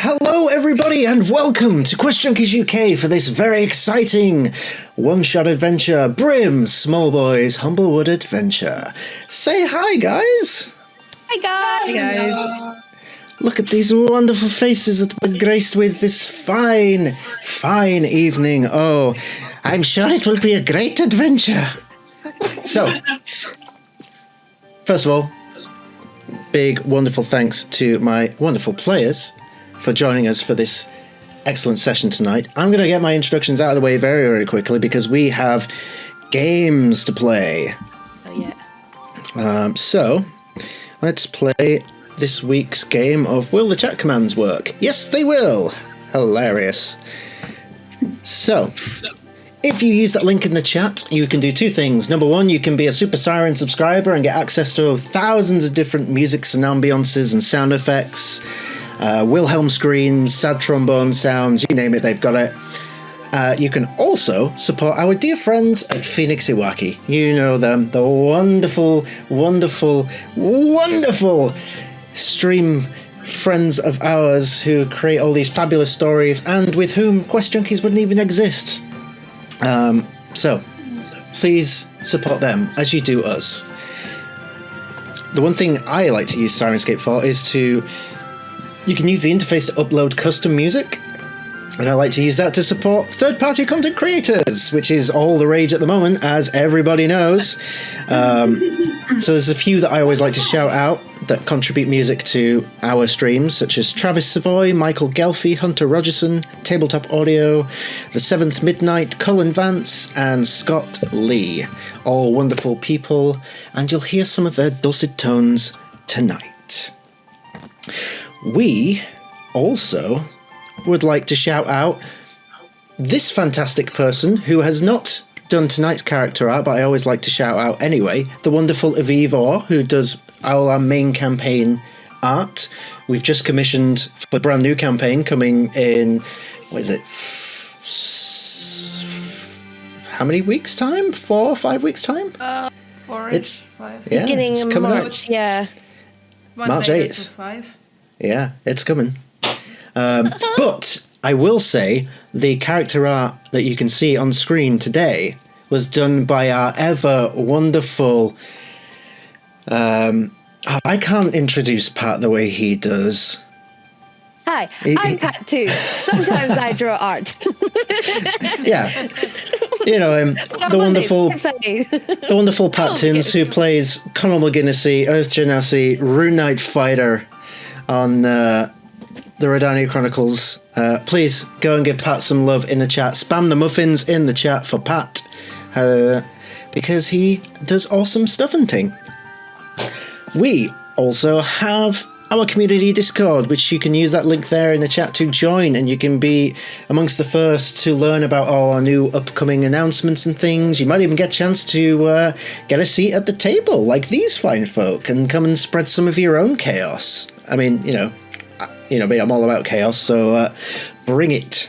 Hello everybody and welcome to QuestJunkiesUK for this very exciting one-shot adventure, Brim Smolboi's Humblewood adventure. Say hi guys! Hi guys! Hey guys! Look at these wonderful faces that we're graced with this fine evening. Oh, I'm sure it will be a great adventure. So, first of all, big wonderful thanks to my wonderful players for joining us for this excellent session tonight. I'm going to get my introductions out of the way very, very quickly because we have games to play. Oh yeah. So, let's play this week's game of Will the Chat Commands Work? Yes, they will! Hilarious. So, if you use that link in the chat, you can do two things. Number one, you can be a Super Siren subscriber and get access to thousands of different musics and ambiances and sound effects. Wilhelm screams, sad trombone sounds, you name it, they've got it. You can also support our dear friends at QuestJunkiesUK. You know them, the wonderful, wonderful, wonderful stream friends of ours who create all these fabulous stories and with whom Quest Junkies wouldn't even exist. So, please support them as you do us. The one thing I like to use Sirenscape for is you can use the interface to upload custom music, and I like to use that to support third-party content creators, which is all the rage at the moment, as everybody knows. So there's a few that I always like to shout out that contribute music to our streams, such as Travis Savoy, Michael Gelfie, Hunter Rogerson, Tabletop Audio, The Seventh Midnight, Cullen Vance, and Scott Lee. All wonderful people, and you'll hear some of their dulcet tones tonight. We also would like to shout out this fantastic person who has not done tonight's character art, but I always like to shout out anyway, the wonderful Aviv Orr, who does all our main campaign art. We've just commissioned for a brand new campaign coming in, what is it, how many weeks' time? 4 or 5 weeks' time? 4, it's 5. Yeah, Beginning it's of coming March, out. yeah. March 8th. 5. Yeah, it's coming. But I will say the character art that you can see on screen today was done by our ever wonderful... I can't introduce Pat the way he does. Hi, I'm Pat too. Sometimes I draw art. Yeah. You know him, the wonderful Pat Toons who plays Conal McGinnisy, Earth Genasi, Rune Knight Fighter on the Redania Chronicles. Please go and give Pat some love in the chat. Spam the muffins in the chat for Pat, because he does awesome stuff and ting. We also have our community Discord, which you can use that link there in the chat to join, and you can be amongst the first to learn about all our new upcoming announcements and things. You might even get a chance to get a seat at the table like these fine folk and come and spread some of your own chaos. I mean, you know me, I'm all about chaos, so bring it.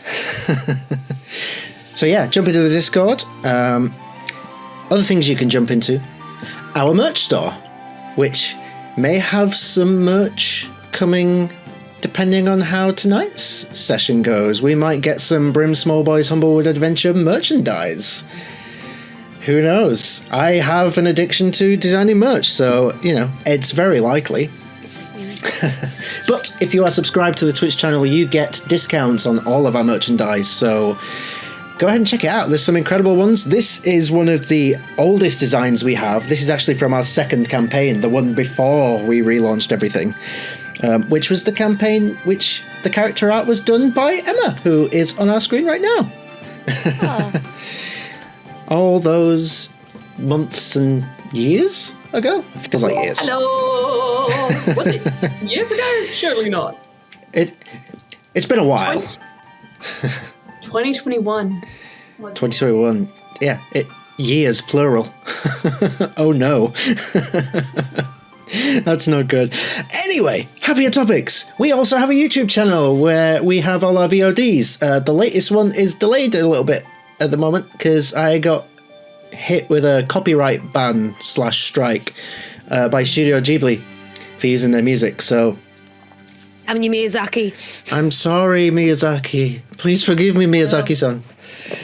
So yeah, jump into the Discord. Other things you can jump into, our merch store, which may have some merch coming depending on how tonight's session goes. We might get some Brim Smolboi's Humblewood Adventure merchandise. Who knows? I have an addiction to designing merch, so, it's very likely. But if you are subscribed to the Twitch channel, you get discounts on all of our merchandise, so go ahead and check it out. There's some incredible ones. This is one of the oldest designs we have. This is actually from our second campaign, the one before we relaunched everything, which was the campaign which the character art was done by Emma, who is on our screen right now. Oh. All those months and years ago? Feels like years. Hello! Was it years ago? Surely not. It's been a while. 2021. 2021. Yeah, years plural. Oh no. That's not good. Anyway, happier topics. We also have a YouTube channel where we have all our VODs. The latest one is delayed a little bit at the moment because I got hit with a copyright ban / strike by Studio Ghibli for using their music. So I'm your Miyazaki. I'm sorry, Miyazaki. Please forgive me, Miyazaki-san.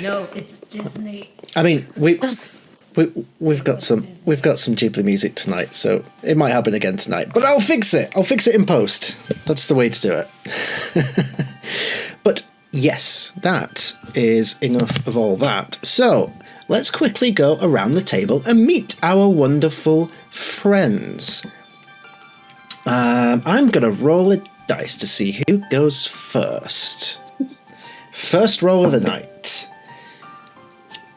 No, it's Disney. I mean, we've got some Ghibli music tonight, so it might happen again tonight. But I'll fix it. I'll fix it in post. That's the way to do it. But yes, that is enough of all that. So let's quickly go around the table and meet our wonderful friends. I'm gonna roll a dice to see who goes first. First roll of the night.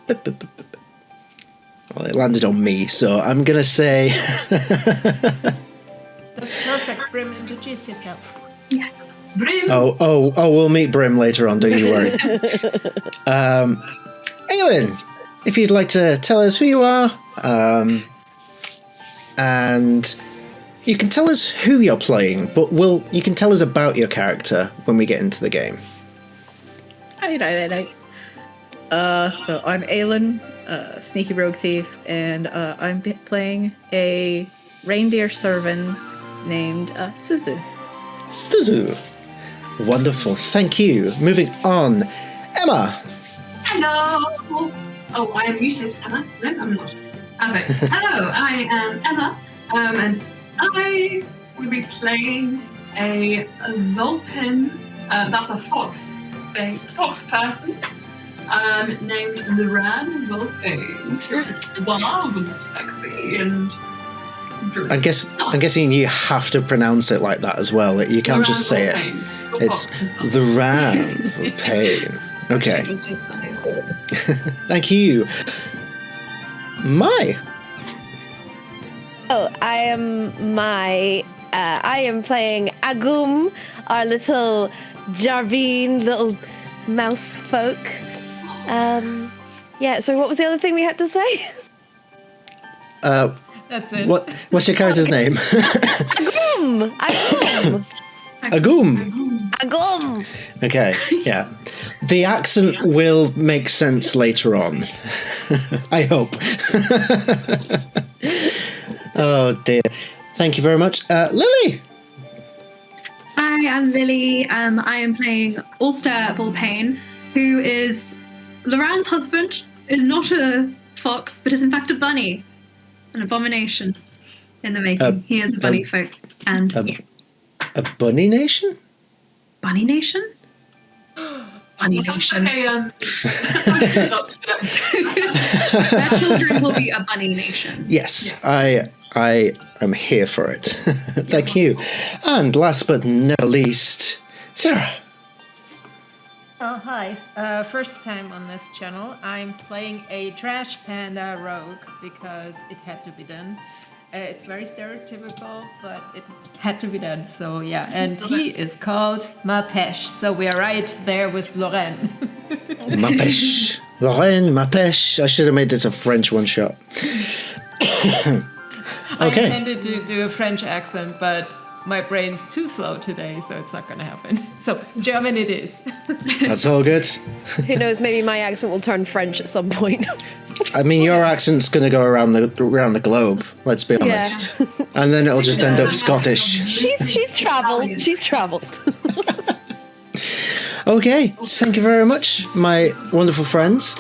Well, it landed on me, so I'm gonna say. That's perfect. Brim, introduce yourself. Yeah. Brim. Oh, we'll meet Brim later on, don't you worry. Aelin, if you'd like to tell us who you are, and you can tell us who you're playing, but you can tell us about your character when we get into the game. Right. So I'm Aelin, sneaky rogue thief, and I'm playing a reindeer servant named Suzu. Suzu. Wonderful, thank you. Moving on. Emma. Hello. Oh, I am muted, am I? No, I'm not. Perfect. Hello, I am Emma, and I will be playing a Vulcan. That's a fox person. Named Loran Vulcan. Suave and sexy and. I'm guessing you have to pronounce it like that as well. You can't just say it. It's the Ram of Pain. Okay. Thank you. Mai. Oh, I am playing Agum, our little Jarveen, little mouse folk. Yeah, so what was the other thing we had to say? That's it. What's your character's name? Agum! Agum. Okay, yeah. The accent will make sense later on. I hope. Oh dear. Thank you very much. Lily! Hi, I'm Lily. I am playing Ulster Volpain, who is Loran's husband, is not a fox, but is in fact a bunny. An abomination in the making. He is a bunny folk. And A bunny nation? Bunny nation? Bunny nation. Their children will be a bunny nation. Yes, yeah. I am here for it. Thank you. And last but never least, Sarah. Oh, hi. First time on this channel. I'm playing a trash panda rogue because it had to be done. It's very stereotypical, but it had to be done. So yeah, and he is called Mapesh. So we are right there with Lorraine. Mapesh. Lorraine, Mapesh. I should have made this a French one shot. I Okay. intended to do a French accent, but my brain's too slow today, so it's not going to happen. So German it is. That's all good. Who knows, maybe my accent will turn French at some point. I mean, your accent's going to go around the globe, let's be honest. Yeah. And then it'll just end up Scottish. She's travelled. She's travelled. Okay, thank you very much, my wonderful friends.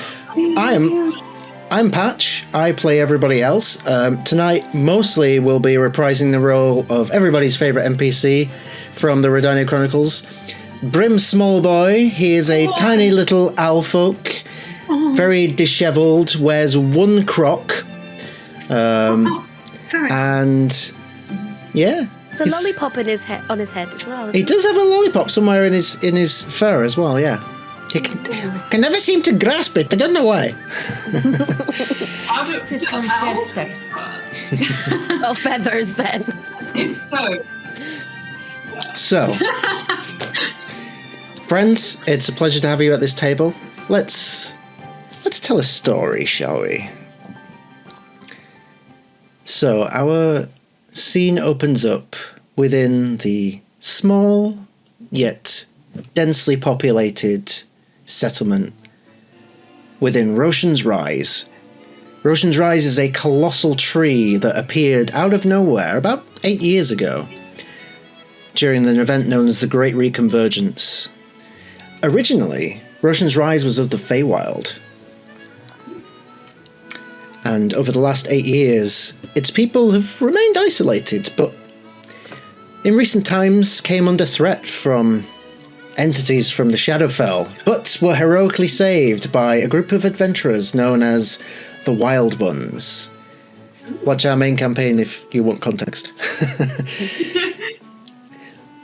I'm Patch. I play everybody else. Tonight, mostly, we'll be reprising the role of everybody's favourite NPC from the Redania Chronicles, Brim Smolboi. He is a tiny little owl folk, very dishevelled, wears one croc, and yeah. There's a lollipop in on his head as well. He does have a lollipop somewhere in his fur as well. Yeah. He can never seem to grasp it. I don't know why. It's from Chester. Oh, feathers then. If so. So, friends, it's a pleasure to have you at this table. Let's tell a story, shall we? So, our scene opens up within the small yet densely populated settlement within Roshen's Rise. Roshen's Rise is a colossal tree that appeared out of nowhere about 8 years ago. during an event known as the Great Reconvergence. Originally, Roshen's Rise was of the Feywild. And over the last 8 years, its people have remained isolated, but in recent times came under threat from entities from the Shadowfell, but were heroically saved by a group of adventurers known as the Wild Ones. Watch our main campaign if you want context.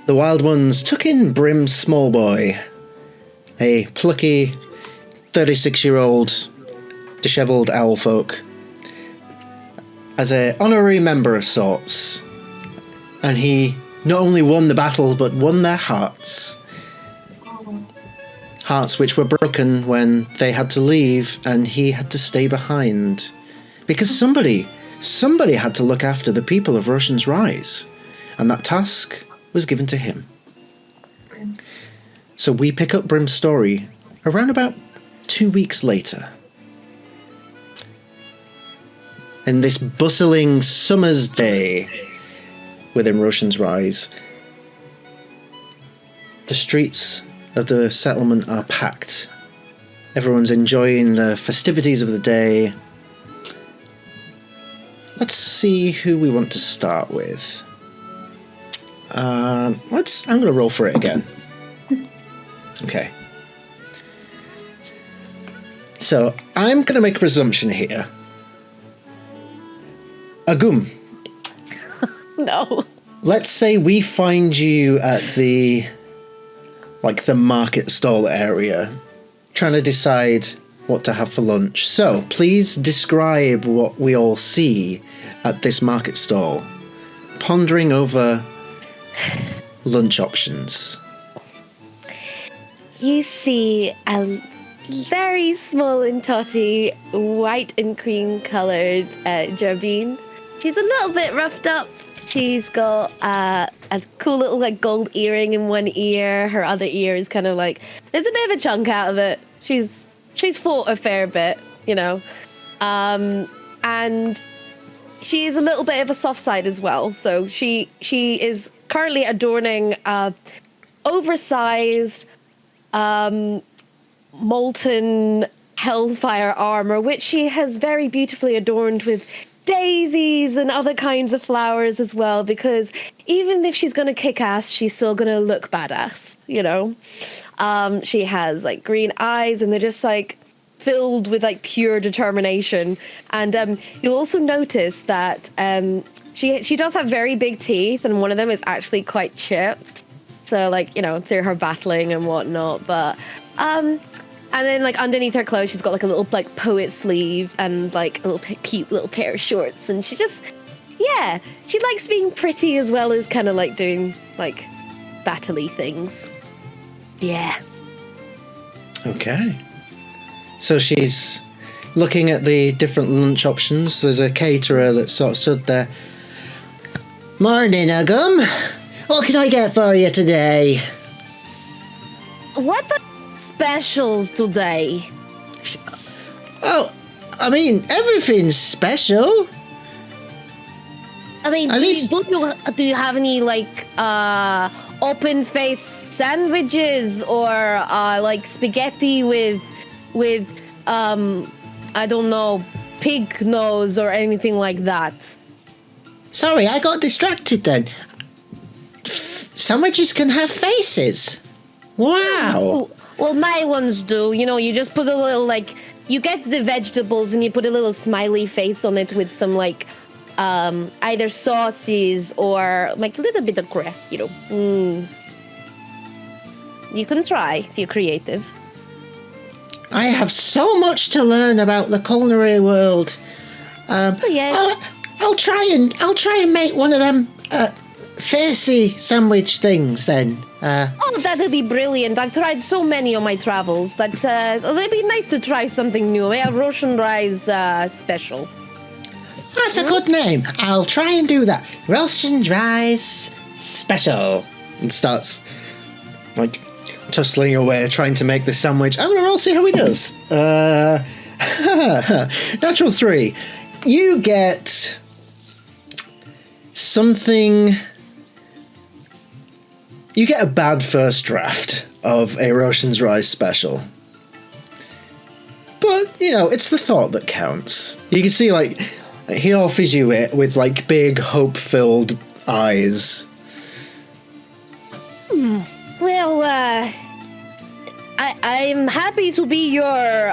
The Wild Ones took in Brim Smolboi, a plucky 36-year-old dishevelled owlfolk, as an honorary member of sorts, and he not only won the battle but won their hearts. Hearts which were broken when they had to leave and he had to stay behind. Because somebody had to look after the people of Roshen's Rise, and that task was given to him. So we pick up Brim's story around about 2 weeks later. In this bustling summer's day within Roshen's Rise, the streets of the settlement are packed. Everyone's enjoying the festivities of the day. Let's see who we want to start with. I'm going to roll for it again. Okay. So I'm going to make a presumption here. Agum. No. Let's say we find you at the market stall area, trying to decide what to have for lunch. So please describe what we all see at this market stall, pondering over lunch options. You see a very small and totty, white and cream coloured Jarbine. She's a little bit roughed up. She's got a cool little gold earring in one ear. Her other ear is kind of there's a bit of a chunk out of it. She's fought a fair bit, and she is a little bit of a soft side as well. So she is currently adorning oversized molten hellfire armor, which she has very beautifully adorned with daisies and other kinds of flowers as well, because even if she's going to kick ass, she's still going to look badass, She has green eyes, and they're just filled with pure determination. And you'll also notice that she does have very big teeth, and one of them is actually quite chipped. So through her battling and whatnot, but and then underneath her clothes, she's got a little poet sleeve and a little cute little pair of shorts, and she likes being pretty as well as kind of doing battle-y things. Yeah. Okay. So she's looking at the different lunch options. There's a caterer that sort of stood there. Morning, Agum. What can I get for you today? What the specials today? Oh, I mean, everything's special. I mean, At least... do you have any open face sandwiches or spaghetti with I don't know, pig nose or anything like that? Sorry, I got distracted then. Sandwiches can have faces. Wow. Well, my ones do. You just put a little you get the vegetables and you put a little smiley face on it with some either sauces or a little bit of grass, You can try if you're creative. I have so much to learn about the culinary world. Yeah. I'll try and make one of them facey sandwich things then. Oh, that'll be brilliant. I've tried so many on my travels that it'd be nice to try something new. We have Roshen Rise special. That's a good name. I'll try and do that. Roshen Rise special. And starts tussling away, trying to make the sandwich. I'm gonna roll, see how he does. Natural 3. You get something you get a bad first draft of a Roshen's Rise special. But, you know, it's the thought that counts. You can see, like, he offers you it with, like, big, hope-filled eyes. Well, I'm happy to be your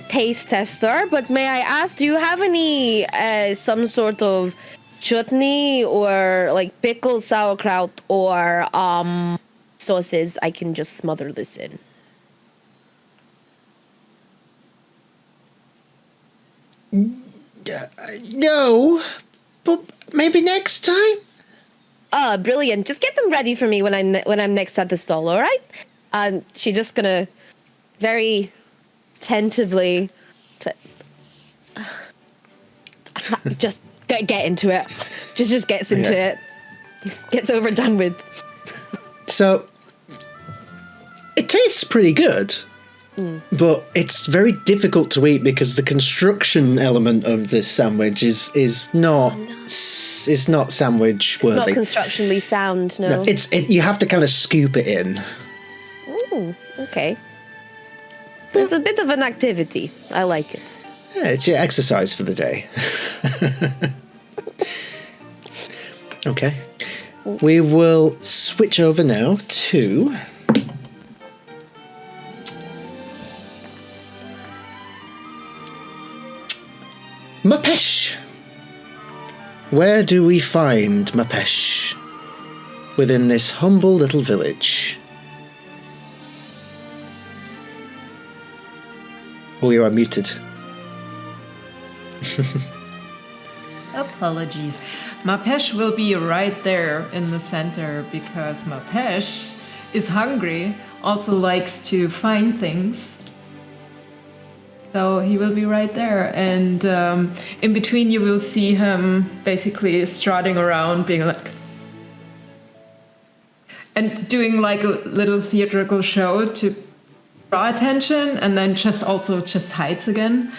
taste tester, but may I ask, do you have any some sort of chutney or like pickle sauerkraut or sauces I can just smother this in? No, but maybe next time? Brilliant. Just get them ready for me when I'm next at the stall, all right? She's just gonna very tentatively just get into it. Just gets into it. Gets over and done with. So, it tastes pretty good, but it's very difficult to eat because the construction element of this sandwich is not sandwich It's not worthy. constructionally sound, no. You have to kind of scoop it in. Ooh, okay. So it's a bit of an activity. I like it. Yeah, it's your exercise for the day. Okay. We will switch over now to Mapesh. Where do we find Mapesh within this humble little village? Oh, you are muted. Apologies. Mapesh will be right there in the center because Mapesh is hungry, also likes to find things. So he will be right there. And in between you will see him basically strutting around, being like... and doing like a little theatrical show to draw attention, and then just hides again.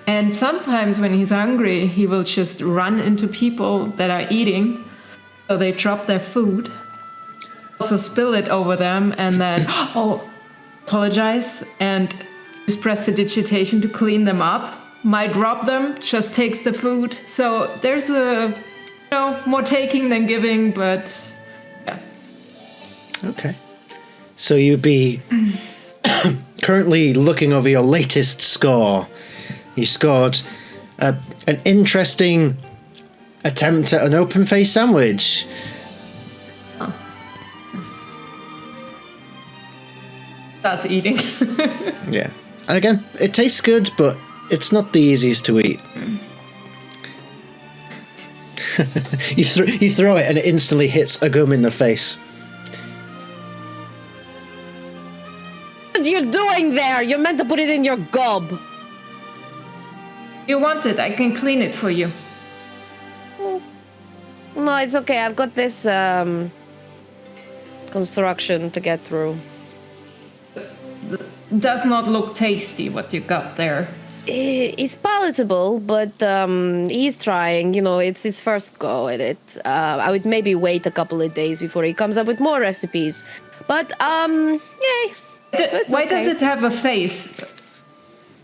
And sometimes when he's hungry, he will just run into people that are eating, so they drop their food, also spill it over them, and then, apologize, and use prestidigitation to clean them up. Might rob them, just takes the food. So there's more taking than giving, but yeah. Okay. So you'd be currently looking over your latest score. You scored an interesting attempt at an open-faced sandwich. That's eating. Yeah. And again, it tastes good, but it's not the easiest to eat. You throw it and it instantly hits a gum in the face. What are you doing there? You're meant to put it in your gob. You want it? I can clean it for you. No, it's okay. I've got this construction to get through. Does not look tasty what you got there. It's palatable, but he's trying. You know, it's his first go at it. I would maybe wait a couple of days before he comes up with more recipes. But yay. Why does it have a face?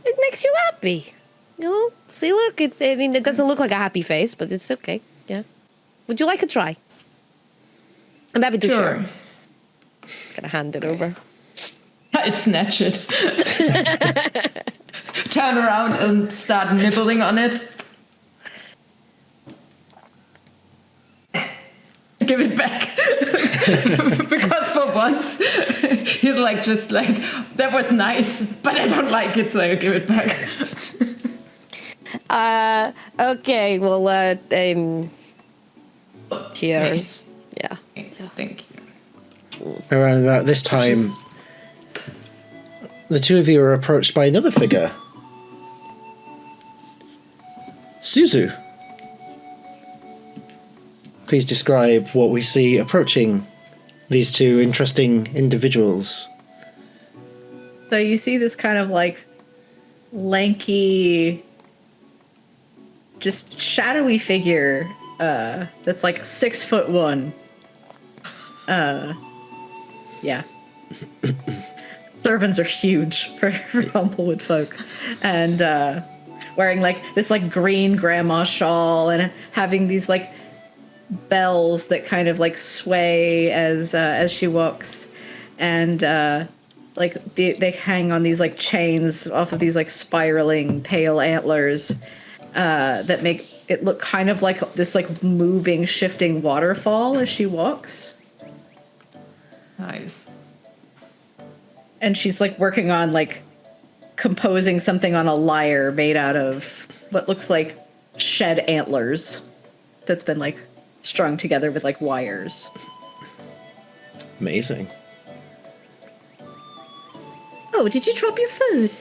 It makes you happy. You know, see, look, it doesn't look like a happy face, but it's okay. Yeah. Would you like a try? I'm happy to share. Sure. Gonna hand it over. I'd snatch it. Turn around and start nibbling on it. Give it back. Because for once, he's just like, that was nice, but I don't like it, so I'll give it back. Okay, well, cheers. Yeah. Thank you. Around about this time, the two of you are approached by another figure. Suzu. Please describe what we see approaching these two interesting individuals. So you see this kind of lanky, just shadowy figure that's 6'1". Yeah. Servants are huge for Humblewood folk. And wearing like this like green grandma shawl and having these like bells that kind of like sway as she walks. And like they hang on these like chains off of these like spiraling pale antlers that make it look kind of like this like moving, shifting waterfall as she walks. Nice. And she's like working on like composing something on a lyre made out of what looks like shed antlers that's been like strung together with like wires. Amazing. Oh, did you drop your food?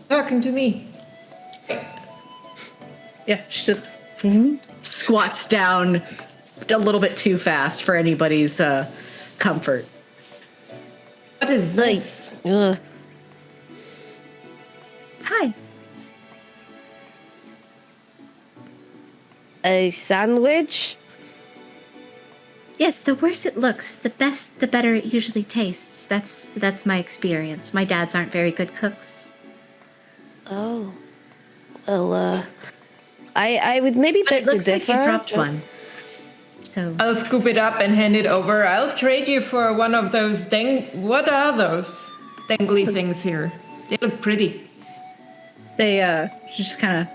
Talking to me. Yeah, she just squats down a little bit too fast for anybody's comfort. What is this? Hi. A sandwich? Yes, the worse it looks, the better it usually tastes. That's my experience. My dads aren't very good cooks. Oh. Well, I would maybe But beg it to looks like differ. you dropped one. So I'll scoop it up and hand it over. I'll trade you for one of those what are those dangly things here? They look pretty. She just kind of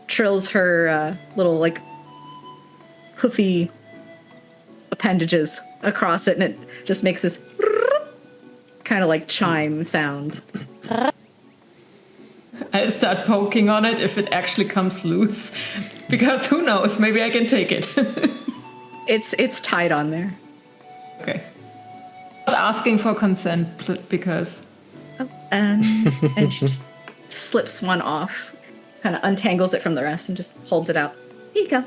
trills her little like hoofy appendages across it, and it just makes this kind of like chime sound. I start poking on it if it actually comes loose, because who knows? Maybe I can take it. It's tied on there. Okay. Not asking for consent because. And she just slips one off, kind of untangles it from the rest, and just holds it out. Here you go.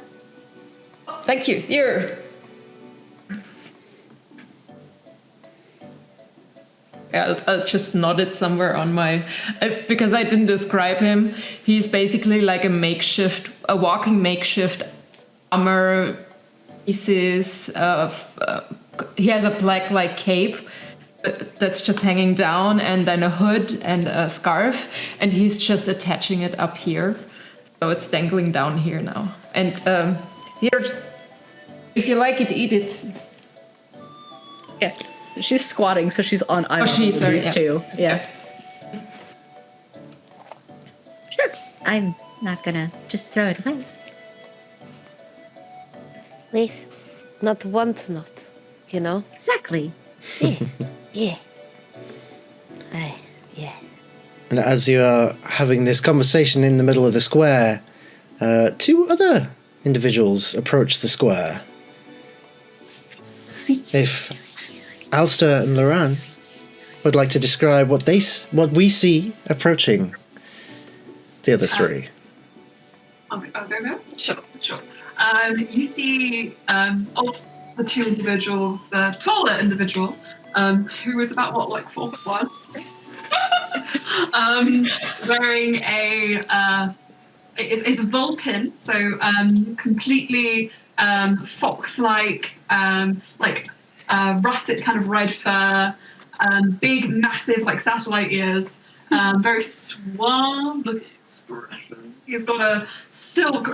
Thank you. Here. Yeah, I'll just nod it somewhere on my... because I didn't describe him. He's basically like a walking makeshift armor pieces. He has a black like cape that's just hanging down, and then a hood and a scarf, and he's just attaching it up here. So it's dangling down here now. And here, if you like it, eat it. Yeah. She's squatting, so she's on eye she's level with these two. Yeah. sure, I'm not gonna just throw it away. Please, not want not, you know? Exactly. Yeah. Yeah. And as you are having this conversation in the middle of the square, two other individuals approach the square. If Alster and Loran would like to describe what we see approaching the other three. I'll go there. Sure. You see of the two individuals, the taller individual, who is about 4'1", wearing it's a Vulpin, so completely fox-like, russet kind of red fur, big, massive, like satellite ears, very suave looking expression. He's got a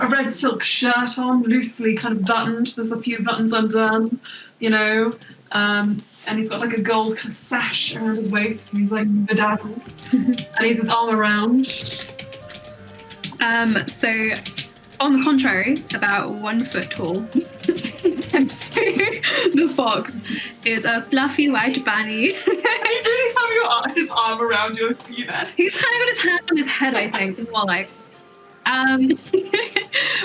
red silk shirt on, loosely kind of buttoned. There's a few buttons undone, and he's got like a gold kind of sash around his waist. And he's like bedazzled, and he's his arm around. So, on the contrary, about 1 foot tall, next to the fox is a fluffy white bunny. You have his arm around your neck. He's kind of got his hand on his head, I think, more like.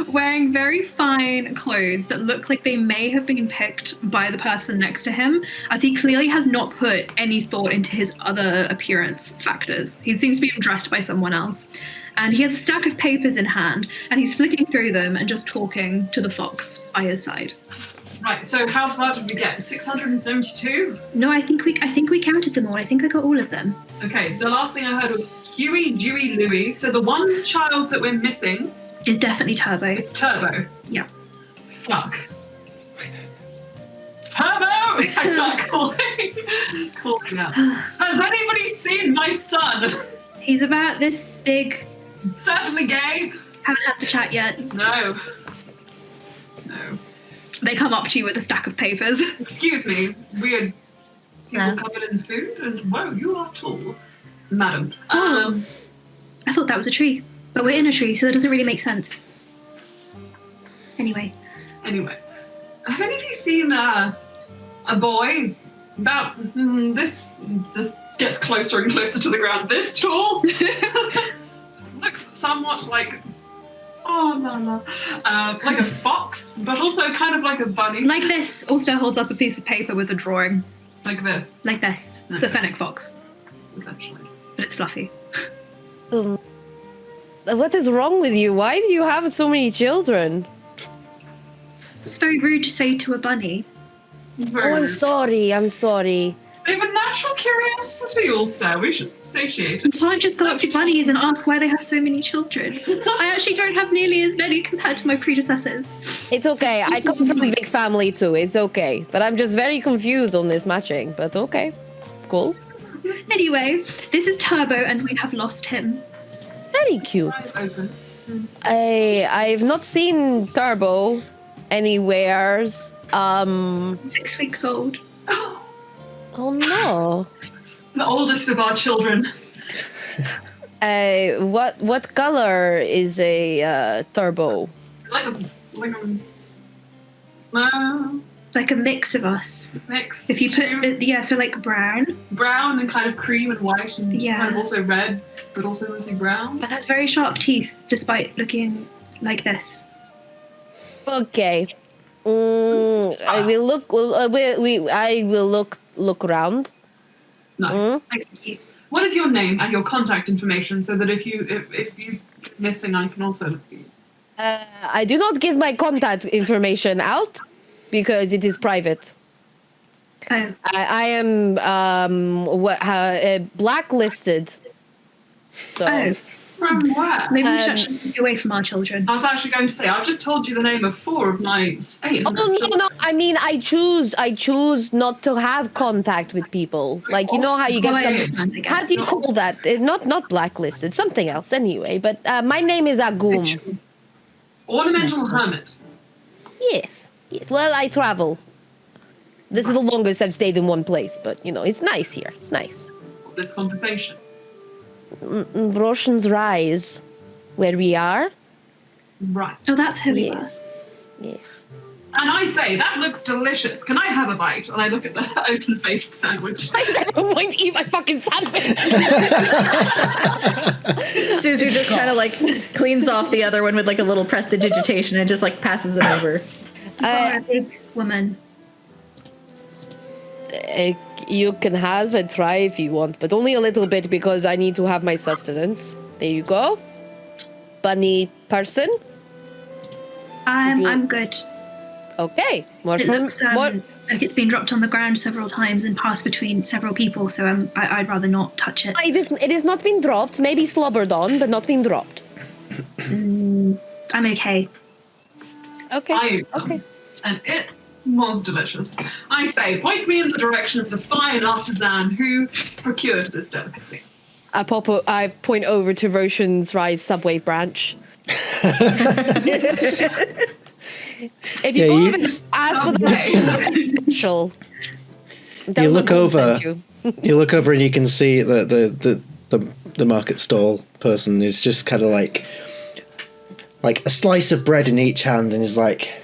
Wearing very fine clothes that look like they may have been picked by the person next to him, as he clearly has not put any thought into his other appearance factors. He seems to be dressed by someone else. And he has a stack of papers in hand, and he's flicking through them and just talking to the fox by his side. Right, so how far did we get? 672? No, I think we counted them all. I think I got all of them. Okay, the last thing I heard was Huey, Dewey, Louie. So the one child that we're missing... It's definitely Turbo. It's Turbo. Yeah. fuck. Turbo! I start calling out. Has anybody seen my son? He's about this big. Certainly gay. Haven't had the chat yet. No. They come up to you with a stack of papers. Excuse me, weird people Hello. covered in food, and whoa, you are tall, madam. Oh. I thought that was a tree, but we're in a tree, so that doesn't really make sense. Anyway. Have any of you seen a boy about this? Just gets closer and closer to the ground. This tall, looks somewhat like. Oh, no. Like a fox, but also kind of like a bunny. Like this, Ulster holds up a piece of paper with a drawing. Like this, Like this. It's a fennec fox, essentially. but it's fluffy. What is wrong with you? Why do you have so many children? It's very rude to say to a bunny. Oh, I'm sorry. They have a natural curiosity, Ulster. We should satiate You it. can't just go up to bunnies and ask why they have so many children. I actually don't have nearly as many compared to my predecessors. It's okay. I come from a big family too. It's okay. But I'm just very confused on this matching. But okay. Cool. Anyway, this is Turbo and we have lost him. Very cute. Eyes open. I've not seen Turbo anywheres. 6 weeks old. Oh no. The oldest of our children. What color is a Turbo? It's like a It's like a mix of us. mix. If you put, so like brown, brown and kind of cream and white and Yeah. kind of also red, but also mostly brown. but has very sharp teeth despite looking like this. Okay. I will look. I will look around. Nice. Mm. Thank you. What is your name and your contact information so that if you're missing, I can also look for you. I do not give my contact information out because it is private. Oh, I am blacklisted. So oh, From where? maybe we should actually keep you away from our children. I was actually going to say, I've just told you the name of 4 of my 8. Oh no! I mean, I choose not to have contact with people. Like, you know how you get Oh, I some. understand, I get How it. do you call that? Not blacklisted. Something else, anyway. But my name is Agum. Ornamental hermit. Yes. Well, I travel. This is the longest I've stayed in one place, but you know, it's nice here. It's nice. This conversation. Roshen's Rise, where we are. Right. Oh, that's who we are. Yes. And I say, that looks delicious. Can I have a bite? And I look at the open-faced sandwich. Why is everyone going to eat my fucking sandwich? Suzu just kind of like cleans off the other one with like a little prestidigitation and just like passes it over. You're a big woman. You can have and try if you want, but only a little bit because I need to have my sustenance. There you go. Bunny person. I'm good. Okay. More It from looks what? like it's been dropped on the ground several times and passed between several people, so I'd rather not touch it. It has not been dropped. Maybe slobbered on, but not been dropped. I'm okay. Okay. I ate some, Okay. and it was delicious. I say, point me in the direction of the fine artisan who procured this delicacy. I point over to Roshen's Rise subway branch. If you Yeah, go you- over and ask for the Okay. Roshen's special, tell You them look who over. sent you. You look over and you can see that the market stall person is just kind of like a slice of bread in each hand, and is like,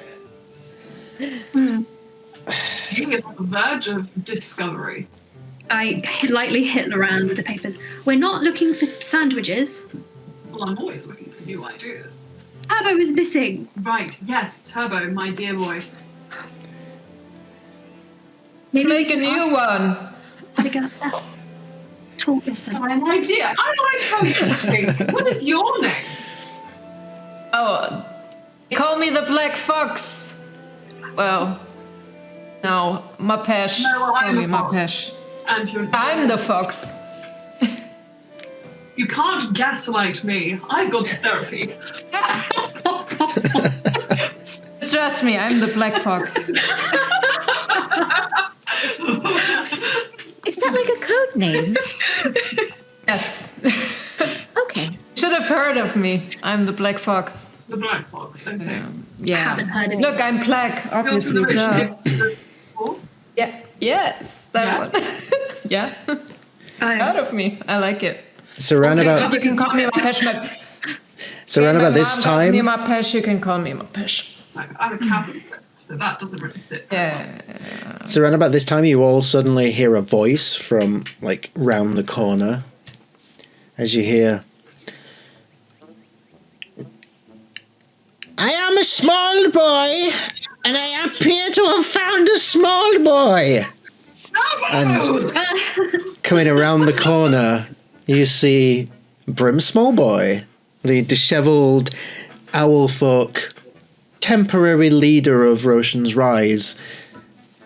King is on the verge of discovery. I lightly hit Laran with the papers. We're not looking for sandwiches. Well, I'm always looking for new ideas. Turbo is missing. Right, yes, Turbo, my dear boy. Let's make a new one. How we gonna talk this out? Fine idea. I like how you think. What is your name? Oh, call me the Black Fox. Well, no, Mapesh. No, well, Call I'm me a fox. Mapesh. And you're... I'm the fox. You can't gaslight me. I got therapy. It's trust me, I'm the black fox. Is that like a code name? Yes. Okay. Should have heard of me. I'm the black fox. The black fox. Okay. Yeah. Haven't heard of Look, I'm black, obviously. duh. Yeah. Yes. That one. Yeah. Out of me. I like it. So around about You can call me Mapesh. this time, Me Mapesh, you can call me Mapesh. I'm a Catholic, so that doesn't really sit. Yeah. So around about this time, you all suddenly hear a voice from like round the corner. As you hear, I am a small boy, and I appear to have found a small boy. And coming around the corner, you see Brim Smolboi, the dishevelled owl folk temporary leader of Roshen's Rise,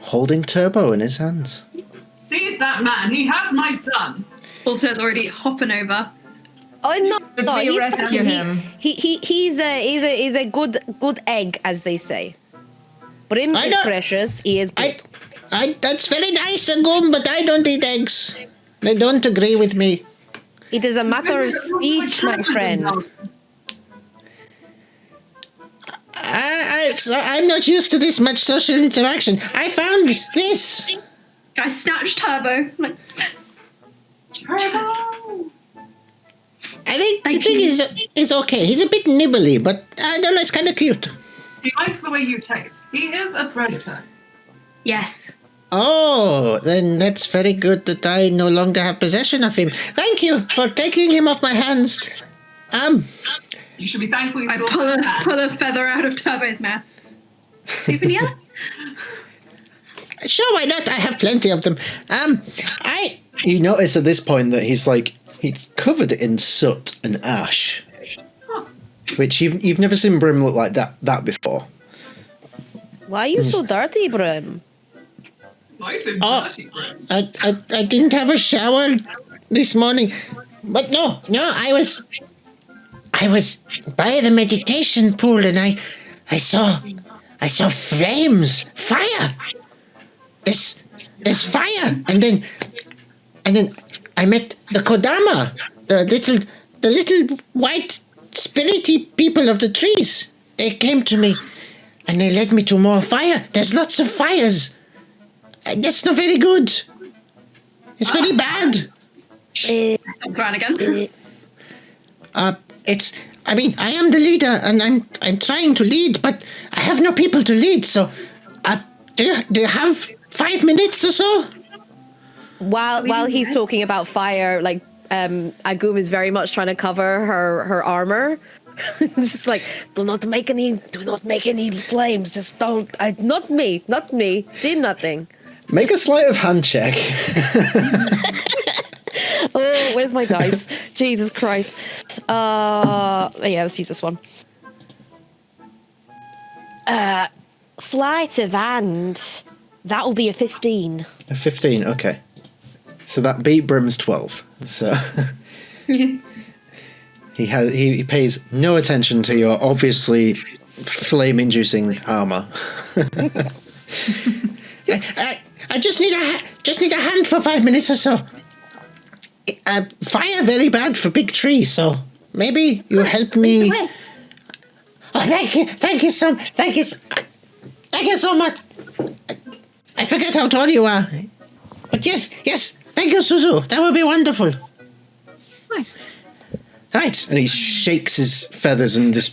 holding Turbo in his hands. Seize that man. He has my son. Also, is already hopping over. Oh no, no, we he's rescue fine. him? He's a good egg, as they say. Brim I is don't- precious. He is good. That's very nice, Agum, but I don't eat eggs. They don't agree with me. It is a matter of speech, my friend. I'm not used to this much social interaction. I found this. I snatched Turbo. Like, Turbo! I think Thank the thing you. is okay. He's a bit nibbly, but I don't know. It's kind of cute. He likes the way you taste. He is a predator. yes. Oh, then that's very good that I no longer have possession of him. Thank you for taking him off my hands. You should be thankful you I still pull have a hands. pull a feather out of Turbo's mouth. Souvenir? Sure, why not? I have plenty of them. You notice at this point that he's covered in soot and ash, which you've never seen Brim look like that before. Why are you so dirty, Brim? Why is it Oh. dirty, Brim? I didn't have a shower this morning, but no, I was by the meditation pool and I saw flames, fire. There's fire, and then I met the Kodama, the little white spirity people of the trees. They came to me, and they led me to more fire. There's lots of fires. That's not very good. It's very bad. I'm crying again. I am the leader, and I'm trying to lead, but I have no people to lead. So, do you have 5 minutes or so? While he's talking about fire, like Agum is very much trying to cover her armor. It's just like, do not make any flames. Just don't. Not me. Did nothing. Make a sleight of hand check. Oh, where's my dice? Jesus Christ. Yeah, let's use this one. Sleight of hand. That will be a 15. A 15, okay. So that beat Brim's 12. So he pays no attention to your obviously flame-inducing armor. I just need a hand for 5 minutes or so. Fire very bad for big trees, so maybe you help me. Oh, thank you so much. I forget how tall you are, but yes, thank you, Suzu. That would be wonderful. Nice. Right, and he shakes his feathers, and this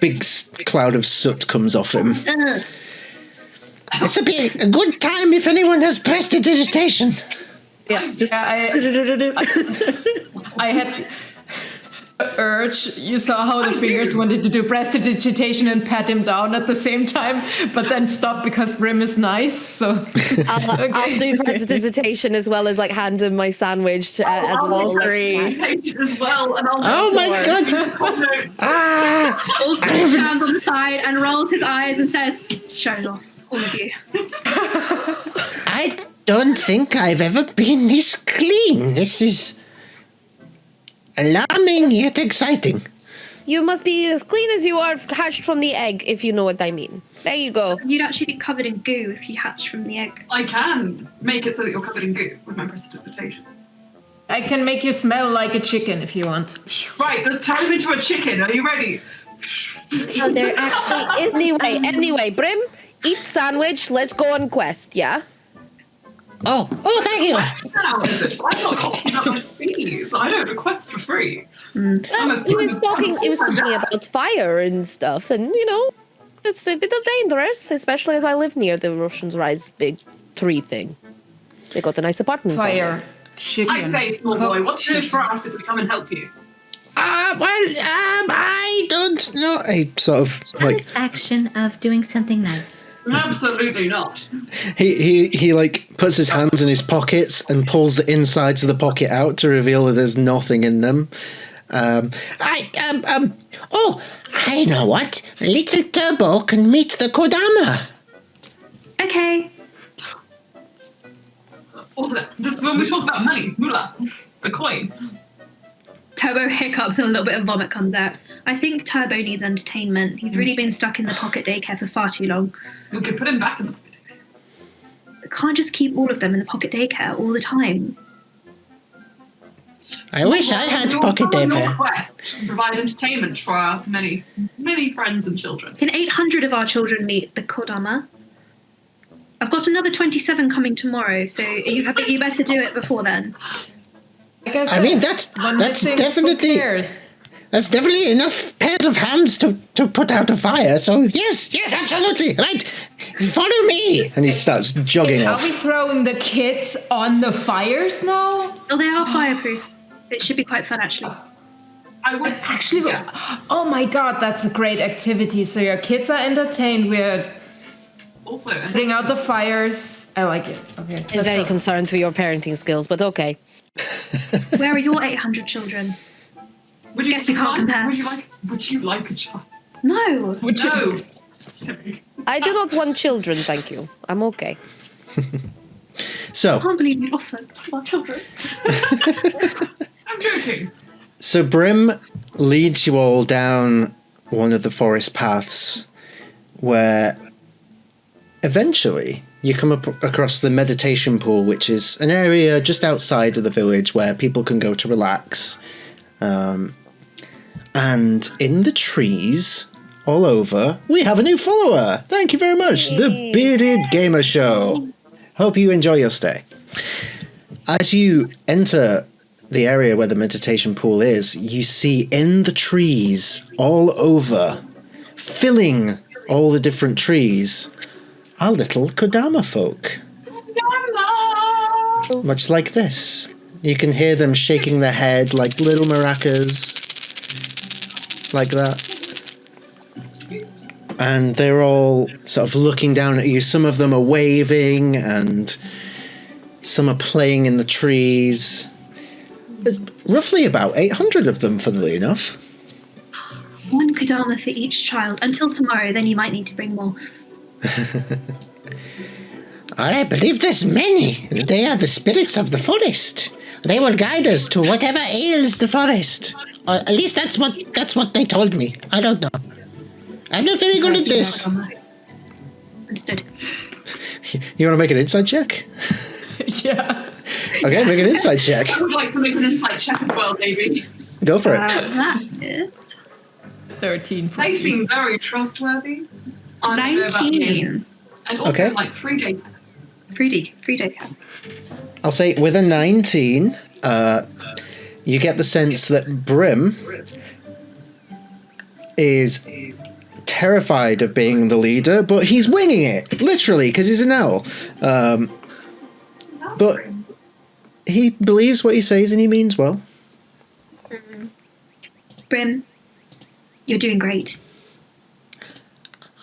big cloud of soot comes off him. This would be a good time if anyone has prestidigitation. Yeah, just I had the urge. You saw how the fingers wanted to do prestidigitation and pat him down at the same time, but then stop because Brim is nice. So I'll do prestidigitation as well as like hand him my sandwich as a little As well, and I'll Oh my god! Also stands on the side and rolls his eyes and says, "Show off, all of you." I don't think I've ever been this clean. This is alarming yet exciting. You must be as clean as you are hatched from the egg, if you know what I mean. There you go. You'd actually be covered in goo if you hatched from the egg. I can make it so that you're covered in goo with my prestidigitation. I can make you smell like a chicken if you want. Right, let's turn him into a chicken. Are you ready? Oh, there actually is. Anyway, Brim, eat sandwich. Let's go on quest, yeah? Oh, thank you. Quest now, is it? I'm not costing up my fees. I don't request for free. He was talking about fire and stuff, and you know, it's a bit of dangerous, especially as I live near the Roshen's Rise big tree thing. They got a nice apartment. Fire, chicken. I say, small boy, what's good for us if we come and help you? I don't know. I sort of like Satisfaction of doing something nice. Absolutely not. he like puts his hands in his pockets and pulls the insides of the pocket out to reveal that there's nothing in them. Oh, I know what. Little Turbo can meet the Kodama. Okay. Also, this is when we talk about money, moolah, the coin. Turbo hiccups and a little bit of vomit comes out. I think Turbo needs entertainment. He's really been stuck in the pocket daycare for far too long. We could put him back in the pocket. I can't just keep all of them in the pocket daycare all the time. I wish I had pocket Your daycare. quest to provide entertainment for our many, many friends and children. Can 800 of our children meet the Kodama? I've got another 27 coming tomorrow, so you better do it before then. I mean, that's definitely enough pairs of hands to put out a fire. So yes, absolutely, right. Follow me, and he starts jogging Are off. we throwing the kids on the fires now? Oh, they are fireproof. It should be quite fun, actually. I would Actually, yeah. oh my god, that's a great activity. So your kids are entertained. We're Also, putting out the fires. I like it. Okay. I'm very concerned for your parenting skills, but okay. Where are your 800 children? would you Guess we can't compare. Would you like a child? No. No. Silly. I do not want children, thank you. I'm okay. I So can't believe we offered our children. I'm joking. Brim leads you all down one of the forest paths, where eventually you come across the meditation pool, which is an area just outside of the village where people can go to relax. And in the trees all over, we have a new follower. Thank you very much. The Bearded Gamer Show. Hope you enjoy your stay. As you enter the area where the meditation pool is, you see in the trees all over, filling all the different trees, are little Kodama folk. Much like this. You can hear them shaking their head like little maracas. Like that. And they're all sort of looking down at you. Some of them are waving and some are playing in the trees. There's roughly about 800 of them, funnily enough. One Kodama for each child. Until tomorrow, then you might need to bring more. I believe there's many. They are the spirits of the forest. They will guide us to whatever ails the forest. Or at least that's what they told me. I don't know. I'm not very good at this. Understood. You want to make an insight check? Yeah. Okay, make an insight check. I would like to make an insight check as well, maybe. Go for it. That is 13. They seem very trustworthy. I don't know about you. 19. And also, Okay. like, 3 days. 3D cap. I'll say with a 19, you get the sense that Brim is terrified of being the leader, but he's winging it, literally, because he's an owl. But he believes what he says and he means well. Brim, you're doing great.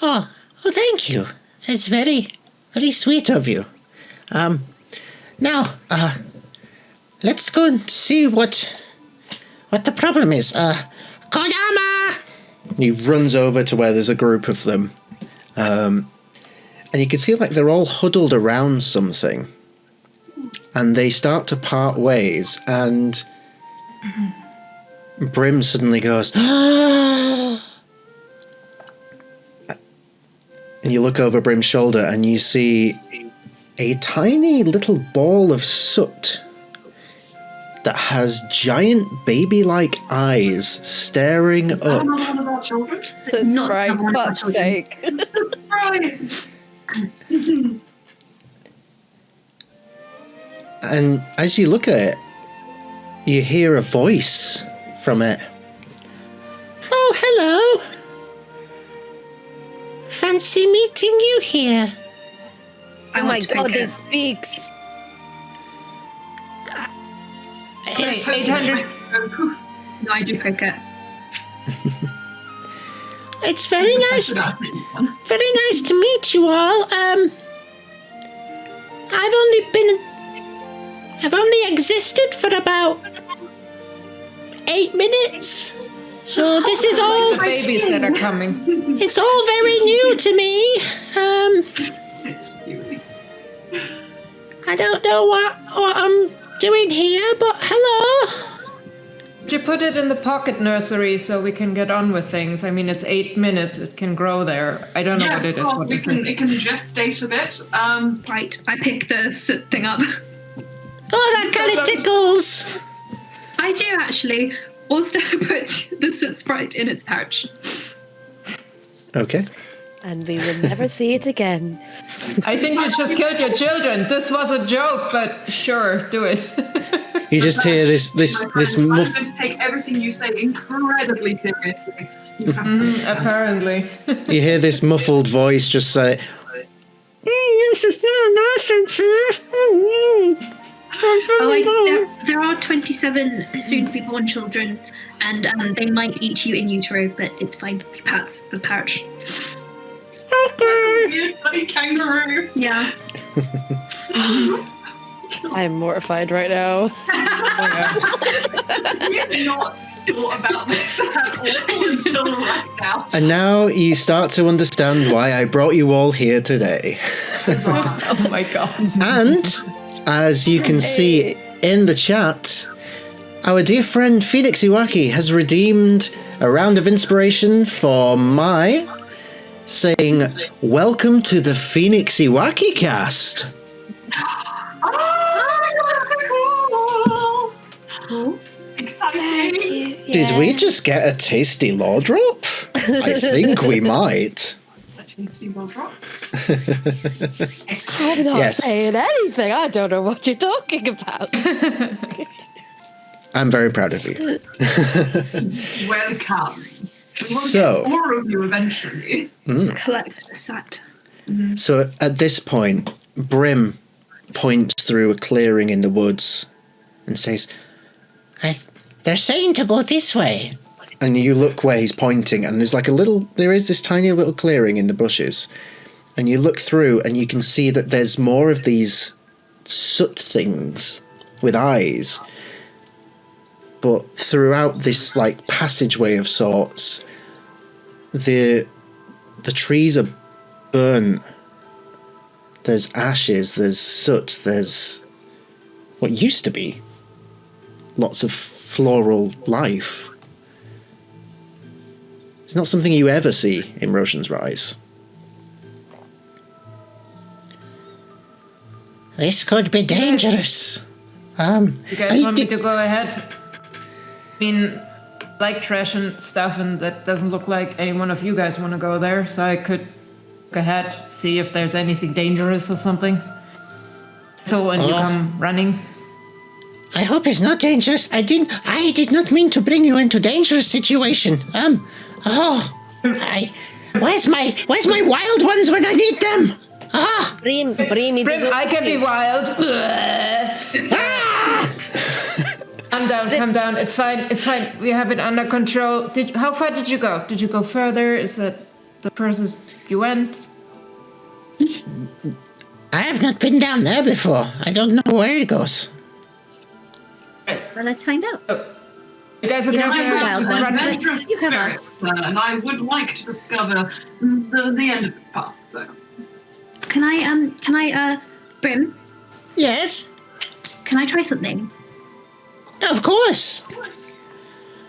Oh, thank you. It's very, very sweet of you. Now, let's go and see what the problem is. Kodama! He runs over to where there's a group of them. And you can see like they're all huddled around something. And they start to part ways, and Brim suddenly goes, and you look over Brim's shoulder and you see a tiny little ball of soot that has giant baby-like eyes staring I'm up. not one of our children. So it's Not right, one of our fuck's children. sake. Right. And as you look at it, you hear a voice from it. Oh, hello. Fancy meeting you here. Oh my want to god, make it it. speaks. It's, 800. No, I do cricket. it's very nice. Very nice to meet you all. I've only existed for about 8 minutes. So this is all, The babies that are coming. it's all very new to me. I don't know what I'm doing here, but hello. Did you put it in the pocket nursery so we can get on with things? I mean, it's 8 minutes. It can grow there. I don't know Yeah, what it of is. course, What we is can, it? it can gestate a bit. Right, I pick the soot thing up. Oh, that kind of tickles. I do actually. Ulster puts the soot sprite in its pouch. Okay. And we will never see it again. I think you just killed your children. This was a joke, but sure, do it. You just hear this My friend, I'm muff. going to take everything you say incredibly seriously. You have Apparently. You hear this muffled voice just say, There are 27 soon-to-be born children, and they might eat you in utero, but it's fine. He pats the pouch. a weird bloody kangaroo. Yeah. I'm mortified right now. You've not thought about this at all until right now. and now you start to understand why I brought you all here today. Oh my god. And as you can see in the chat, our dear friend Phoenix Iwaki has redeemed a round of inspiration for Mai, saying, "Welcome to the Phoenix Iwaki cast." Oh, that's so cool. Exciting. Did we just get a tasty law drop? I think we might. Tasty will drop. I'm not Yes. saying anything. I don't know what you're talking about. I'm very proud of you. Welcome. We will So- get more of you eventually. Collect the sat. So at this point, Brim points through a clearing in the woods and says, "They're saying to go this way." And you look where he's pointing, and there is this tiny little clearing in the bushes. And you look through, and you can see that there's more of these soot things with eyes. But throughout this passageway of sorts, the trees are burnt. There's ashes, there's soot, there's what used to be lots of floral life. It's not something you ever see in Roshen's Rise. This could be dangerous. You guys want me to go ahead? I mean, like trash and stuff, and that doesn't look like any one of you guys want to go there, so I could go ahead, see if there's anything dangerous or something. So when you come running. I hope it's not dangerous. I did not mean to bring you into dangerous situation. Where's my wild ones when I need them? Brim, Brim, I can be wild. Calm down. It's fine. We have it under control. How far did you go? Did you go further? Is that the places you went? I have not been down there before. I don't know where it goes. Well, let's find out. You guys are You don't going have the to wild just ones, run but Adventurous you have spirit, us. and I would like to discover the end of this path. So. Can I, Brim, Yes, can I try something? of course.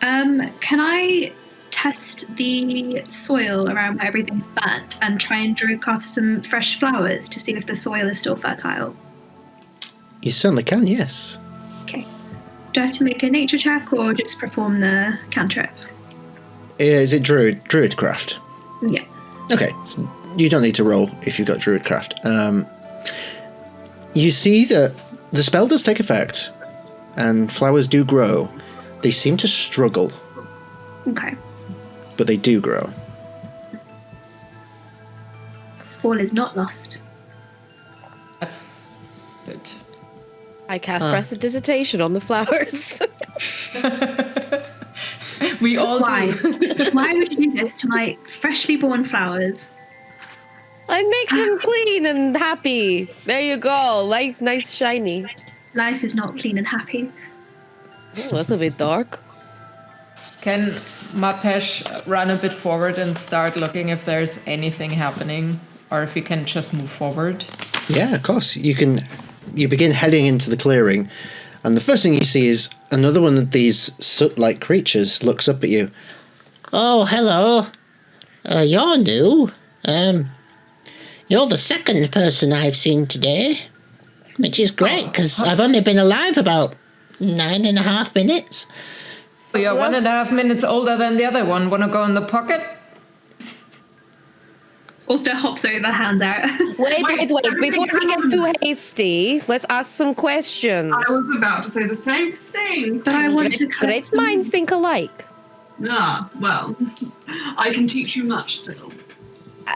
Can I test the soil around where everything's burnt and try and drink off some fresh flowers to see if the soil is still fertile? You certainly can, yes. Okay. Do I have to make a nature check or just perform the cantrip? Is it Druidcraft? Yeah. Okay, so you don't need to roll if you've got Druidcraft. You see that the spell does take effect, and flowers do grow. They seem to struggle, Okay. but they do grow. All is not lost. That's good. I cast prestidigitation on the flowers. We all Why? do. Why would you do this to my freshly born flowers? I make them clean and happy. There you go. Like nice shiny. Life is not clean and happy. Oh, that's a bit dark. Can Mapesh run a bit forward and start looking if there's anything happening, or if you can just move forward? Yeah, of course. You begin heading into the clearing, and the first thing you see is another one of these soot-like creatures looks up at you. Oh, hello. You're new. You're the second person I've seen today, which is great because I've only been alive about 9.5 minutes. You're 1.5 minutes older than the other one. Want to go in the pocket? Also hops over, hands out. Wait. Before we get too hasty, let's ask some questions. I was about to say the same thing. But I want to Great minds think alike. Ah, well, I can teach you much still.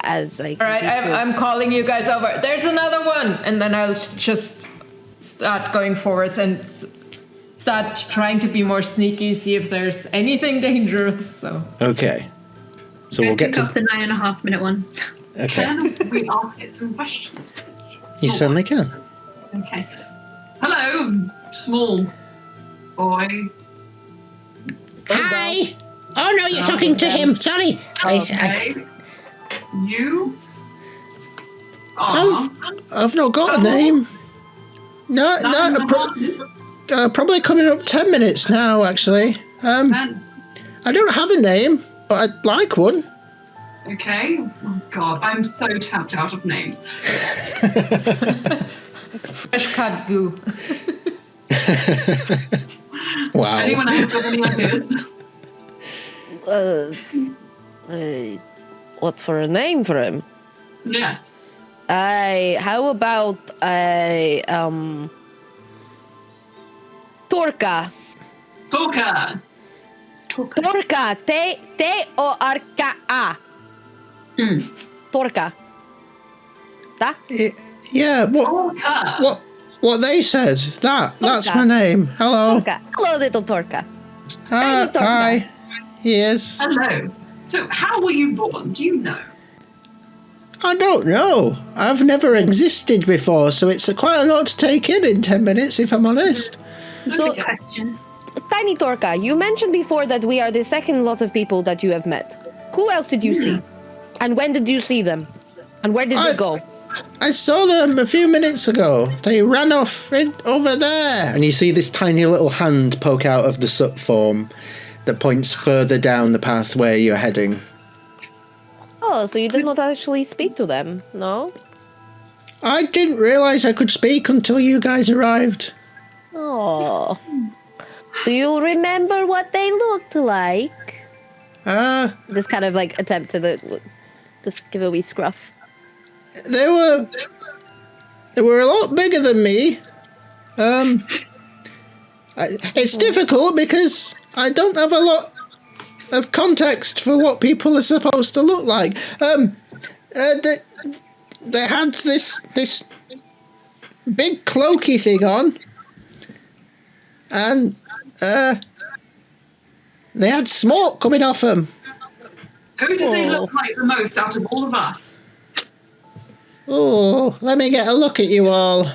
As I All right, I'm calling you guys over. There's another one, and then I'll just start going forwards and start trying to be more sneaky, see if there's anything dangerous. So Okay. So we'll get pick to... up the 9.5 minute one. Okay. Can we ask it some questions? You certainly can. Okay. Hello, small boy. Hi. Oh, no, you're talking to him. Sorry. Okay. You are... I've not got a name. No, probably coming up 10 minutes now, actually. I don't have a name, but I'd like one. Okay. Oh, God, I'm so tapped out of names. fresh cut goo. Wow. Anyone else got any ideas? What for a name for him? Yes. How about Torka? Talker. Torka. Torka. Torka. Da? Yeah, Talker. what they said. That's my name. Hello. Torka. Hello, little Torka. Torka. Hi. Yes. Hello. So, how were you born? Do you know? I don't know. I've never existed before, so it's quite a lot to take in 10 minutes, if I'm honest. So, Good question. Tiny Torka, you mentioned before that we are the second lot of people that you have met. Who else did you see? And when did you see them? And where did they go? I saw them a few minutes ago. They ran off over there. And you see this tiny little hand poke out of the soot form that points further down the path where you're heading. Oh, so you did not actually speak to them, no? I didn't realise I could speak until you guys arrived. Oh. Do you remember what they looked like? This kind of like attempt to just give a wee scruff. They were a lot bigger than me. It's difficult because I don't have a lot of context for what people are supposed to look like. They had this big cloaky thing on, and they had smoke coming off them. Who did they look like the most out of all of us? Oh, let me get a look at you all.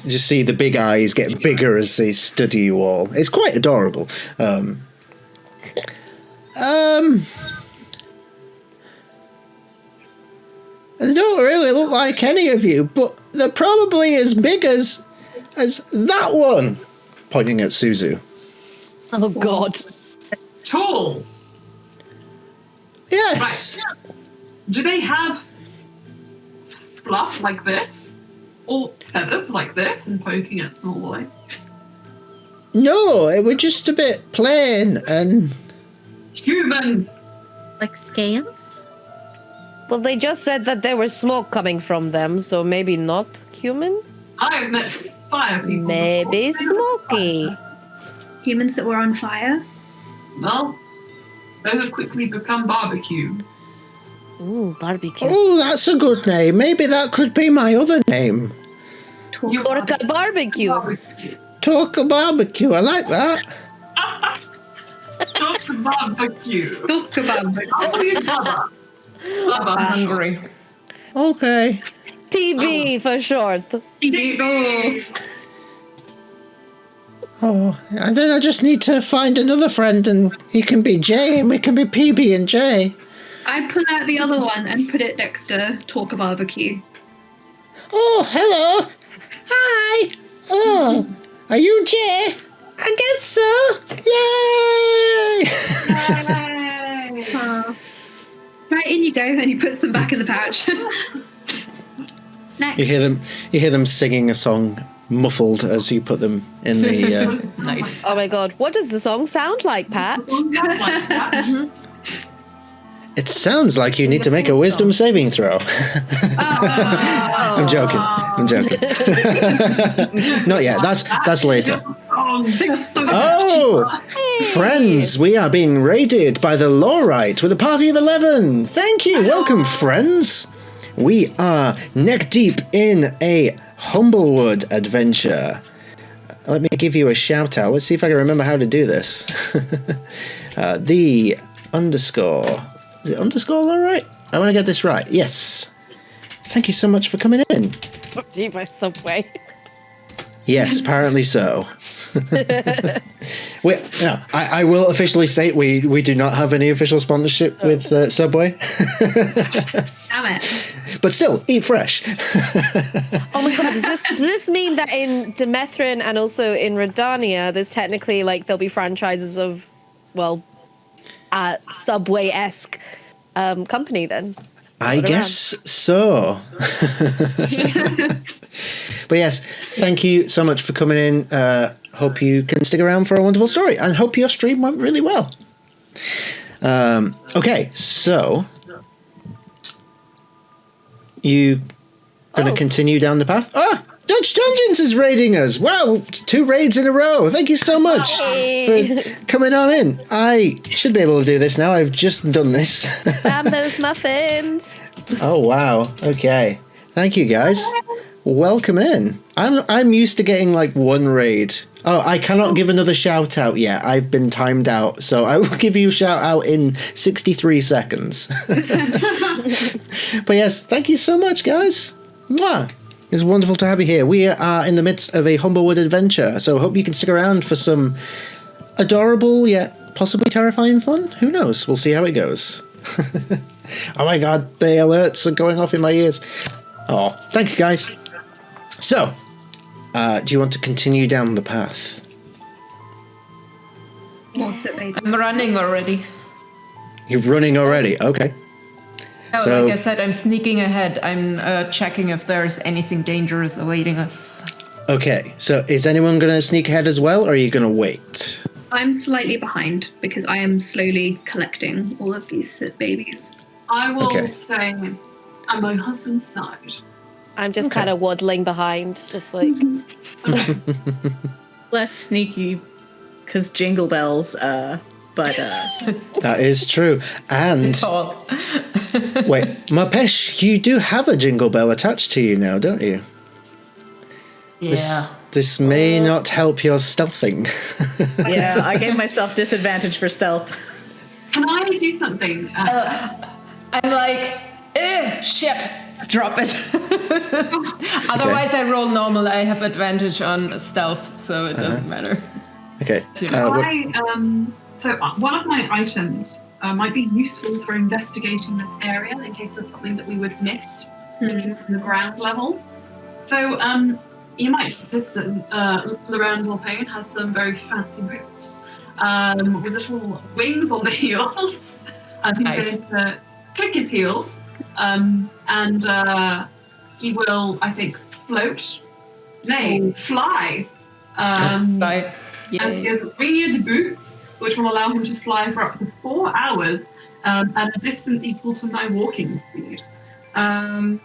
Just see the big eyes get bigger as they study you all. It's quite adorable. They don't really look like any of you, but they're probably as big as that one. Pointing at Suzu. Oh God. Tall. Yes. Right. Do they have fluff like this? Or feathers like this? And poking at Smolboi. No, it was just a bit plain and... Human! Like scales? Well, they just said that there was smoke coming from them, so maybe not human? I've met fire people. Maybe before. smoky. Humans that were on fire. Well, those have quickly become barbecue. Ooh, barbecue. Oh, that's a good name. Maybe that could be my other name. You Orca barbecue. barbecue. Talk barbecue. I like that. Talk barbecue. Talk about it. I'll call you Bubba. Bubba. I'm hungry. Okay. TB for short. Oh, and then I just need to find another friend, and he can be Jay, and we can be PB and J. I pull out the other one and put it next to Talk Barbecue. Oh, hello. Hi. Oh, are you Jay? I guess so. Yay! Yay. Right, in you go, and he puts them back in the pouch. Next. You hear them singing a song, muffled as you put them in the. Nice. Oh my God, what does the song sound like, Pat? It sounds like you need to make a wisdom saving throw. I'm joking. Not yet. That's later. Oh, friends, we are being raided by the Lawrite with a party of 11. Thank you. Welcome, friends. We are neck deep in a Humblewood adventure. Let me give you a shout out. Let's see if I can remember how to do this. The underscore. Is it underscore Lawrite? I want to get this right. Yes. Thank you so much for coming in. Gee, by Subway. Yes, apparently so. I will officially state we do not have any official sponsorship with Subway. Damn it. But still, eat fresh. Oh my God, does this mean that in Demethrin and also in Redania, there's technically like there'll be franchises of, well, Subway-esque company then? I guess so. But yes, thank you so much for coming in. Hope you can stick around for a wonderful story, and hope your stream went really well. Okay, so you gonna continue down the path? Ah, Dutch Dungeons is raiding us. Wow, 2 raids in a row. Thank you so much for coming on in. I should be able to do this now. I've just done this. Spam those muffins. Oh wow. Okay. Thank you guys. Welcome in. I'm used to getting like 1 raid. Oh, I cannot give another shout out yet. I've been timed out, so I will give you a shout out in 63 seconds. But yes, thank you so much, guys. Mwah. It's wonderful to have you here. We are in the midst of a Humblewood adventure, so hope you can stick around for some adorable yet possibly terrifying fun. Who knows? We'll see how it goes. Oh my God, the alerts are going off in my ears. Oh, thank you, guys. So, do you want to continue down the path? I'm running already. You're running already? Okay. No, So- like I said, I'm sneaking ahead. I'm checking if there's anything dangerous awaiting us. Okay, so is anyone going to sneak ahead as well, or are you going to wait? I'm slightly behind because I am slowly collecting all of these babies. I will Okay. stay on my husband's side. I'm just kind of waddling behind, just like. Okay. Less sneaky because jingle bells, but That is true. And, Oh, wait, Mapesh, you do have a jingle bell attached to you now, don't you? yeah. This may not help your stealthing. yeah, I gave myself disadvantage for stealth. Can I do something? I'm like, shit, drop it. Otherwise, I roll normal. I have advantage on stealth, so it doesn't matter. Okay. So one of my items might be useful for investigating this area in case there's something that we would miss looking from the ground level. So you might notice that Lorraine Volpain has some very fancy boots. with little wings on the heels. And he's going to click his heels, and he will, I think, float. Nay, fly. Bye. As he has winged boots, which will allow him to fly for up to 4 hours at a distance equal to my walking speed. And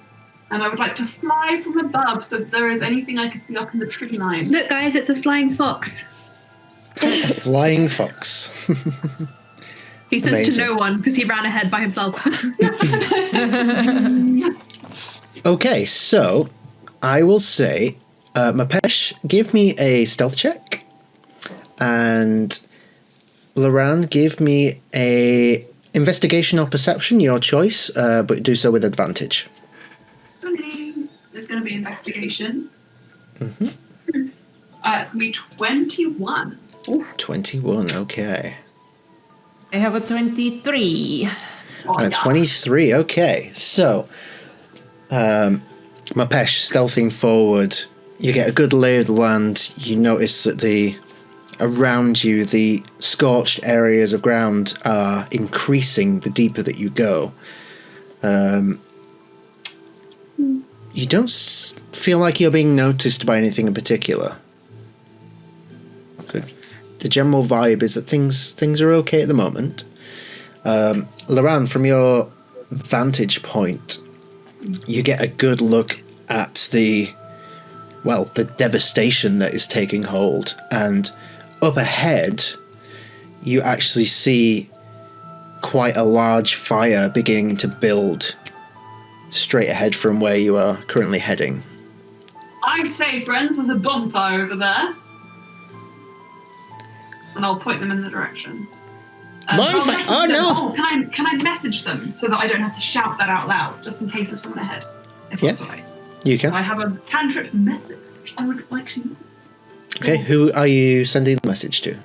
I would like to fly from above, so if there is anything I could see up in the tree line. Look, guys, it's a flying fox. A flying fox. He says Amazing. to no one because he ran ahead by himself. Okay, so I will say, Mapesh, give me a stealth check, and Loran, give me a investigation or perception, your choice, but do so with advantage. Stunning. There's going to be investigation. Mm-hmm. It's going to be 21. 21, okay. I have a 23. Oh, And a yeah. 23, okay. So, Mapesh, stealthing forward, you get a good lay of the land. You notice that around you, the scorched areas of ground are increasing the deeper that you go. You don't feel like you're being noticed by anything in particular. So the general vibe is that things are okay at the moment. Loran, from your vantage point, you get a good look at the devastation that is taking hold, and up ahead you actually see quite a large fire beginning to build straight ahead from where you are currently heading. I'd say, friends, there's a bonfire over there. And I'll point them in the direction. Bonfire? Oh, no. Can I message them so that I don't have to shout that out loud, just in case there's someone ahead? If Yeah. that's all right. You can. So I have a cantrip message I would like to. Okay, who are you sending the message to?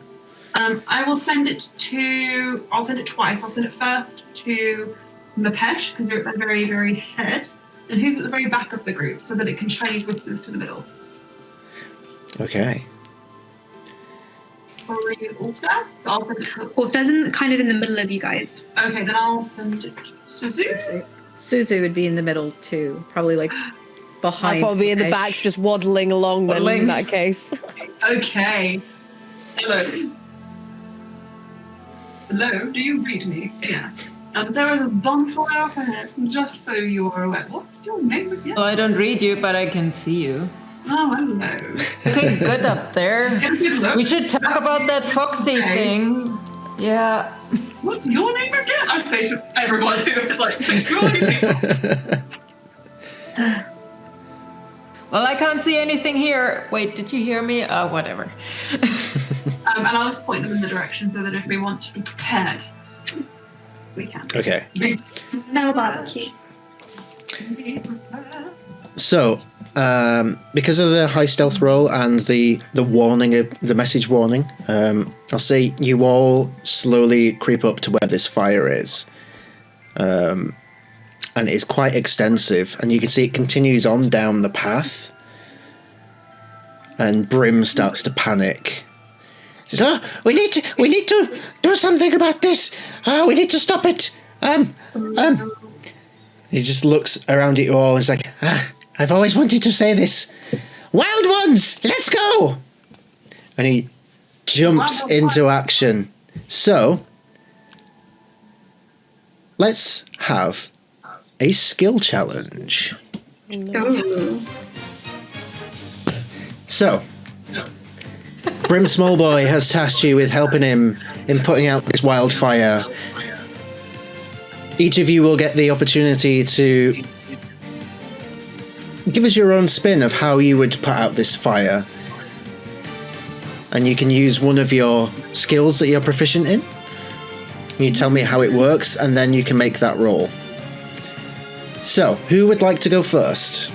I will send it to. I'll send it twice. I'll send it first to Mapesh, because they're at the very, very head, and who's at the very back of the group, so that it can Chinese whispers to the middle. Okay. Probably Ulster. So I'll send it to. Ulster's kind of in the middle of you guys. Okay, then I'll send it to Suzu. Suzu would be in the middle too, probably like behind. I'll probably be in the Mapesh. back, just waddling along then in that case. Okay. Hello. Hello, do you read me? Yes. There is a bonfire up ahead, just so you are aware. What's your name again? Oh, I don't read you, but I can see you. Oh, hello. Okay, good up there. Get a good look. We should talk about that foxy Okay. thing. Yeah. What's your name again? I'd say to everyone who is like, join me. Well, I can't see anything here. Wait, did you hear me? Whatever. And I'll just point them in the direction so that if we want to be prepared, we can. Okay. Smell barbecue. So, because of the high stealth roll and the warning, the message warning, I'll say you all slowly creep up to where this fire is. And it's quite extensive, and you can see it continues on down the path. And Brim starts to panic. He says, "Oh, we need to do something about this. We need to stop it. He just looks around at you all and is like, I've always wanted to say this. Wild ones, let's go! And he jumps into action. So, let's have a skill challenge. Ooh. So, Brim Smolboi has tasked you with helping him in putting out this wildfire. Each of you will get the opportunity to give us your own spin of how you would put out this fire. And you can use one of your skills that you're proficient in. You tell me how it works, and then you can make that roll. So, who would like to go first?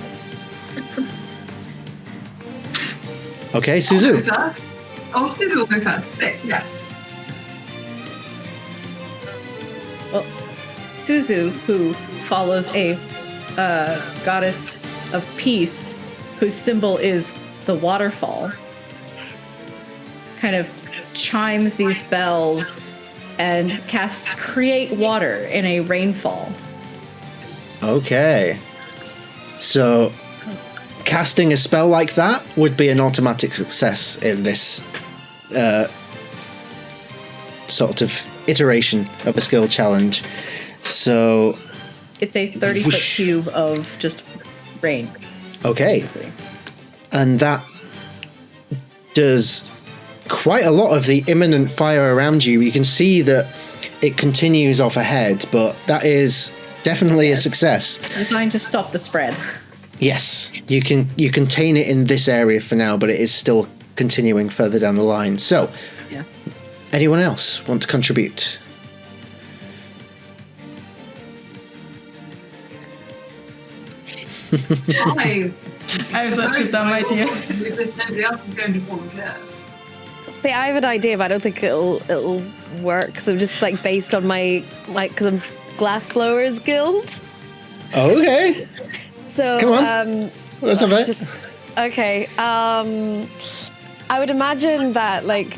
Okay, Suzu. First. Oh, Suzu will go first. Sick, yes. Well, Suzu, who follows a goddess of peace, whose symbol is the waterfall, kind of chimes these bells and casts Create Water in a rainfall. Okay. So, casting a spell like that would be an automatic success in this sort of iteration of a skill challenge. So, It's a 30-foot whoosh. cube of just rain. Okay. Basically. And that does quite a lot of the imminent fire around you. You can see that it continues off ahead, but that is definitely a success. Designed to stop the spread. Yes, you contain it in this area for now, but it is still continuing further down the line. So, Yeah. anyone else want to contribute? I have such a dumb idea. If nobody else is going to volunteer. See, I have an idea, but I don't think it'll work. So just like based on my because I'm Glassblowers Guild. Okay, So come on. Let's have it. Okay. I would imagine that like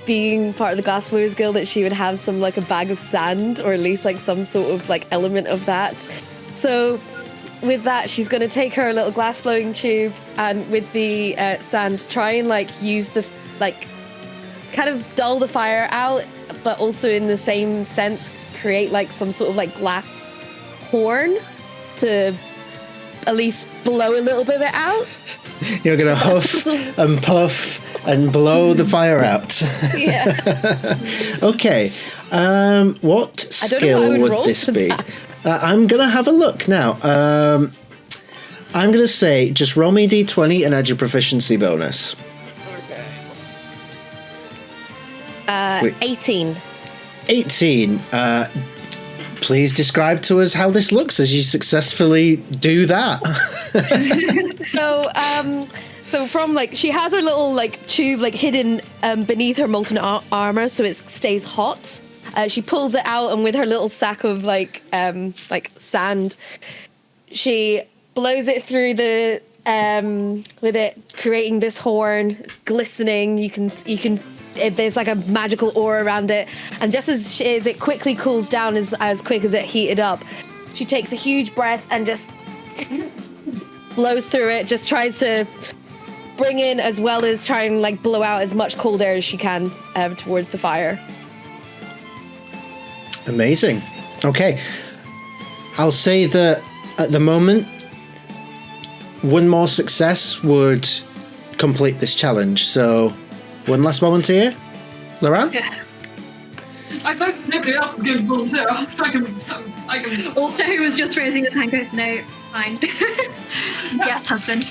being part of the Glassblowers Guild, that she would have some like a bag of sand, or at least like some sort of like element of that. So with that, she's going to take her little glass blowing tube and with the sand try and like use the like kind of dull the fire out, but also in the same sense create like some sort of like glass horn to at least blow a little bit of it out. You're gonna huff and puff and blow the fire out. Yeah. Okay. What I don't know what I skill would would roll this for be? that. I'm gonna have a look now. I'm gonna say just roll me d20 and add your proficiency bonus. Wait. 18. 18. Please describe to us how this looks as you successfully do that. So from like she has her little like tube like hidden beneath her molten armor, so it stays hot. She pulls it out, and with her little sack of like sand, she blows it through the with it, creating this horn. It's glistening. You can. There's like a magical aura around it, and just as it quickly cools down, as quick as it heated up, she takes a huge breath and just blows through it. Just tries to bring in as well as try and like blow out as much cold air as she can towards the fire. Amazing. Okay. I'll say that at the moment, one more success would complete this challenge. So, one last volunteer. Laurent? Yeah. I suppose nobody else is going to volunteer. I can. Also, who was just raising his hand goes, no, fine. Yes, husband.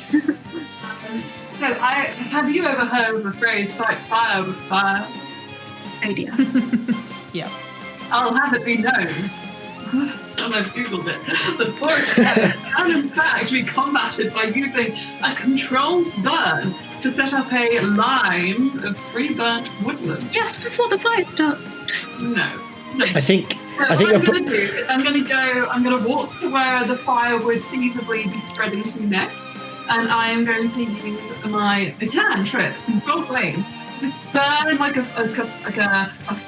So, have you ever heard of the phrase "fight fire with fire"? Oh dear. Yeah. I'll have it be known. And I've googled it. The forest can in fact be combated by using a controlled burn to set up a line of pre-burnt woodland. Just before the fire starts. No. I think So what I'm going to do is I'm going to walk to where the fire would feasibly be spreading to next, and I am going to use my cantrip, Control Flame, to burn like a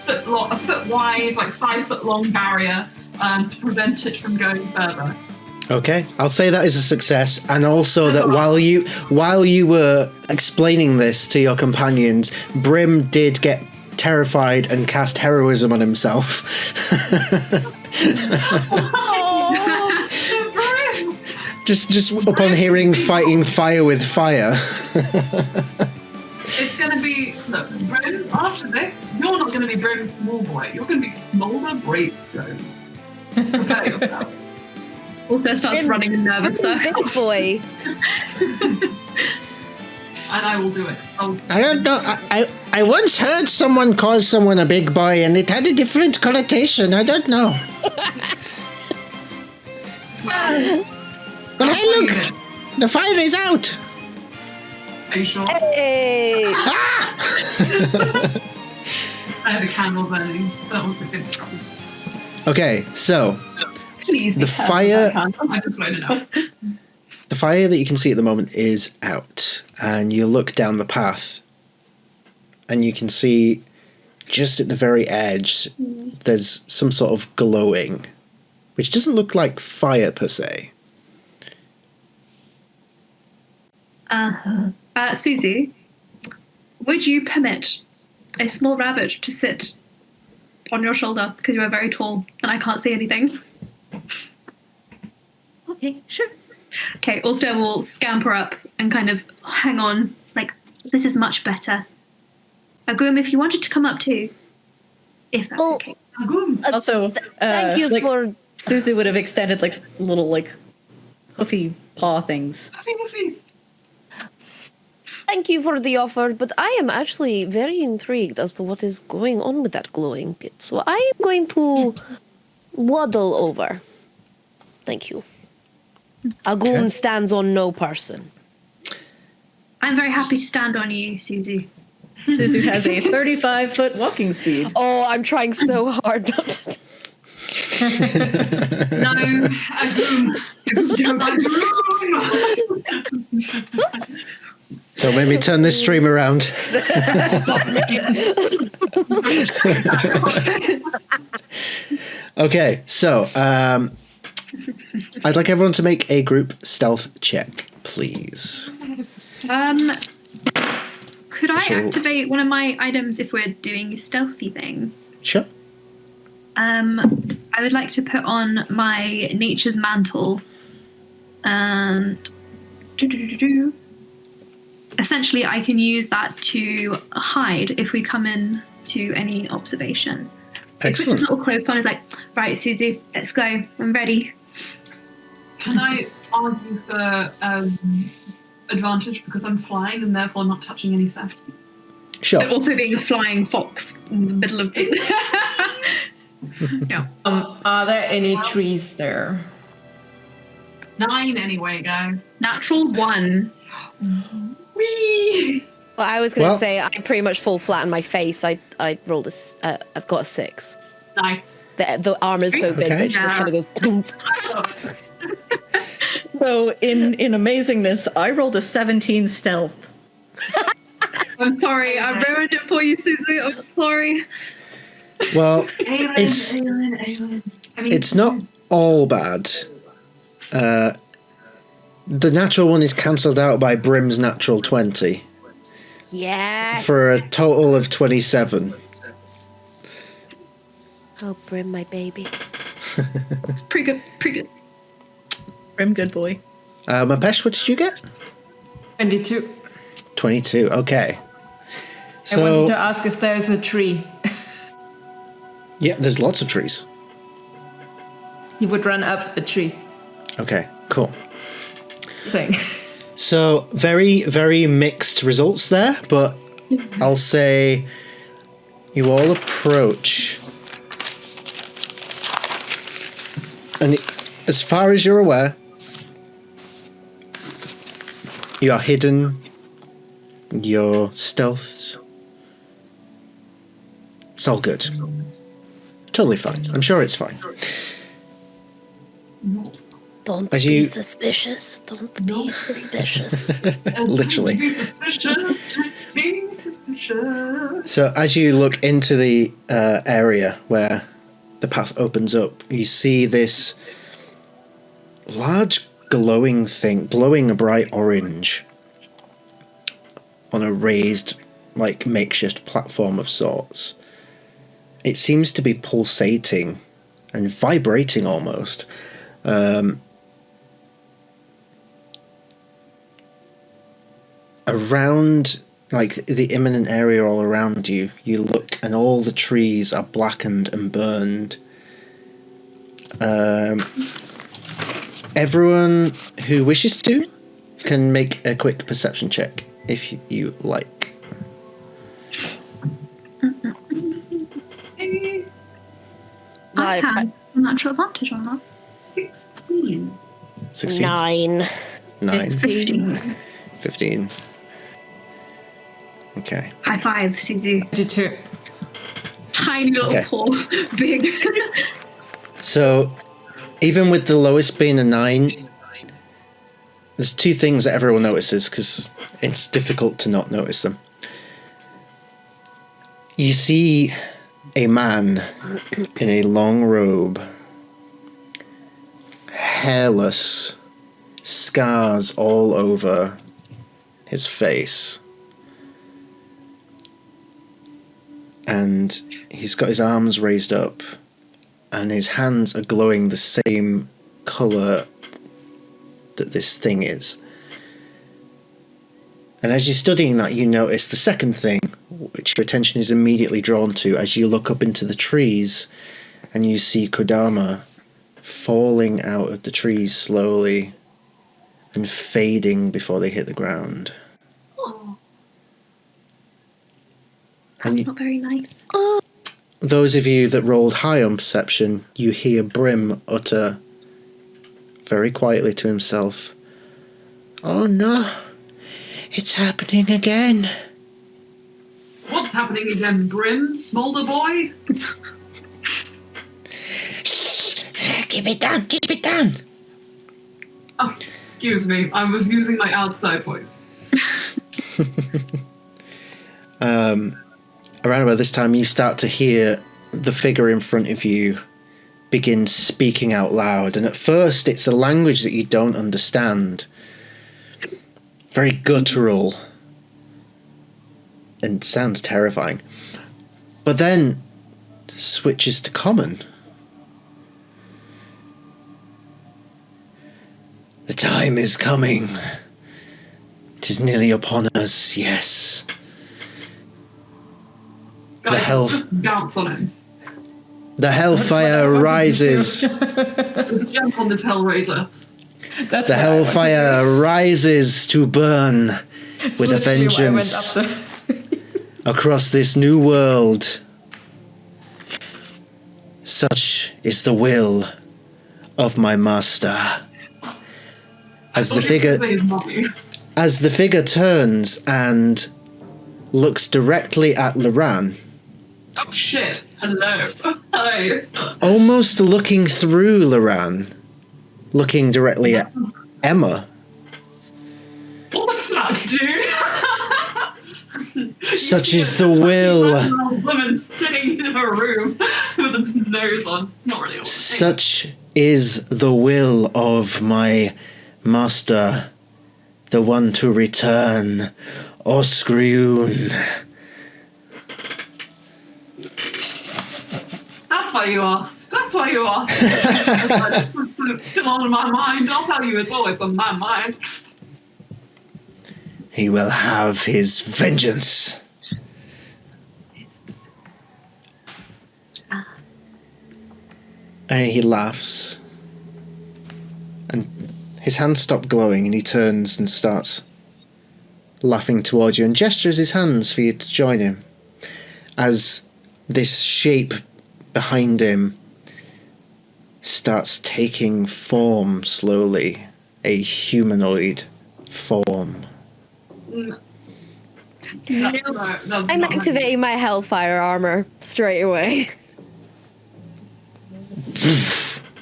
foot wide, like 5 foot long barrier to prevent it from going further. Okay, I'll say that is a success, and also that while you were explaining this to your companions, Brim did get terrified and cast heroism on himself. just upon hearing fighting fire with fire. It's going to be, look, Brim, after this, you're not going to be Brim Smolboi, you're going to be Smolder Bravestone. Prepare yourself. Also starts running in nervous stuff. Big boy. And I will do it. I don't know. I once heard someone call someone a big boy, and it had a different connotation. I don't know. But hey, look! The fire is out! Are you sure? Hey. Ah! I had a candle burning. That was a good trouble. Okay, so Please the fire. I just blown it out. The fire that you can see at the moment is out, and you look down the path and you can see just at the very edge there's some sort of glowing, which doesn't look like fire per se. Susie, would you permit a small rabbit to sit on your shoulder because you are very tall and I can't see anything? Okay, sure. Okay, Ulster will scamper up and kind of hang on, like, this is much better. Agum, if you wanted to come up too, if that's Oh. okay. Also, Thank you like, for. Susie would have extended like little like hoofy paw things. Thank you for the offer, but I am actually very intrigued as to what is going on with that glowing bit. So I am going to waddle over. Thank you. Agum stands on no person. I'm very happy to stand on you, Susie. Susie has a 35-foot walking speed. Oh, I'm trying so hard not to. No, Agum. Don't make me turn this stream around. Okay, so I'd like everyone to make a group stealth check, please. Could I So- activate one of my items if we're doing a stealthy thing? Sure. I would like to put on my nature's mantle and essentially I can use that to hide if we come in to any observation. So he puts his Excellent. little cloak on, he's like, right, Susie, let's go. I'm ready. Can I argue for advantage because I'm flying and therefore not touching any surfaces? But Sure. also being a flying fox in the middle of yeah. Are there any trees there? 9 anyway, guys. Natural 1. Whee! Well, I was going to Well- say I pretty much fall flat on my face. I rolled I've got a 6. Nice. The armor's so big Okay. that she just kind of goes. Boom. So in amazingness, I rolled a 17 stealth. I'm sorry, I ruined it for you, Susie. I'm sorry. Well, Aelin, It's- Aelin, Aelin. I mean, it's not all bad. The natural one is cancelled out by Brim's natural 20 Yes. for a total of 27. Oh, Brim, my baby. It's pretty good, pretty good. Grim good boy. Mapesh, what did you get? 22. 22. Okay. I wanted to So, ask if there's a tree. yeah, there's lots of trees. He would run up a tree. Okay, cool. Saying. So, very, very mixed results there, but I'll say you all approach. And as far as you're aware, you are hidden, you're stealthed. It's all good. Totally fine. I'm sure it's fine. Don't As be you- suspicious. Don't be suspicious. Literally. Be suspicious. Be suspicious. So as you look into the area where the path opens up, you see this large glowing thing, glowing a bright orange on a raised, like, makeshift platform of sorts. It seems to be pulsating and vibrating almost. Around, like, the imminent area all around you, you look and all the trees are blackened and burned. Everyone who wishes to can make a quick perception check if you like. I No, have a natural advantage on that. 16. 16, 9. 9, 15. 15. Okay. High five, Susie. 22. Tiny little Okay. paw. Big. So, even with the lowest being a 9, there's two things that everyone notices because it's difficult to not notice them. You see a man in a long robe, hairless, scars all over his face. And he's got his arms raised up, and his hands are glowing the same colour that this thing is. And as you're studying that, you notice the second thing, which your attention is immediately drawn to as you look up into the trees, and you see Kodama falling out of the trees slowly and fading before they hit the ground. Oh, And that's not very nice. those of you that rolled high on perception, you hear Brim utter very quietly to himself, "Oh no, it's happening again." What's happening again, Brim Smolboi? Shh! Keep it down, keep it down. Oh, excuse me. I was using my outside voice. Around about this time, you start to hear the figure in front of you begin speaking out loud, and at first it's a language that you don't understand. Very guttural, and sounds terrifying. But then switches to common. "The time is coming. It is nearly upon us, yes. Guys, hell- let's just bounce on him. The hellfire rises. Let's jump on this Hellraiser. That's The what I want to hellfire rises to burn do. with a Literally why I went vengeance up there. across this new world. Such is the will of my master." As the figure turns and looks directly at Loran, Oh shit! Hello. Hi. almost looking through Loran, looking directly at Emma. What the fuck, dude? Such is the will. A woman sitting in her room with a nose on. Not really. What Such is the will of my master, the one to return, Osgriun. That's why you asked. That's why you asked. It's still on my mind. I'll tell you, it's always on my mind. He will have his vengeance. And he laughs. And his hands stop glowing, and he turns and starts laughing towards you and gestures his hands for you to join him. As this shape behind him starts taking form slowly, a humanoid form. I'm activating my Hellfire armor straight away.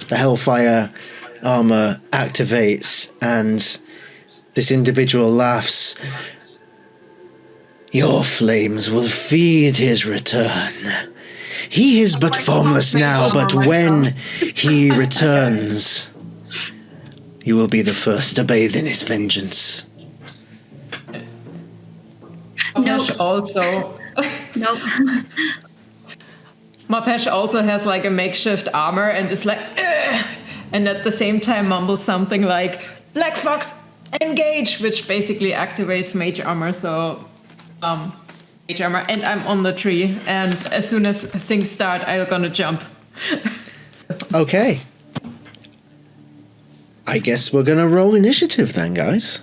The Hellfire armor activates, and this individual laughs. "Your flames will feed his return. He is but formless now, but when he returns, you will be the first to bathe in his vengeance." Mapesh also. Nope. Mapesh also has like a makeshift armor and is like, "Ugh," and at the same time mumbles something like, "Black Fox, engage," which basically activates mage armor. So, mage armor, and I'm on the tree. And as soon as things start, I'm gonna jump. Okay. I guess we're gonna roll initiative then, guys.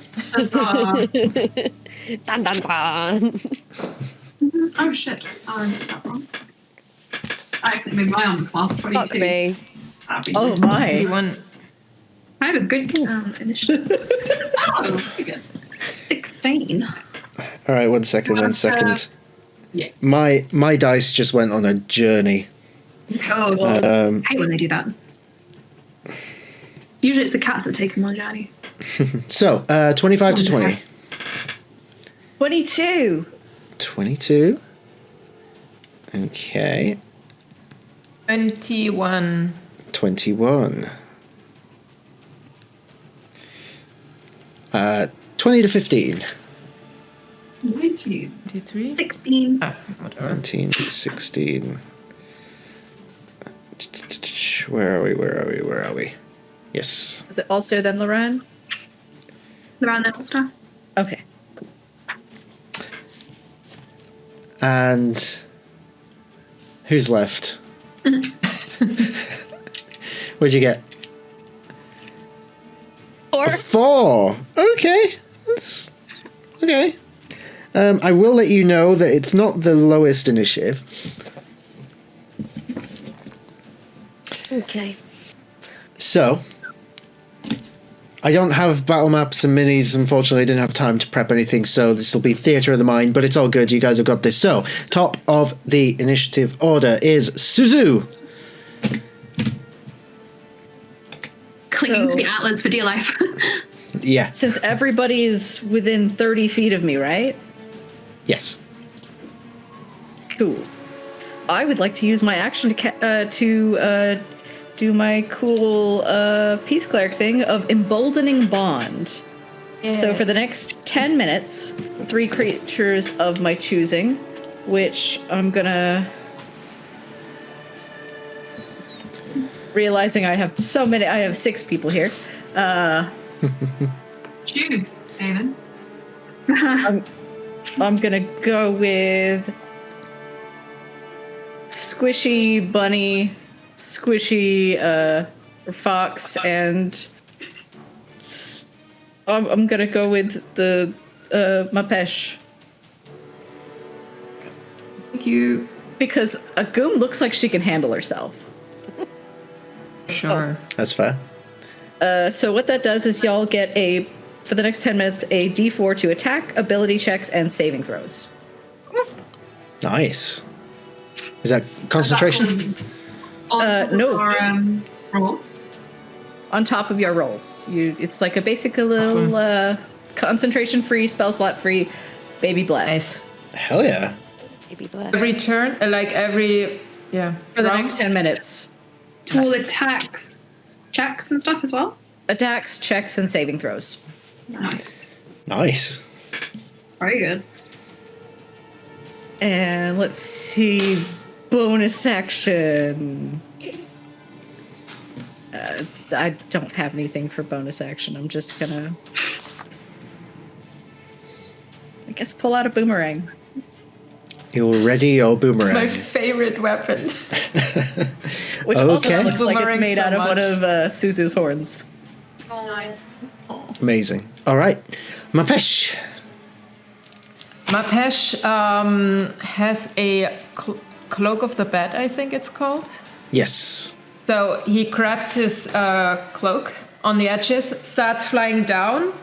Dun dun dun. Oh shit. I did that wrong. I accidentally made my armor class 22. Fuck me. Oh my. Anyone? I have a good initiative. Oh, pretty good. 16. Alright, one second. Yeah. My dice just went on a journey. Oh, I hate when they do that. Usually it's the cats that take them on a journey. So, 25 to 20. 22. 22. Okay. 21. 21. 20 to 15. 19. 23. 16. Ah, whatever. 19, 16. Where are we? Yes. Is it Ulster then Loran? Around the Ulster. Okay. And who's left? What'd you get? 4. A 4. Okay. That's okay. I will let you know that it's not the lowest initiative. Okay. So, I don't have battle maps and minis, unfortunately. I didn't have time to prep anything, so this will be theatre of the mind, but it's all good. You guys have got this. So, top of the initiative order is Suzu. Clinging So- to the atlas for dear life. Yeah. Since everybody's within 30 feet of me, right? Yes. Cool. I would like to use my action to do my cool peace cleric thing of emboldening bond. So for the next 10 minutes, 3 creatures of my choosing, which I'm gonna... Realizing I have so many, I have 6 people here. Choose, Aiden. I'm gonna go with Squishy Bunny, Squishy Fox, and I'm gonna go with the Mapesh. Thank you. Because a Goom looks like she can handle herself. Sure. That's fair. So what that does is y'all get for the next 10 minutes, a D4 to attack, ability checks, and saving throws. Nice. Is that concentration? No. Our rolls. On top of your rolls. It's like a little concentration free, spell slot free, baby bless. Nice. Hell yeah. Maybe bless. Every turn, yeah. For the round? next 10 minutes. All attacks, checks, and stuff as well. Attacks, checks, and saving throws. Nice. Nice. Very good. And let's see, bonus action. I don't have anything for bonus action. I'm just gonna, I guess, pull out a boomerang. You'll ready your My boomerang. favorite weapon. Which also Okay. looks like it's Boomerang made so out of one much. of Suzu's horns. Oh, nice. Amazing. All right. Mapesh. Mapesh has a cloak of the bat, I think it's called. Yes. So he grabs his cloak on the edges, starts flying down,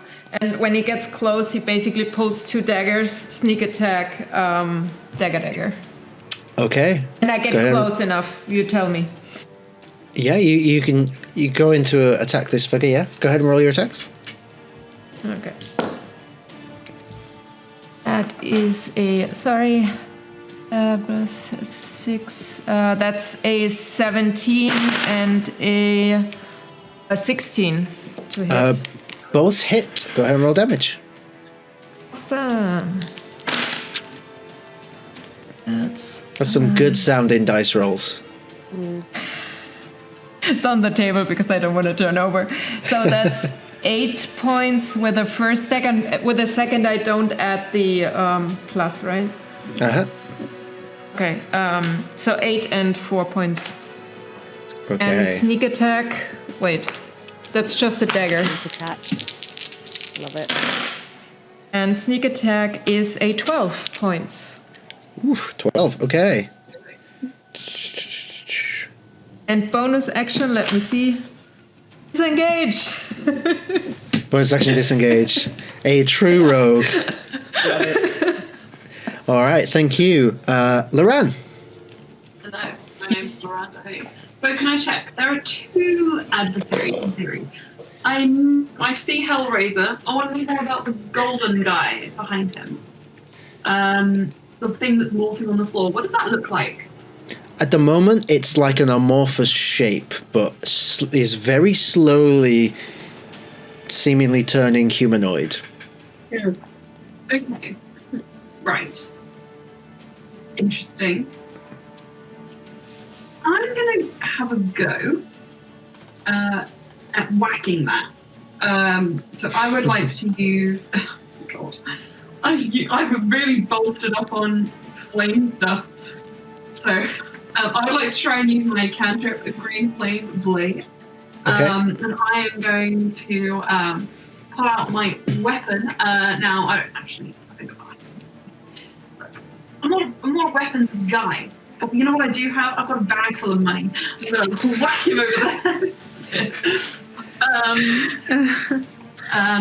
and when he gets close, he basically pulls 2 daggers, sneak attack, dagger. Okay. And I get Go ahead. close enough, you tell me. Yeah, you go into attack this figure, yeah? Go ahead and roll your attacks. Okay. That is plus 6, that's a 17 and a 16 to hit. Both hit. Go ahead and roll damage. Awesome. That's some good sounding dice rolls. It's on the table because I don't want to turn over. So that's 8 points with the second. With the second, I don't add the plus, right? Uh-huh. Okay. So 8 and 4 points. Okay. And sneak attack. Wait, that's just a dagger. Attack. Love it. And sneak attack is a 12 points. Oof, 12. Okay. And bonus action, let me see. Disengage. Bonus action disengage. A true rogue. All right, thank you. Loran. Hello, my name's Laura. So can I check? There are 2 adversaries in theory. I see Hellraiser. I want to know about the golden guy behind him. the thing that's morphing on the floor, what does that look like? At the moment, it's like an amorphous shape, but is very slowly, seemingly turning humanoid. Okay. Right. Interesting. I'm going to have a go at whacking that. So I would like to use... Oh, God. I've really bolstered up on flame stuff. So I would like to try and use my cantrip, a green flame blade. Okay. And I am going to pull out my weapon. Now, I don't actually... I'm not a weapons guy. But you know what I do have? I've got a bag full of money. I'm going to whack him over there.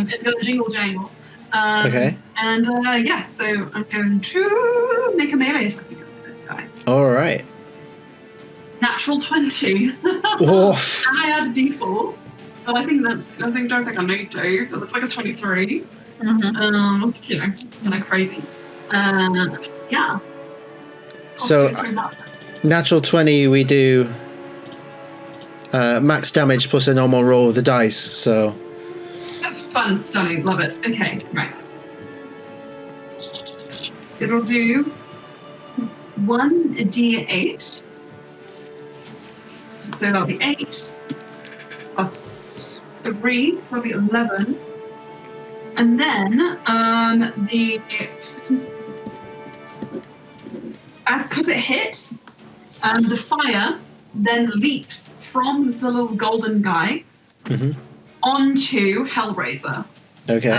It's going to jingle jangle. Okay. And yes, so I'm going to make a melee attack against this guy. All right. Natural 20. Oof. And I add a d4. But I don't think I need to. But it's like a 23. Mm-hmm. It's kind of crazy. Yeah. So, natural 20, we do max damage plus a normal roll of the dice, so... Fun, stunning, love it. Okay, right. It'll do 1d8. So that'll be 8 plus 3, so that'll be 11. And then because it hit, the fire then leaps from the little golden guy onto Hellraiser. Okay.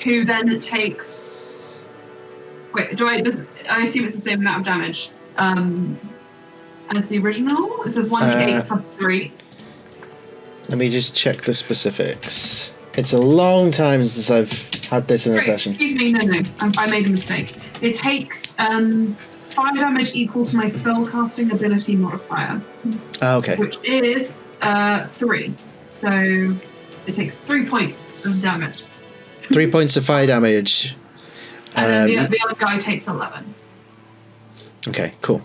Who then takes... Wait, I assume it's the same amount of damage as the original? It says 1d8 plus 3. Let me just check the specifics. It's a long time since I've had this in a session. Excuse me, no. I made a mistake. It takes fire damage equal to my spellcasting ability modifier. Okay. Which is 3. So it takes 3 points of damage. 3 points of fire damage. And then the other guy takes 11. Okay, cool.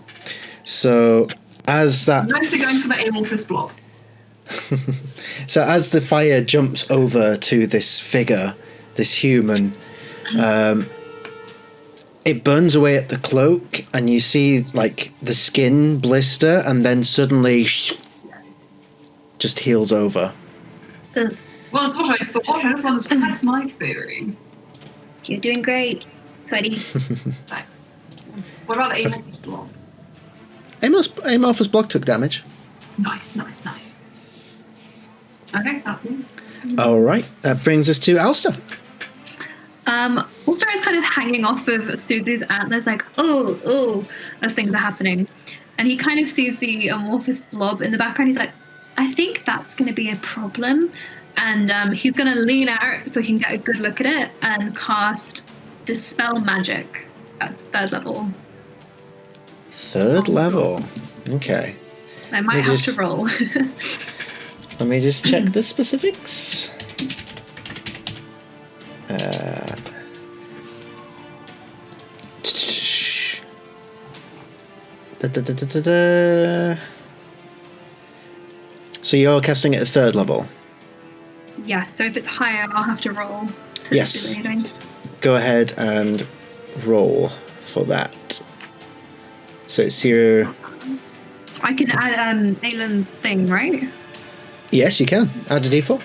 So as that... Mostly going for the amorphous blob. So as the fire jumps over to this figure, this human, it burns away at the cloak, and you see like the skin blister, and then suddenly just heals over. Well, that's what I thought. I just wanted to test my theory. You're doing great, sweaty. Thanks. What about the amorphous blob? Amorphous block took damage. Nice. Okay, that's me. All right, that brings us to Alster. Ulster is kind of hanging off of Susie's antlers, like, oh, as things are happening. And he kind of sees the amorphous blob in the background. He's like, I think that's going to be a problem. And he's going to lean out so he can get a good look at it and cast Dispel Magic. That's 3rd level. 3rd level. Okay. I might have to roll. Let me just check the specifics. So you're casting it at 3rd level? Yeah, so if it's higher, I'll have to roll. Yes. Go ahead and roll for that. So it's your... I can add Aylan's thing, right? Yes, you can. Add a d4.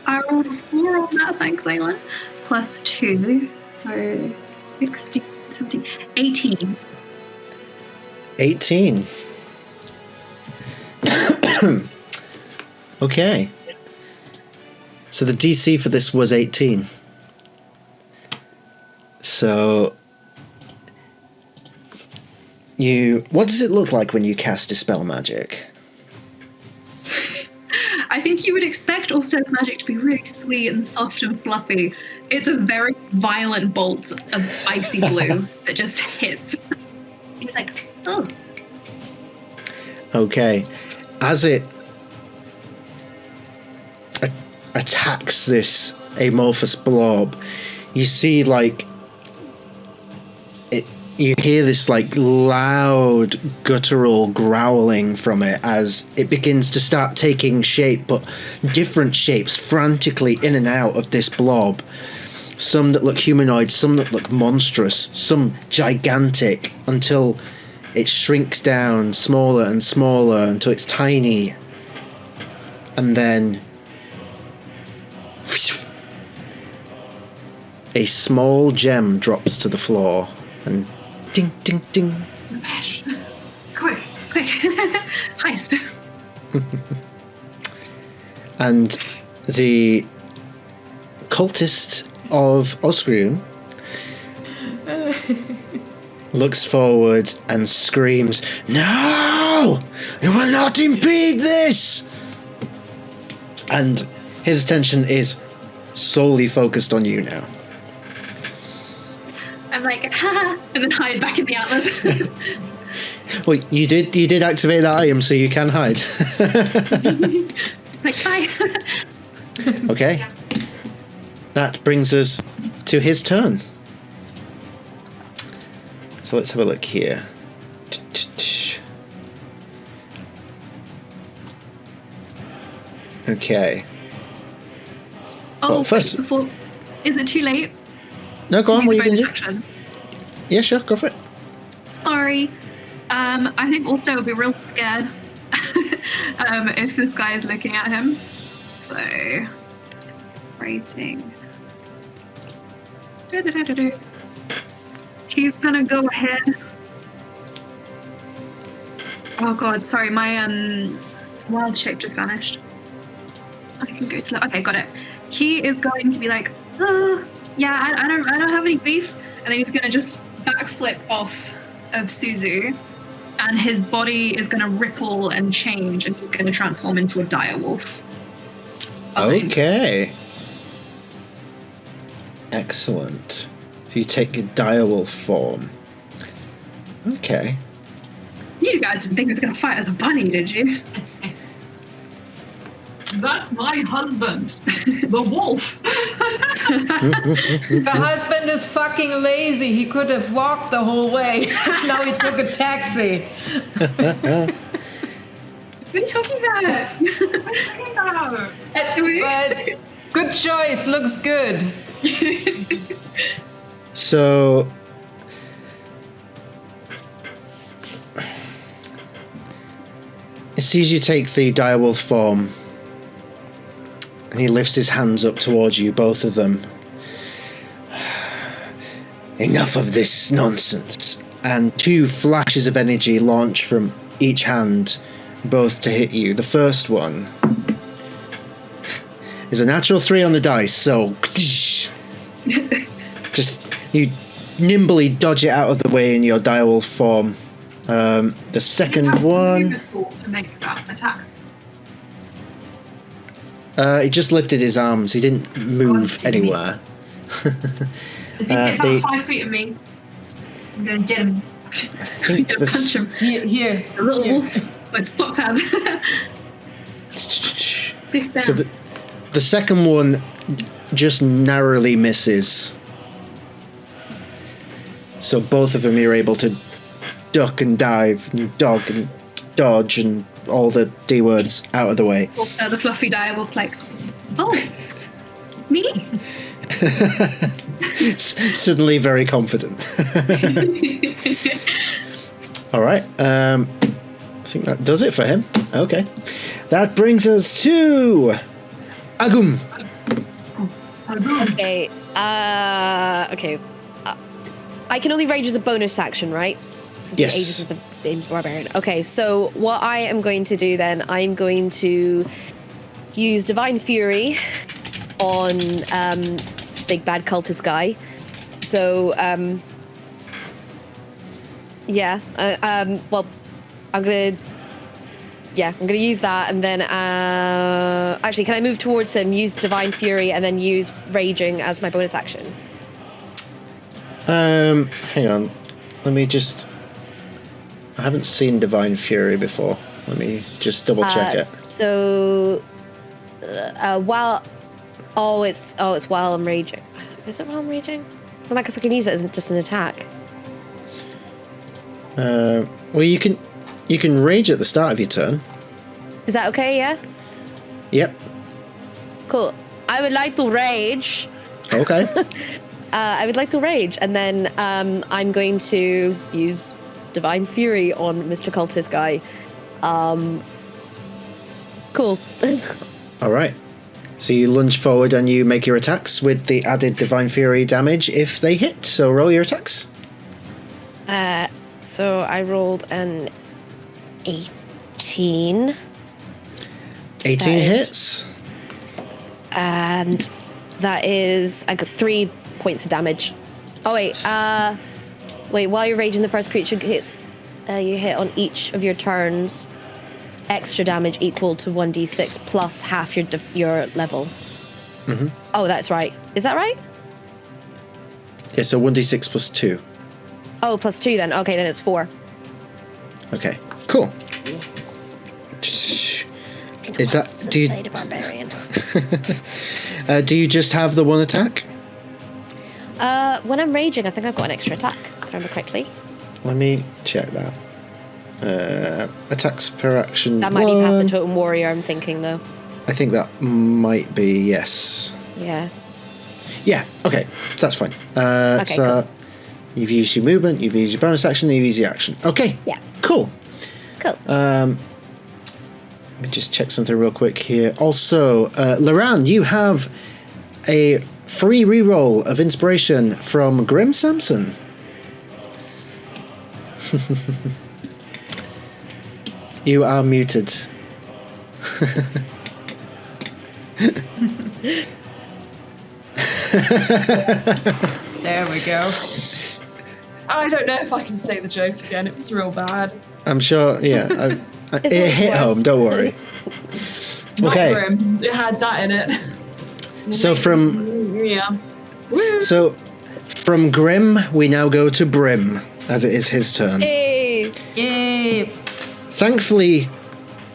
I rolled 4 on that, thanks, Aylan. Plus 2, so 16, 17, 18. 18. Okay. So the DC for this was 18. So what does it look like when you cast Dispel Magic? I think you would expect Ulster's magic to be really sweet and soft and fluffy. It's a very violent bolt of icy blue that just hits. He's like, oh. Okay. As it attacks this amorphous blob, you see like you hear this like loud guttural growling from it as it begins to start taking shape, but different shapes frantically in and out of this blob. Some that look humanoid, some that look monstrous, some gigantic, until it shrinks down smaller and smaller until it's tiny. And then a small gem drops to the floor and ding, ding, ding. Bash. Quick. Heist. And the cultist of Osgriun looks forward and screams, "No! You will not impede this!" And his attention is solely focused on you now. I'm like, ha, and then hide back in the atlas. Well, you did activate that item, so you can hide. Like, bye. Okay. That brings us to his turn. So let's have a look here. Okay. Oh, Well, first- before, is it too late? No, go on. What are you going to do? Action. Yeah, sure. Go for it. Sorry. I think Ulster would be real scared if this guy is looking at him. So, rating. He's gonna go ahead. Oh god, sorry, my wild shape just vanished. I can go to okay, got it. He is going to be like, oh, yeah, I don't have any beef, and then he's gonna just backflip off of Suzu, and his body is gonna ripple and change, and he's gonna transform into a dire wolf. Okay. Excellent. So you take a direwolf form. Okay. You guys didn't think he was gonna fight as a bunny, did you? That's my husband, the wolf. The husband is fucking lazy. He could have walked the whole way. Now he took a taxi. What are you talking about? But good choice. Looks good. So as soon as you take the direwolf form, and he lifts his hands up towards you, both of them. Enough of this nonsense. And two flashes of energy launch from each hand, both to hit you. The first one is a natural 3 on the dice, so just you nimbly dodge it out of the way in your direwolf form. The second one, To make that attack. he just lifted his arms. He didn't move anywhere. If he gets up 5 feet of me, I'm going to get him. I think Punch him. Here. A little wolf. With its foot pads. So the second one just narrowly misses. So both of them you're able to duck and dive and dog and dodge and all the D words out of the way. Also, the fluffy dire wolf's like, oh, me? Suddenly very confident. All right. I think that does it for him. Okay. That brings us to Agum. Okay. Okay. I can only rage as a bonus action, right? It's been Yes. ages since I've been barbarian. Okay, so what I am going to do then, I'm going to use Divine Fury on big bad cultist guy. So yeah. Well, I'm gonna use that, and then actually, can I move towards him, use Divine Fury, and then use Raging as my bonus action? Hang on. Let me just. I haven't seen Divine Fury before. Let me just double check it. So, while it's while I'm raging. Is it while I'm raging? Well, I guess I can use it as just an attack. Well, you can rage at the start of your turn. Is that okay? Yeah. Yep. Cool. I would like to rage. Okay. I would like to rage, and then I'm going to use Divine Fury on Mr. Cultist guy. Cool. All right. So you lunge forward and you make your attacks with the added Divine Fury damage if they hit. So roll your attacks. So I rolled an 18. 18 hits. And that is, I got 3 points of damage. Oh wait, while you're raging, the first creature hits, you hit on each of your turns. Extra damage equal to 1d6 plus half your level. Mm-hmm. Oh, that's right. Is that right? Yeah, so 1d6 plus 2. Oh, plus 2 then. Okay, then it's 4. Okay, cool. Is that... Do you... Played a barbarian. do you just have the one attack? When I'm raging, I think I've got an extra attack, if I remember correctly. Let me check that. Attacks per action. That might be Path of the Totem Warrior, I'm thinking, though. I think that might be, yes. Yeah. Yeah, okay, that's fine. Okay, so you've used your movement, you've used your bonus action, you've used your action. Okay, Yeah. cool. Cool. Let me just check something real quick here. Also, Loran, you have a free reroll of inspiration from Grim Samson. You are muted. There we go. I don't know if I can say the joke again. It was real bad. I'm sure, yeah. It's It what's hit worth. home, don't worry. Not Okay. Grim. It had that in it. So from Yeah. Woo. so from Grim, we now go to Brim, as it is his turn. Hey! Yay! Thankfully,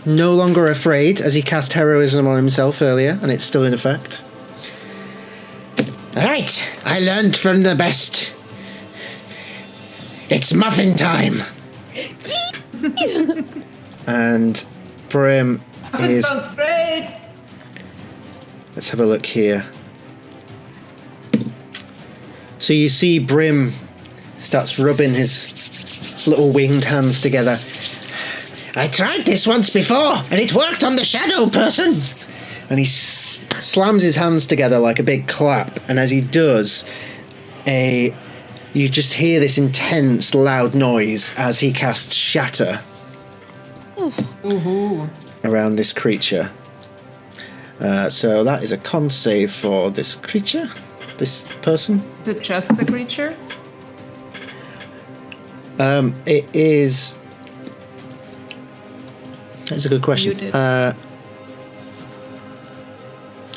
no longer afraid, as he cast heroism on himself earlier, and it's still in effect. Alright, I learned from the best. It's muffin time. And Brim That is... sounds great! Let's have a look here. So you see Brim starts rubbing his little winged hands together. I tried this once before, and it worked on the shadow person. And he slams his hands together like a big clap. And as he does, you just hear this intense, loud noise as he casts Shatter around this creature. So that is a con save for this creature, this person. Is it just a creature? It is. That's a good question. Muted.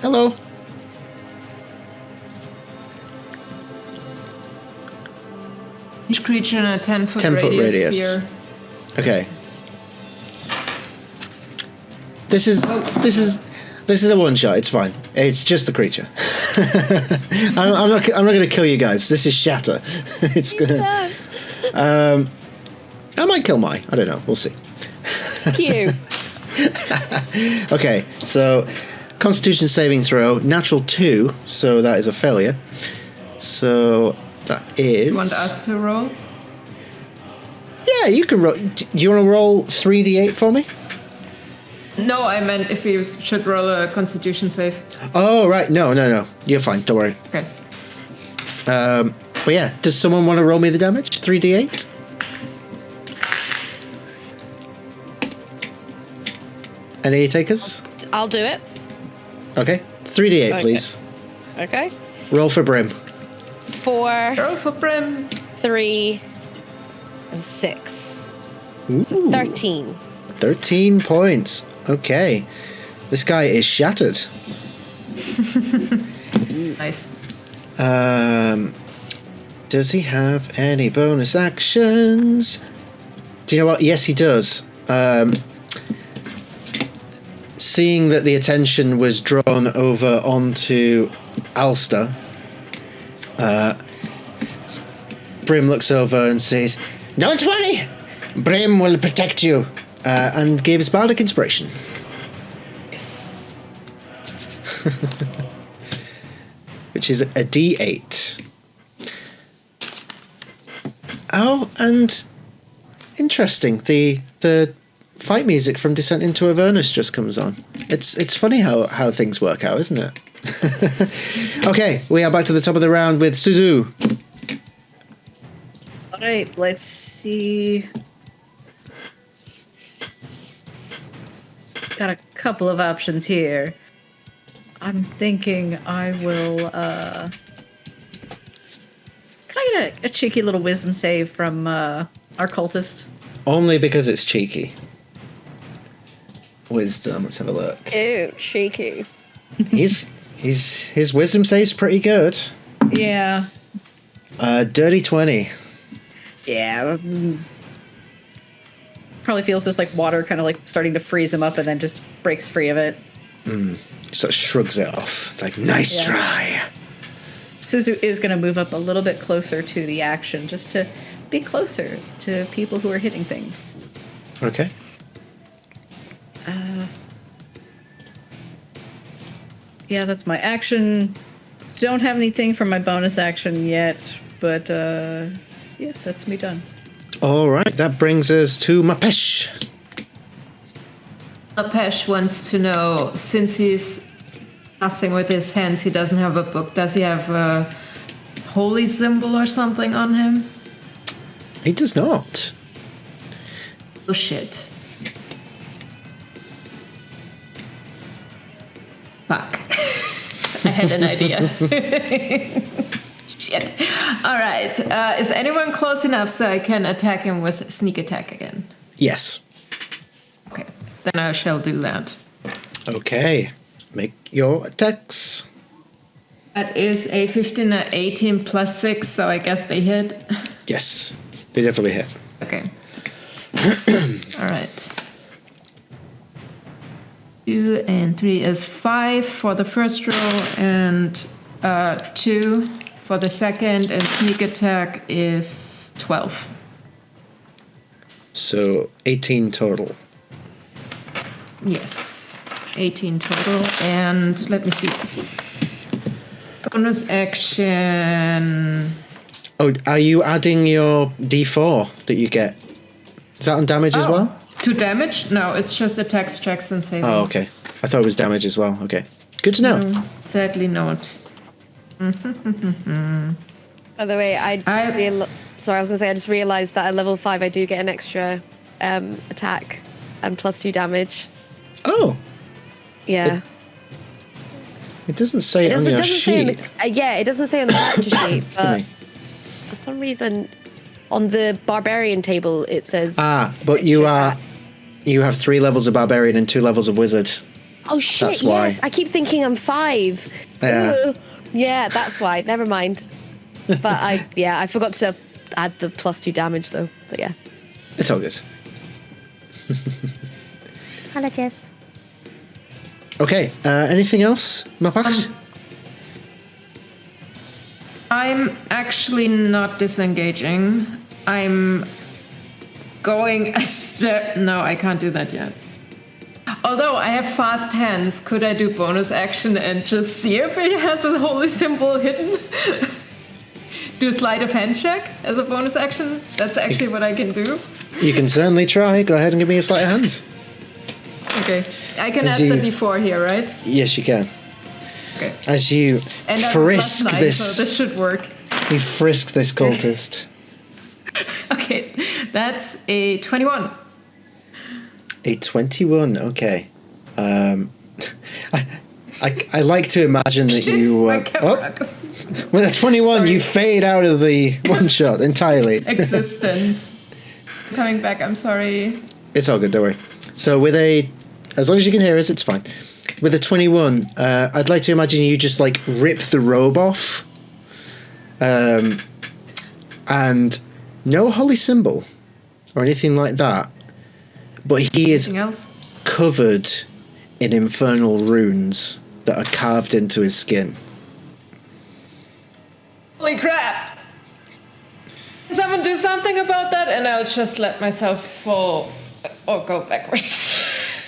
Hello. Each creature in a 10-foot 10-foot radius. sphere. Okay. This is a one shot. It's fine. It's just the creature. I'm not going to kill you guys. This is Shatter. It's gonna. I might kill Mai. I don't know. We'll see. Cute. Okay. So, Constitution saving throw, natural 2. So that is a failure. So that is. You want us to roll? Yeah, you can roll. Do you want to roll 3d8 for me? No, I meant if you should roll a Constitution save. Oh, right. No. You're fine. Don't worry. Okay. But yeah, does someone want to roll me the damage? 3d8? Any takers? I'll do it. Okay. 3d8, Okay. please. Okay. Roll for Brim. 4, Roll for Brim. 3, and 6. Ooh, 13. 13 points. Okay. This guy is shattered. Nice. Does he have any bonus actions? Do you know what? Yes, he does. Seeing that the attention was drawn over onto Alster, Brim looks over and says, Don't worry. Brim will protect you. And gives Bardic Inspiration. Yes. Which is a D8. Oh, and interesting. The fight music from Descent into Avernus just comes on. It's funny how things work out, isn't it? Okay, we are back to the top of the round with Suzu. All right, let's see. Got a couple of options here. I'm thinking I will. Can I get a cheeky little wisdom save from our cultist? Only because it's cheeky. Wisdom. Let's have a look. Ew, cheeky. His wisdom save's pretty good. Yeah. Dirty 20. Yeah. Probably feels this like water kind of like starting to freeze him up and then just breaks free of it. Sort of shrugs it off. It's like, nice try. Suzu is going to move up a little bit closer to the action just to be closer to people who are hitting things. Okay. Yeah, that's my action. Don't have anything for my bonus action yet, but yeah, that's me done. All right, that brings us to Mapesh. Apesh wants to know, since he's casting with his hands, he doesn't have a book. Does he have a holy symbol or something on him? He does not. Oh shit. Fuck. I had an idea. Shit. Alright. Is anyone close enough so I can attack him with sneak attack again? Yes. Okay. Then I shall do that. Okay. Make your attacks. That is a 15, 18 plus 6, so I guess they hit. Yes. They definitely hit. Okay. Alright. 2 and 3 is 5 for the first roll, and 2 for the second, and sneak attack is 12. So 18 total. Yes, 18 total, and let me see. Bonus action. Oh, are you adding your D4 that you get? Is that on damage as well? To damage? No, it's just attacks, checks, and savings. Oh, okay. I thought it was damage as well. Okay. Good to know. No, sadly not. By the way, sorry, I was going to say, I just realised that at level 5 I do get an extra attack and +2 damage. Oh. Yeah. It doesn't say it on your sheet. It doesn't say on the character sheet, but for some reason on the barbarian table it says. But you have 3 levels of barbarian and 2 levels of wizard. Oh shit! That's why. Yes, I keep thinking I'm 5. Yeah. Yeah, that's why. Never mind. But I forgot to add the +2 damage though. But yeah, It's all good. Apologies. Okay. Anything else, Mapax? I'm actually not disengaging. I'm going a step. No, I can't do that yet. Although I have fast hands, could I do bonus action and just see if he has a holy symbol hidden? Do a sleight of hand check as a bonus action? That's actually what I can do. You can certainly try. Go ahead and give me a sleight of hand. Okay. I can add the D4 here, right? Yes, you can. Okay. As you And I'm frisk +9, this, so this should work. you frisk this cultist. Okay, that's a 21. A 21. Okay. I like to imagine that you. My camera. With a 21, Sorry. you fade out of the one shot entirely. Existence. Coming back, I'm sorry. It's all good, don't worry. So as long as you can hear us, it's fine. With a 21, I'd like to imagine you just like rip the robe off. And no holy symbol or anything like that. But he is Anything else? covered in infernal runes that are carved into his skin. Holy crap! someone do something about that? And I'll just let myself fall or go backwards.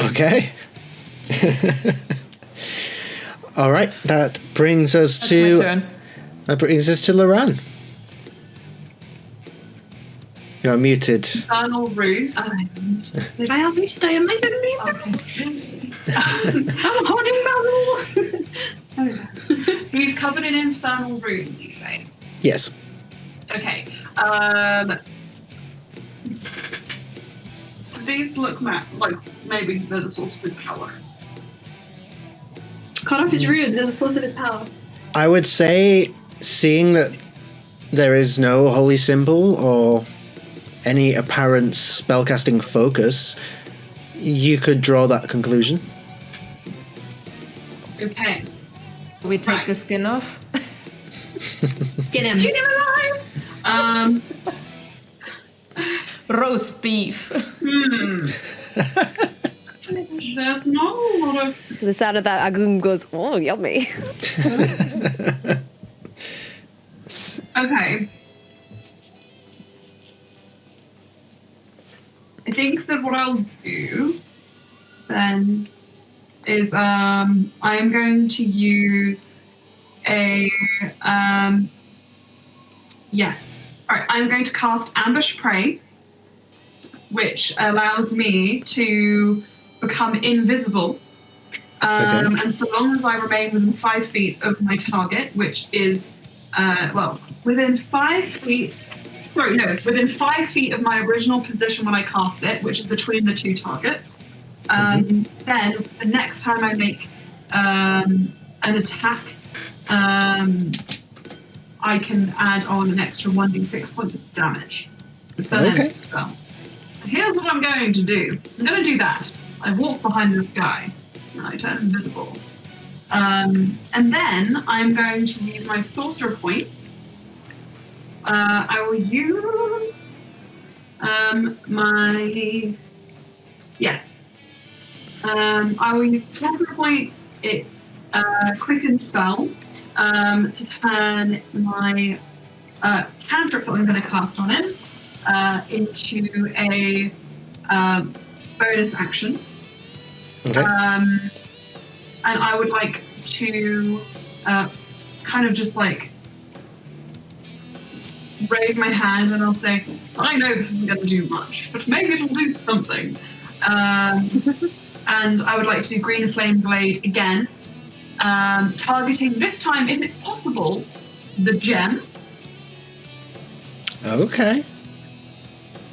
Okay. All right. That brings us That's to. my turn. That brings us to Loran. You're muted. Infernal Rune. I am muted. I am muted. I'm holding Basil. He's covered in infernal runes, you say? Yes. Okay. These look like maybe they're the source of his power. Cut off his runes as the source of his power. I would say, seeing that there is no holy symbol or any apparent spellcasting focus, you could draw that conclusion. Okay. We take the skin off. Get him. Get him alive! Roast beef. There's not a lot of... The sound of that agum goes, oh, yummy. Okay. I think that what I'll do then is I am going to use a yes. Alright, I'm going to cast Ambush Prey, which allows me to become invisible. And so long as I remain within 5 feet of my target, which is within 5 feet. Sorry, no, within 5 feet of my original position when I cast it, which is between the two targets. Then the next time I make an attack, I can add on an extra 1d6 points of damage. With the next spell. Here's what I'm going to do. I'm going to do that. I walk behind this guy and I turn invisible. And then I'm going to use my sorcerer points. I will use I will use sorcerer points. It's a quicken spell to turn my cantrip that I'm going to cast on him into a bonus action. Okay. And I would like to kind of just like raise my hand and I'll say, I know this isn't going to do much, but maybe it'll do something. And I would like to do Green Flame Blade again, targeting this time, if it's possible, the gem. Okay.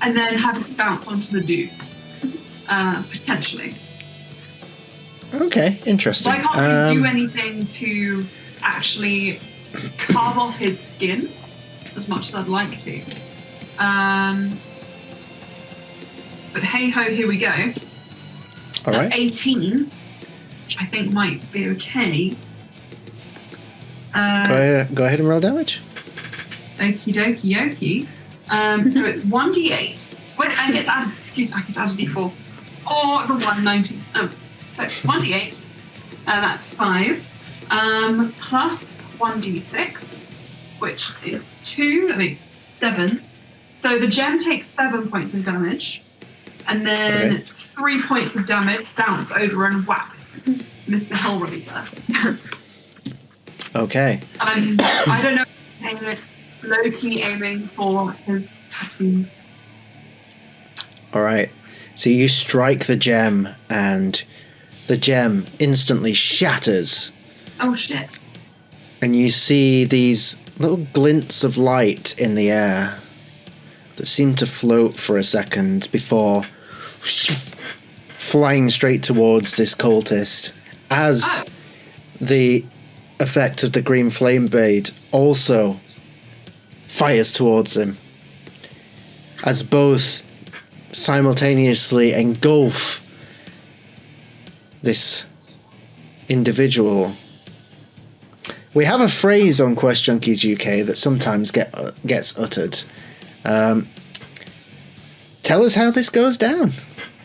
And then have it bounce onto the dude, potentially. Okay, interesting. But I can't really do anything to actually carve off his skin as much as I'd like to. But hey ho, here we go. All That's right. 18, which I think might be okay. Go ahead and roll damage. Okie dokie yokie. So it's 1d8. Wait, and it's added, excuse me, I can add a d4. Oh, it's a 190. Oh, so it's 1d8. That's 5. Plus 1d6, which is 2. That makes 7. So the gem takes 7 points of damage. And then 3 points of damage bounce over and whack Mr. Hellraiser. Okay. I don't know if low-key aiming for his tattoos. All right. So you strike the gem, and the gem instantly shatters, Oh shit. and you see these little glints of light in the air that seem to float for a second before flying straight towards this cultist, as the effect of the green flame blade also fires towards him, as both simultaneously engulf this individual. We have a phrase on QuestJunkiesUK that sometimes gets uttered. Tell us how this goes down.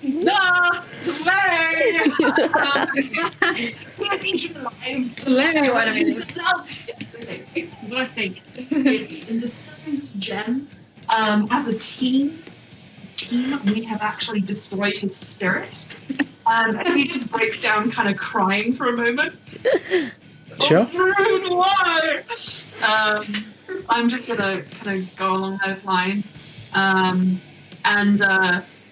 Last way! Here's each alive. Slay one of Yes, okay, so what I think is in disturbing this gem, as a team, we have actually destroyed his spirit. And he just breaks down, kind of crying for a moment. Sure. Oh, Spoon, why? I'm just gonna kind of go along those lines.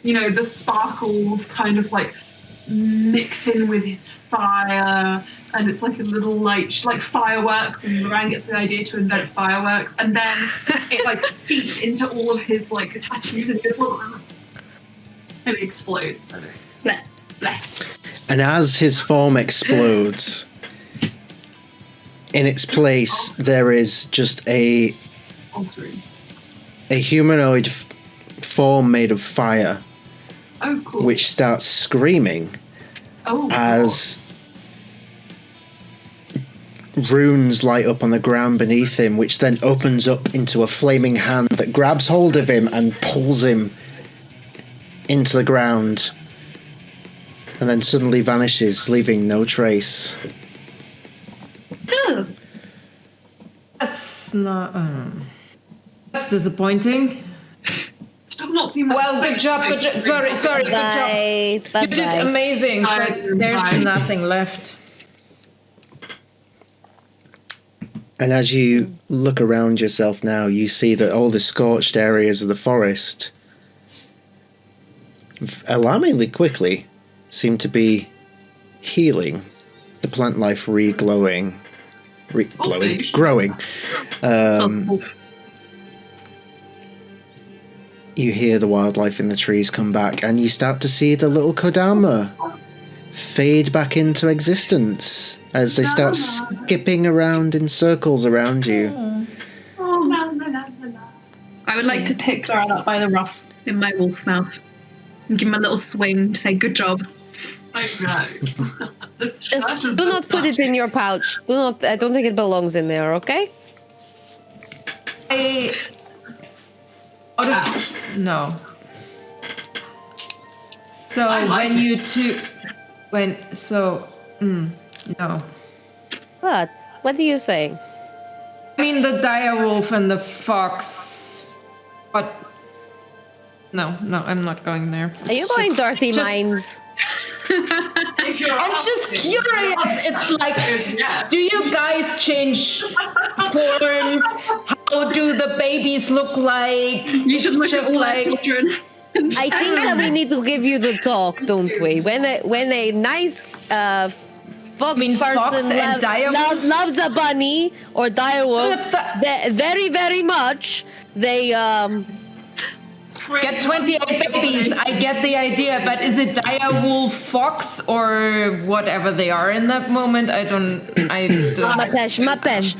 The sparkles kind of like mix in with his fire, and it's like a little like fireworks, and Loran gets the idea to invent fireworks, and then it like seeps into all of his like tattoos and it explodes. So, bleh, bleh. And as his form explodes, in its place there is just a humanoid form made of fire, cool. which starts screaming as runes light up on the ground beneath him, which then opens up into a flaming hand that grabs hold of him and pulls him into the ground, and then suddenly vanishes, leaving no trace. That's not. That's disappointing. This does not seem like Well, good job. Good job. Sorry. Good job. You did amazing, but there's nothing left. And as you look around yourself now, you see that all the scorched areas of the forest, alarmingly quickly, seem to be healing. The plant life growing. You hear the wildlife in the trees come back, and you start to see the little Kodama fade back into existence as they start skipping around in circles around you. I would like to pick Loran up by the ruff in my wolf mouth and give him a little swing to say, good job. Just do not put it in your pouch. I don't think it belongs in there, okay? No. So when you two... no. What? What are you saying? I mean, the direwolf and the fox. What? No, I'm not going there. Are you going dirty minds? I'm just curious. It's like, do you guys change forms? How do the babies look like? You should look at all like children. I think that we need to give you the talk, don't we? When a nice fox person loves a bunny or direwolf very, very much, they get 28 babies. I get the idea, but is it direwolf, fox, or whatever they are in that moment? I don't. Mapesh.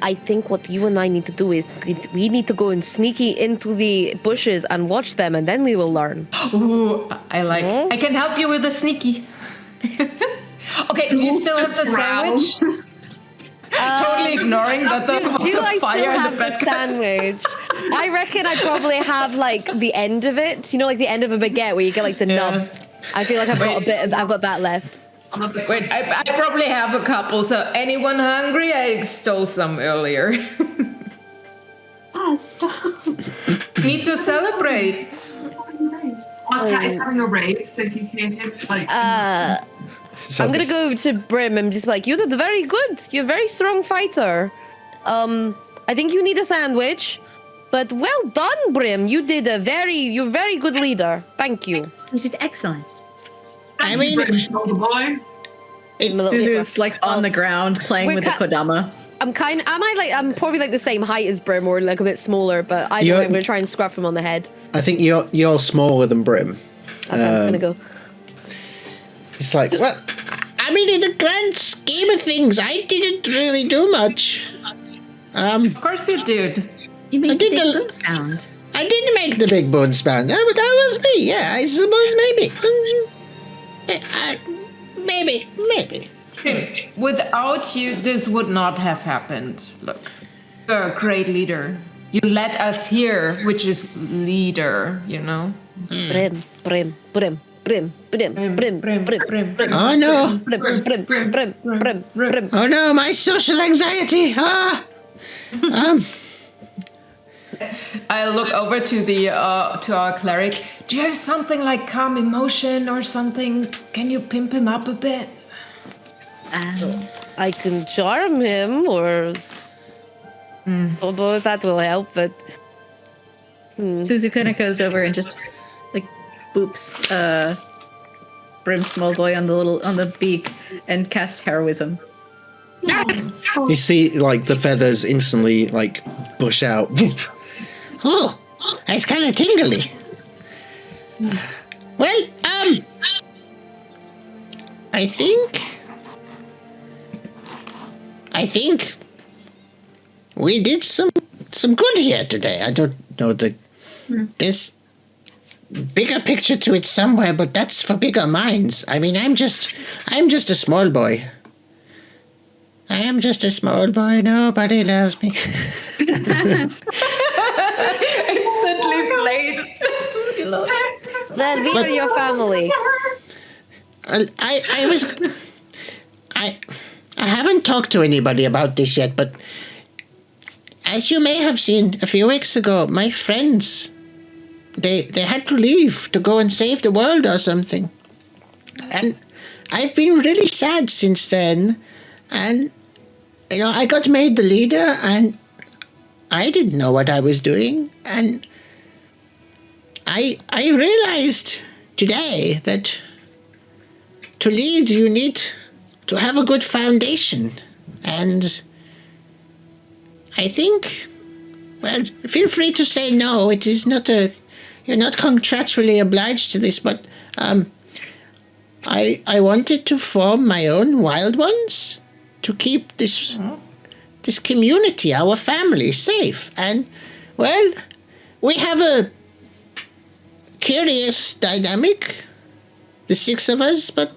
I think what you and I need to do is we need to go and sneaky into the bushes and watch them, and then we will learn. Ooh, I like. I can help you with the sneaky. Okay, do you still have the sandwich? Totally ignoring that there was a fire in the back. Sandwich? I reckon I probably have like the end of it. You know, like the end of a baguette where you get like the nub. I feel like I've got that left. Wait, I probably have a couple. So anyone hungry? I stole some earlier. Stop. Need to celebrate. My cat is having a rave, so if you hear him, like... I'm gonna go to Brim and just be like, you did very good. You're a very strong fighter. I think you need a sandwich, but well done, Brim. You're a very good leader. Thank you. You did excellent. I mean, Suzu's like on the ground playing with the Kodama. I'm probably like the same height as Brim, or like a bit smaller, but I'm gonna try and scruff him on the head. I think you're smaller than Brim. Okay, I'm just gonna go. It's like, well, I mean, in the grand scheme of things, I didn't really do much. Of course you did. You made the big boom sound. I didn't make the big boom sound. That was me. Yeah, I suppose maybe. Maybe. Without you, this would not have happened. Look, you're a great leader. You led us here, which is leader, you know? Brim. Oh no. Oh no, my social anxiety. I look over to the to our cleric. Do you have something like calm emotion or something? Can you pimp him up a bit? I can charm him, or although that will help. But Suzu kind of goes over and just like boops Brim Smolboi on the beak and casts heroism. You see, like, the feathers instantly, like, bush out. Oh, that's kind of tingly. Well, I think we did some good here today. I don't know there's bigger picture to it somewhere, but that's for bigger minds. I mean, I'm just a small boy. I am just a small boy. Nobody loves me. Instantly played. then we are your family. I haven't talked to anybody about this yet, but as you may have seen a few weeks ago, my friends, they had to leave to go and save the world or something. And I've been really sad since then. And, you know, I got made the leader and I didn't know what I was doing. And I realized today that to lead, you need to have a good foundation. And I think, well, feel free to say no. It is not you're not contractually obliged to this, but I wanted to form my own wild ones to keep this community, our family, safe. And, well, we have a curious dynamic, the 6 of us, but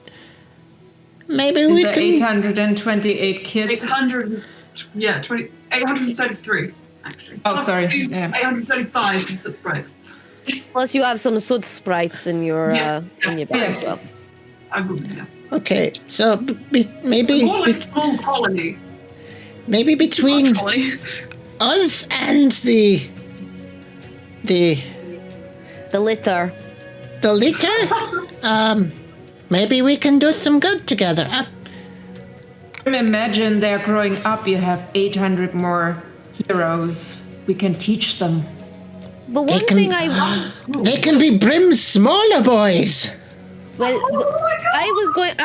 maybe we can... 828 kids. 833, actually. Oh, Plus sorry. 835 in subscribes. Plus, you have some soot sprites in your Yes, in your yes. bag as well. Yes. Okay, so maybe... More like a small colony. Maybe between us and the litter. Maybe we can do some good together. Imagine they're growing up. You have 800 more heroes. We can teach them. The one thing I they can be Brim's smaller boys. Well, I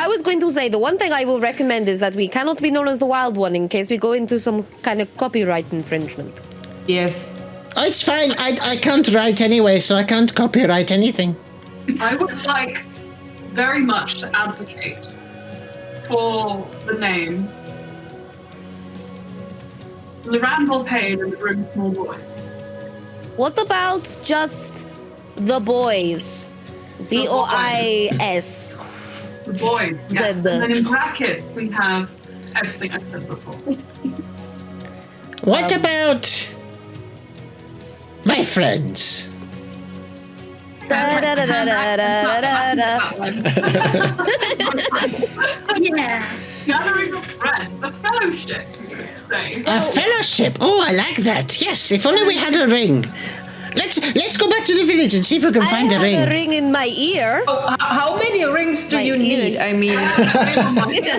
was going to say the one thing I will recommend is that we cannot be known as the Wild One in case we go into some kind of copyright infringement. Yes. Oh, it's fine. I can't write anyway, so I can't copyright anything. I would like very much to advocate for the name Randall Payne and the Brim Smolboi. What about just the boys? BOIS. The boys, yes. Said And then in brackets we have everything I said before. What about my friends? Da, da, da, da, da, da, da. Yeah. Gathering of friends, a fellowship, you could say. A fellowship. Oh, I like that. Yes, if only we had a ring. Let's go back to the village and see if we can find a I ring. have a ring in my ear. Oh, how many rings do My you ear. need? I mean,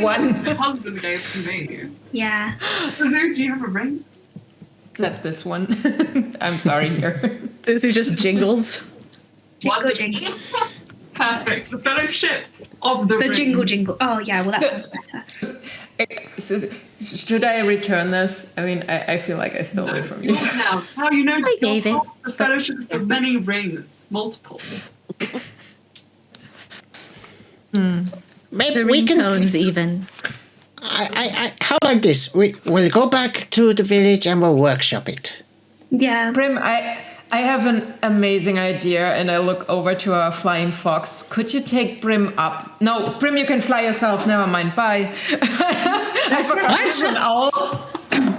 one. My husband gave to me. Yeah. Suzu, do you have a ring? Not this one. I'm sorry here. Suzu just jingles. Jingle jingle. Perfect. The fellowship of the The rings. jingle jingle. Oh yeah, well that's better. Should I return this? I mean, I feel like I stole it from you. Now, how you know I gave it. the fellowship of the many rings, multiple. Maybe The we can. ringtones even. How about this? We'll go back to the village and we'll workshop it. Yeah. Brim, I have an amazing idea, and I look over to our flying fox. Could you take Brim up? No, Brim, you can fly yourself. Never mind. Bye. I forgot. What? He's an owl.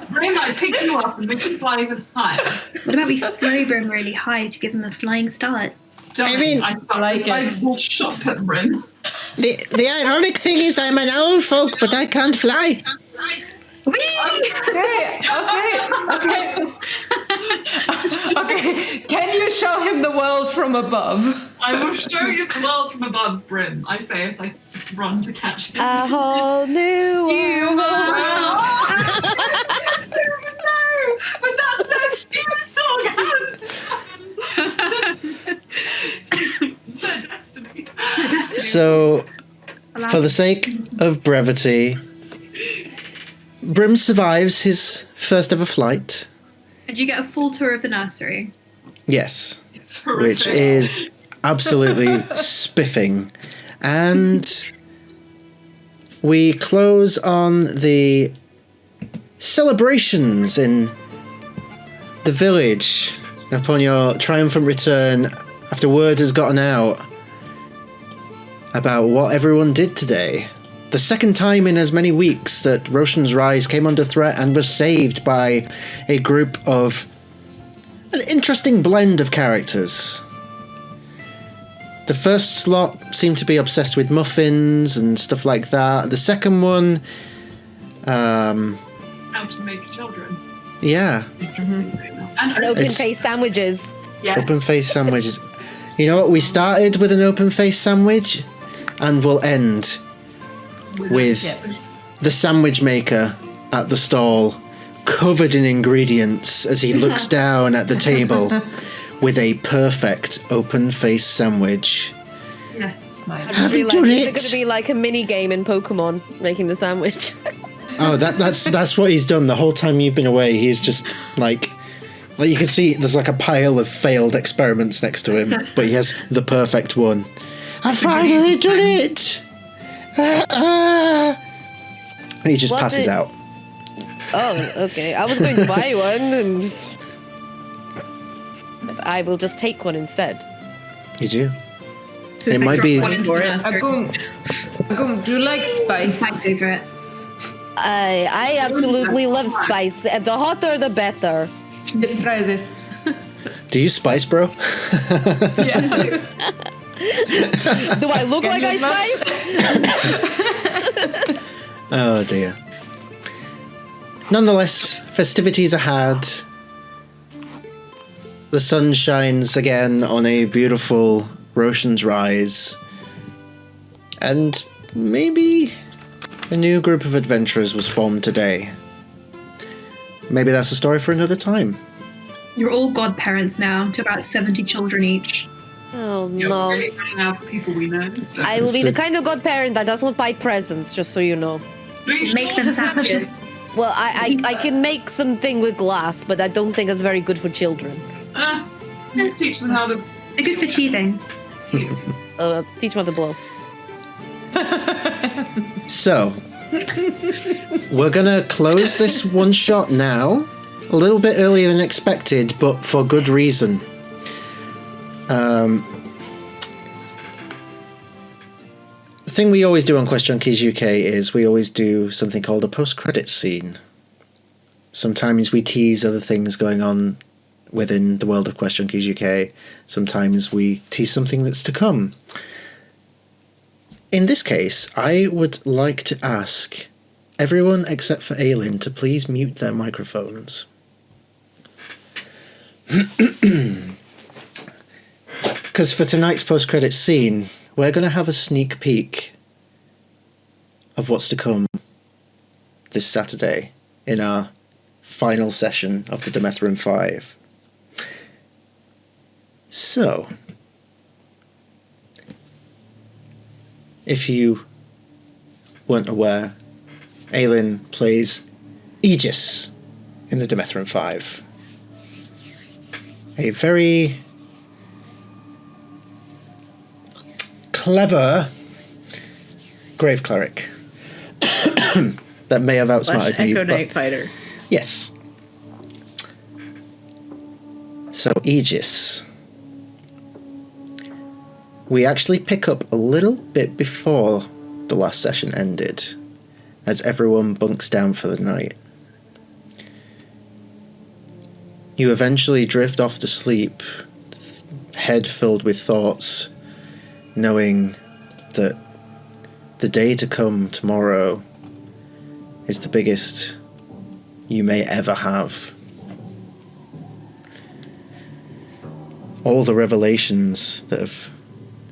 Brim, I pick you up and make you fly even higher. What about we throw Brim really high to give him a flying start? Stunning. I mean, I like it. I will shot at Brim. The ironic thing is I'm an owl folk, but I can't fly. Okay. Okay, can you show him the world from above? I will show you the world from above, Brim, I say as I run to catch him. A whole new world. No, but that's a theme song. It's their destiny. So, for the sake of brevity, Brim survives his first ever flight. And you get a full tour of the nursery. Yes, It's which horrific. is absolutely spiffing. And we close on the celebrations in the village upon your triumphant return after word has gotten out about what everyone did today. The second time in as many weeks that Roshen's Rise came under threat and was saved by a group of an interesting blend of characters. The first lot seemed to be obsessed with muffins and stuff like that. The second one, How to make children. yeah, And Open-faced sandwiches. yes. open-faced sandwiches. You know what? We started with an open-faced sandwich, and we'll end with the sandwich maker at the stall, covered in ingredients, as he looks down at the table with a perfect open-faced sandwich. Yes. Have Be you like, done is it it? going to be like a mini game in Pokemon, making the sandwich? Oh, that's what he's done the whole time you've been away. He's just like you can see there's like a pile of failed experiments next to him, but he has the perfect one. I finally done it! And he just What passes the- out. Oh, okay. I was going to buy one, and but I will just take one instead. You do? So It it's like might drop be- one into the nursery. Agum, do you like spice? My favorite. I absolutely love spice. The hotter, the better. Yeah, try this. Do you spice, bro? Yeah. Do I look like I you spice? Oh dear. Nonetheless, festivities are had. The sun shines again on a beautiful Roshen's Rise. And maybe a new group of adventurers was formed today. Maybe that's a story for another time. You're all godparents now, to about 70 children each. Oh You're no. really running out of people we know. So. I will be the- the kind of godparent that does not buy presents, just so you know. Make them sandwiches. Well, I can make something with glass, but I don't think it's very good for children. Teach them how to They're good for teething. Teach them how to blow. So, we're gonna close this one shot now, a little bit earlier than expected, but for good reason. The thing we always do on QuestJunkiesUK is we always do something called a post-credits scene. Sometimes we tease other things going on within the world of QuestJunkiesUK. Sometimes we tease something that's to come. In this case, I would like to ask everyone except for Aelin to please mute their microphones. Because for tonight's post-credits scene, we're going to have a sneak peek of what's to come this Saturday in our final session of the Demetherin 5. So, if you weren't aware, Aelin plays Aegis in the Demetherin 5. A very clever grave cleric that may have outsmarted me. Echo but- Knight Fighter. Yes. So, Aegis. We actually pick up a little bit before the last session ended, as everyone bunks down for the night. You eventually drift off to sleep, head filled with thoughts, knowing that the day to come tomorrow is the biggest you may ever have. all the revelations that have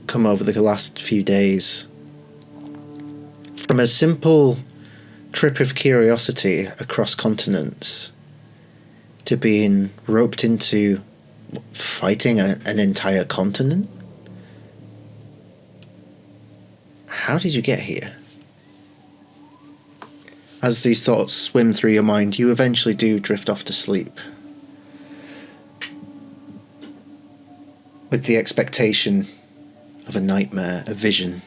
come over the last few days. From a simple trip of curiosity across continents to being roped into fighting an entire continent? How did you get here? As these thoughts swim through your mind, you eventually do drift off to sleep, with the expectation of a nightmare, a vision.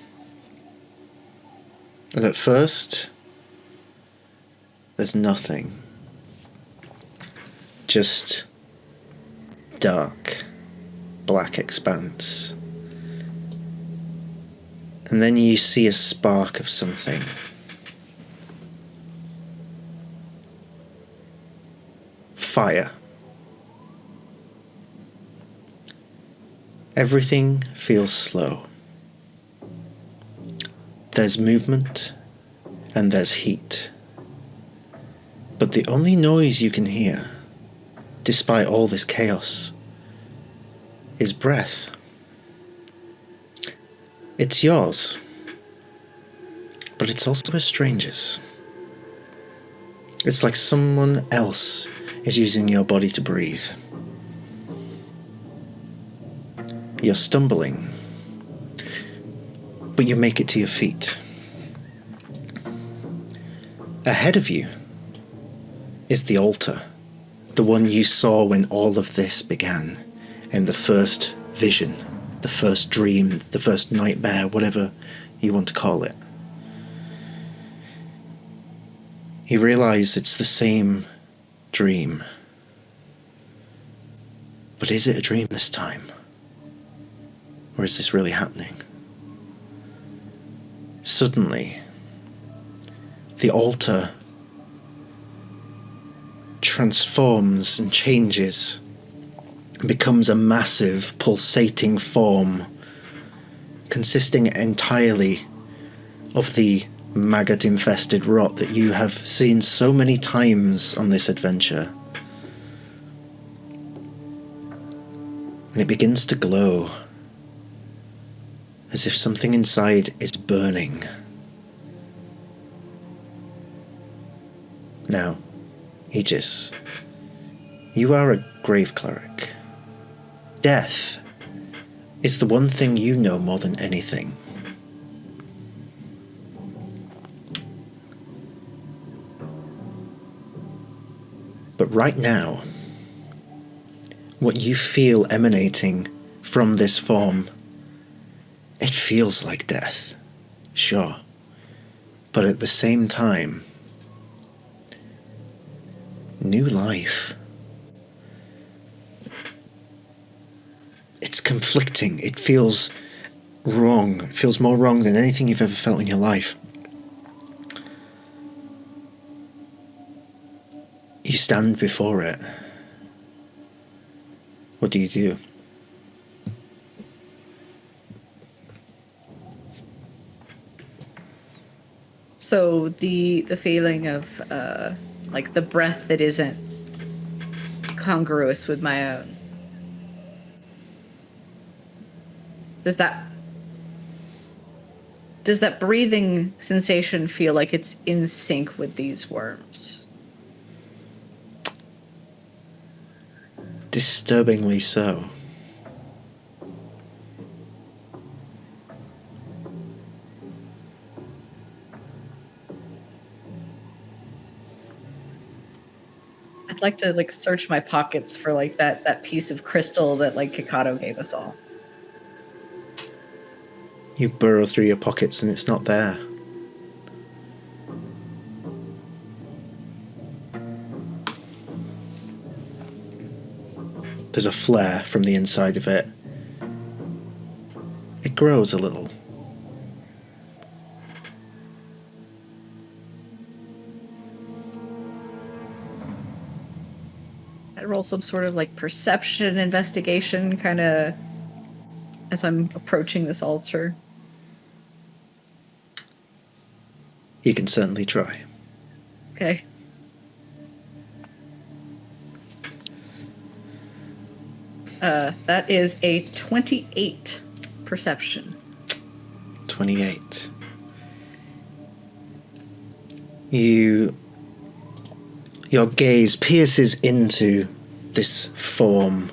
And at first, there's nothing. Just dark, black expanse. And then you see a spark of something. Fire. Everything feels slow. There's movement and there's heat. But the only noise you can hear, despite all this chaos, is breath. It's yours, but it's also a stranger's. It's like someone else is using your body to breathe. You're stumbling, but you make it to your feet. Ahead of you is the altar, the one you saw when all of this began, in the first vision, the first dream, the first nightmare, whatever you want to call it. You realize it's the same dream. But is it a dream this time? Or is this really happening? Suddenly, the altar transforms and changes, and becomes a massive, pulsating form, consisting entirely of the maggot-infested rot that you have seen so many times on this adventure. And it begins to glow, as if something inside is burning. Now, Aegis, you are a grave cleric. Death is the one thing you know more than anything. But right now, what you feel emanating from this form, it feels like death, sure. But at the same time, new life. It's conflicting. It feels wrong. It feels more wrong than anything you've ever felt in your life. You stand before it. What do you do? So the feeling of like the breath that isn't congruous with my own. Does that breathing sensation feel like it's in sync with these worms? Disturbingly so. I'd like to like search my pockets for like that piece of crystal that like Kikato gave us all. You burrow through your pockets and it's not there. There's a flare from the inside of it. It grows a little. I roll some sort of like perception investigation kind of as I'm approaching this altar. You can certainly try. That is a 28 perception. 28. Your gaze pierces into this form,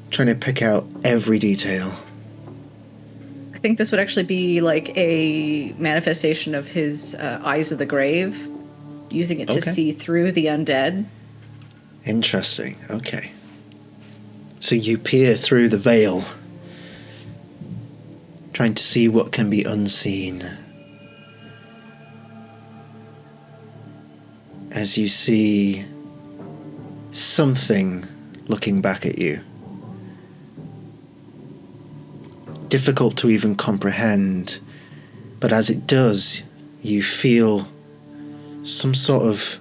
trying to pick out every detail. I think this would actually be like a manifestation of his Eyes of the Grave, using it to see through the undead. Interesting. Okay. So you peer through the veil, trying to see what can be unseen. As you see something looking back at you. Difficult to even comprehend, but as it does, you feel some sort of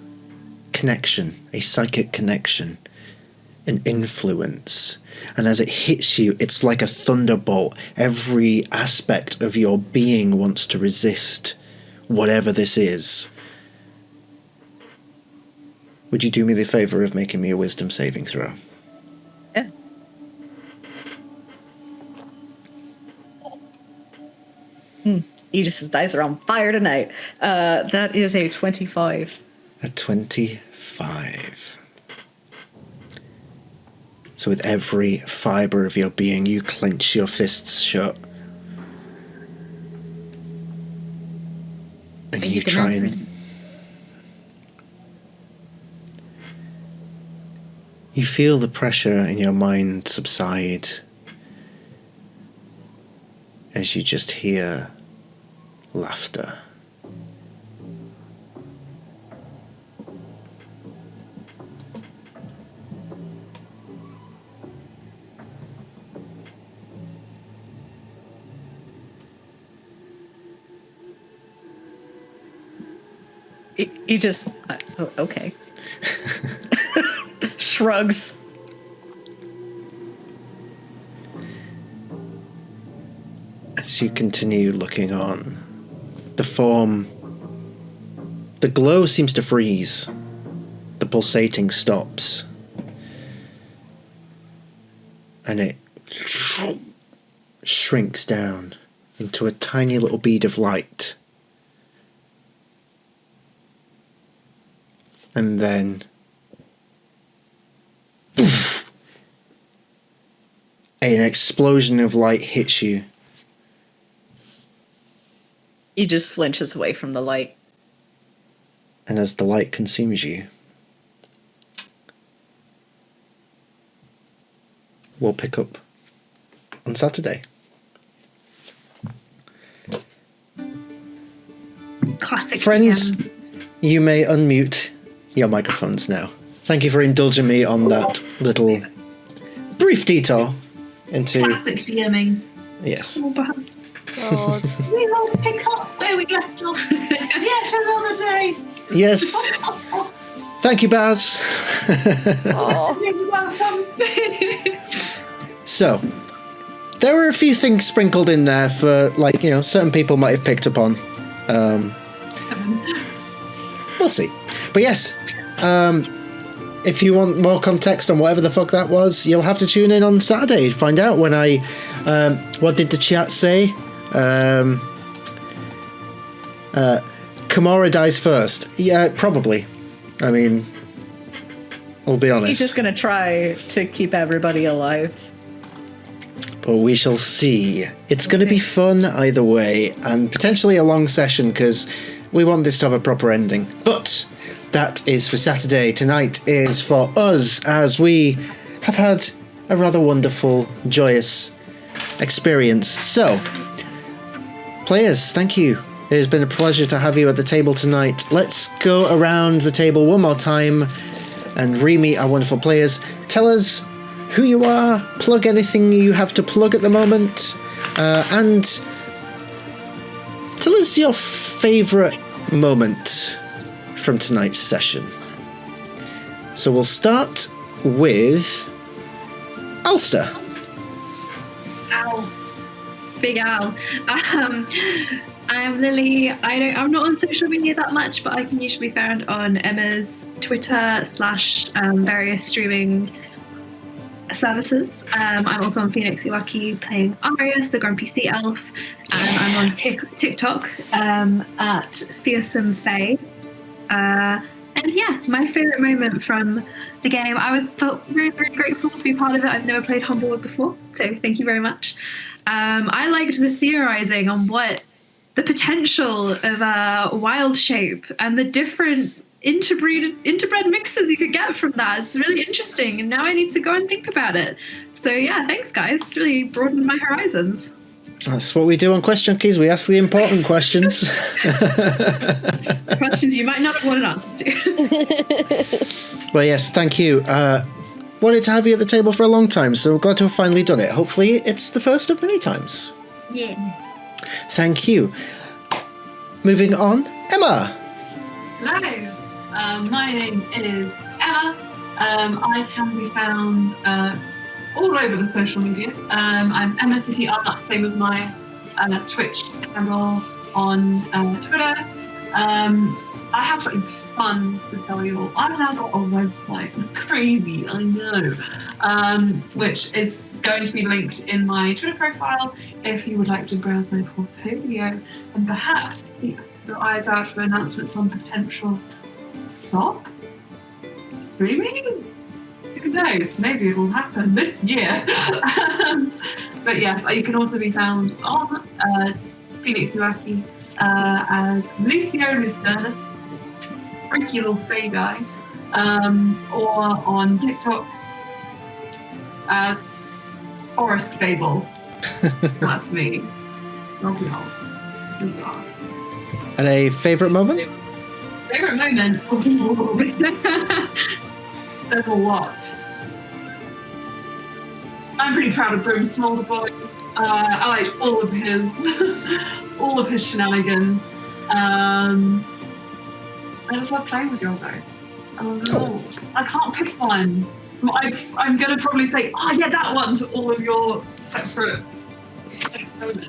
connection, a psychic connection, an influence. And as it hits you, it's like a thunderbolt. Every aspect of your being wants to resist whatever this is. Would you do me the favor of making me a wisdom saving throw? Yeah. Aegis's dice are on fire tonight. That is a 25. A 25. So with every fibre of your being, you clench your fists shut. And you try and... You feel the pressure in your mind subside as you just hear laughter. He just... okay. Shrugs. As you continue looking on, the glow seems to freeze. The pulsating stops. And it shrinks down into a tiny little bead of light. And then an explosion of light hits you. He just flinches away from the light. And as the light consumes you, we'll pick up on Saturday. Classic. Friends, you may unmute your microphones now. Thank you for indulging me on that little brief detour into... Classic DMing. Yes. Oh, perhaps. God. We will pick up where we left off yet another day. Yes. Thank you, Baz. You're welcome. So, there were a few things sprinkled in there for, like, you know, certain people might have picked up on. We'll see. But yes, if you want more context on whatever the fuck that was, you'll have to tune in on Saturday to find out when I... what did the chat say? Kimura dies first. Yeah, probably. I mean, I'll be honest. He's just going to try to keep everybody alive. But we shall see. It's going to be fun either way, and potentially a long session because we want this to have a proper ending. But that is for Saturday. Tonight is for us, as we have had a rather wonderful, joyous experience. So, players, thank you. It has been a pleasure to have you at the table tonight. Let's go around the table one more time and re-meet our wonderful players. Tell us who you are, plug anything you have to plug at the moment, and tell us your favourite moment from tonight's session. So we'll start with Ulster. Ow. Big owl. I'm Lily. I'm not on social media that much, but I can usually be found on Emma's Twitter / various streaming services. I'm also on QuestJunkiesUK playing Arius, the grumpy sea elf. I'm on TikTok at Fearsome Faye. And yeah, my favorite moment from the game, felt really, really grateful to be part of it. I've never played Humblewood before, so thank you very much. I liked the theorizing on what the potential of wild shape and the different interbred mixes you could get from that. It's really interesting, and now I need to go and think about it. So yeah, thanks guys. It's really broadened my horizons. That's what we do on Quest Junkies. We ask the important questions. Questions you might not have wanted answers to. Well, yes, thank you. Wanted to have you at the table for a long time, so glad to have finally done it. Hopefully it's the first of many times. Yeah. Thank you. Moving on, Emma. Hello, my name is Emma. I can be found all over the social medias. I'm Emma City Art, same as my Twitch handle on Twitter. I have something fun to tell you all. I've now got a website. Crazy, I know. Which is going to be linked in my Twitter profile if you would like to browse my portfolio and perhaps keep your eyes out for announcements on potential shop streaming. Who knows? Maybe it will happen this year. But yes, you can also be found on QuestJunkiesUK as Lucio Lucernus, freaky little fey guy, or on TikTok as Forest Fable. That's me. Not we are. And a favourite moment? Favourite moment? There's a lot. I'm pretty proud of Brim Smolboi. I liked all of his shenanigans. I just love playing with you guys. Oh. I can't pick one. I'm going to probably say, that one to all of your separate moments.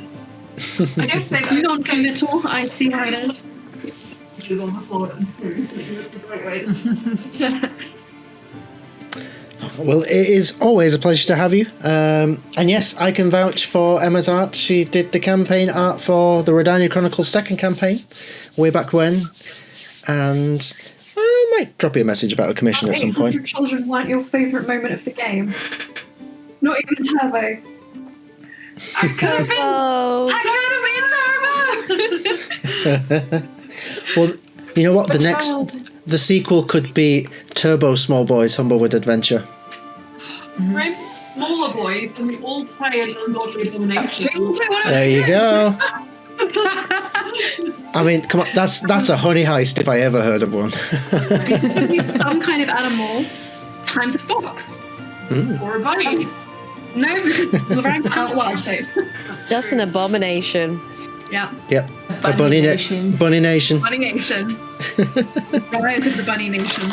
I don't say that. Non-committal, I see how it is. It's on the floor. It's a great way to Well, it is always a pleasure to have you. And yes, I can vouch for Emma's art. She did the campaign art for the Redania Chronicles second campaign way back when. And I might drop you a message about a commission at some point. 800 children weren't your favourite moment of the game. Not even Turbo. I could have been Turbo! Well, you know what? The sequel could be Turbo Smolboi's Humblewood Adventure. Brim Smolboi, and we all play an ungodly abomination. There you go. I mean, come on, that's a honey heist if I ever heard of one. It's going to be some kind of animal times a fox. Or a bunny. No, because Lorraine can't wild shape. Just an abomination. Yeah. Yep. Bunny Bunny Nation. Bunny Nation. Bunny Nation. Rise of the Bunny Nation.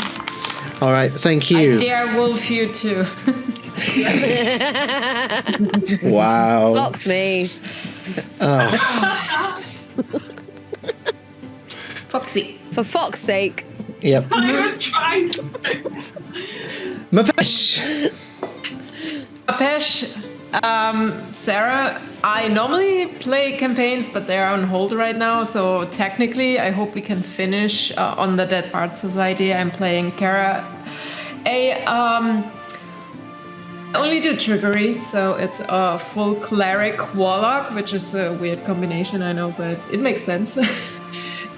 All right, thank you. I dare wolf you too. Wow. Fox me. Oh, Foxy. For fox's sake. yep. I was trying to say. Mapesh. Apesh, Sarah, I normally play campaigns, but they're on hold right now. So technically, I hope we can finish on the Dead Bard Society. I'm playing Kara. I only do trickery, so it's a full cleric warlock, which is a weird combination, I know, but it makes sense.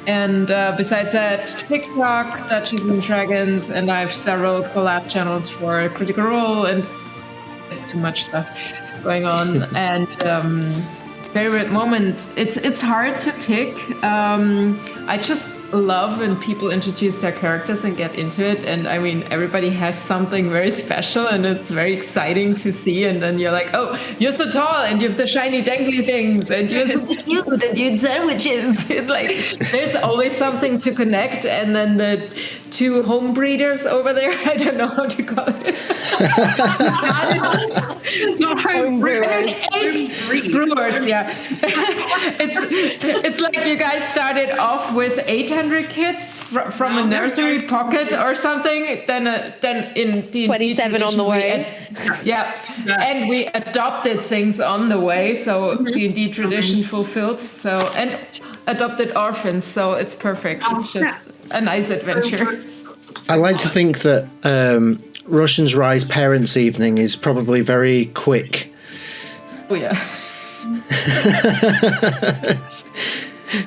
And besides that, TikTok, Dungeons and Dragons, and I have several collab channels for Critical Role, and there's too much stuff going on. And favorite moment, it's hard to pick. I just love when people introduce their characters and get into it, and I mean everybody has something very special and it's very exciting to see, and then you're like, oh, you're so tall and you have the shiny dangly things and you're so cute and you eat sandwiches. It's like there's always something to connect. And then the two home breeders over there, I don't know how to call it. It's not home brewers. Eight brewers, yeah. it's like you guys started off with 800 kids from a nursery pocket or something. Then in D&D 27 on the way. And we adopted things on the way, so D&D tradition fulfilled. So and adopted orphans, so it's perfect. It's just a nice adventure. I like to think that Roshen's Rise Parents' Evening is probably very quick. Oh yeah.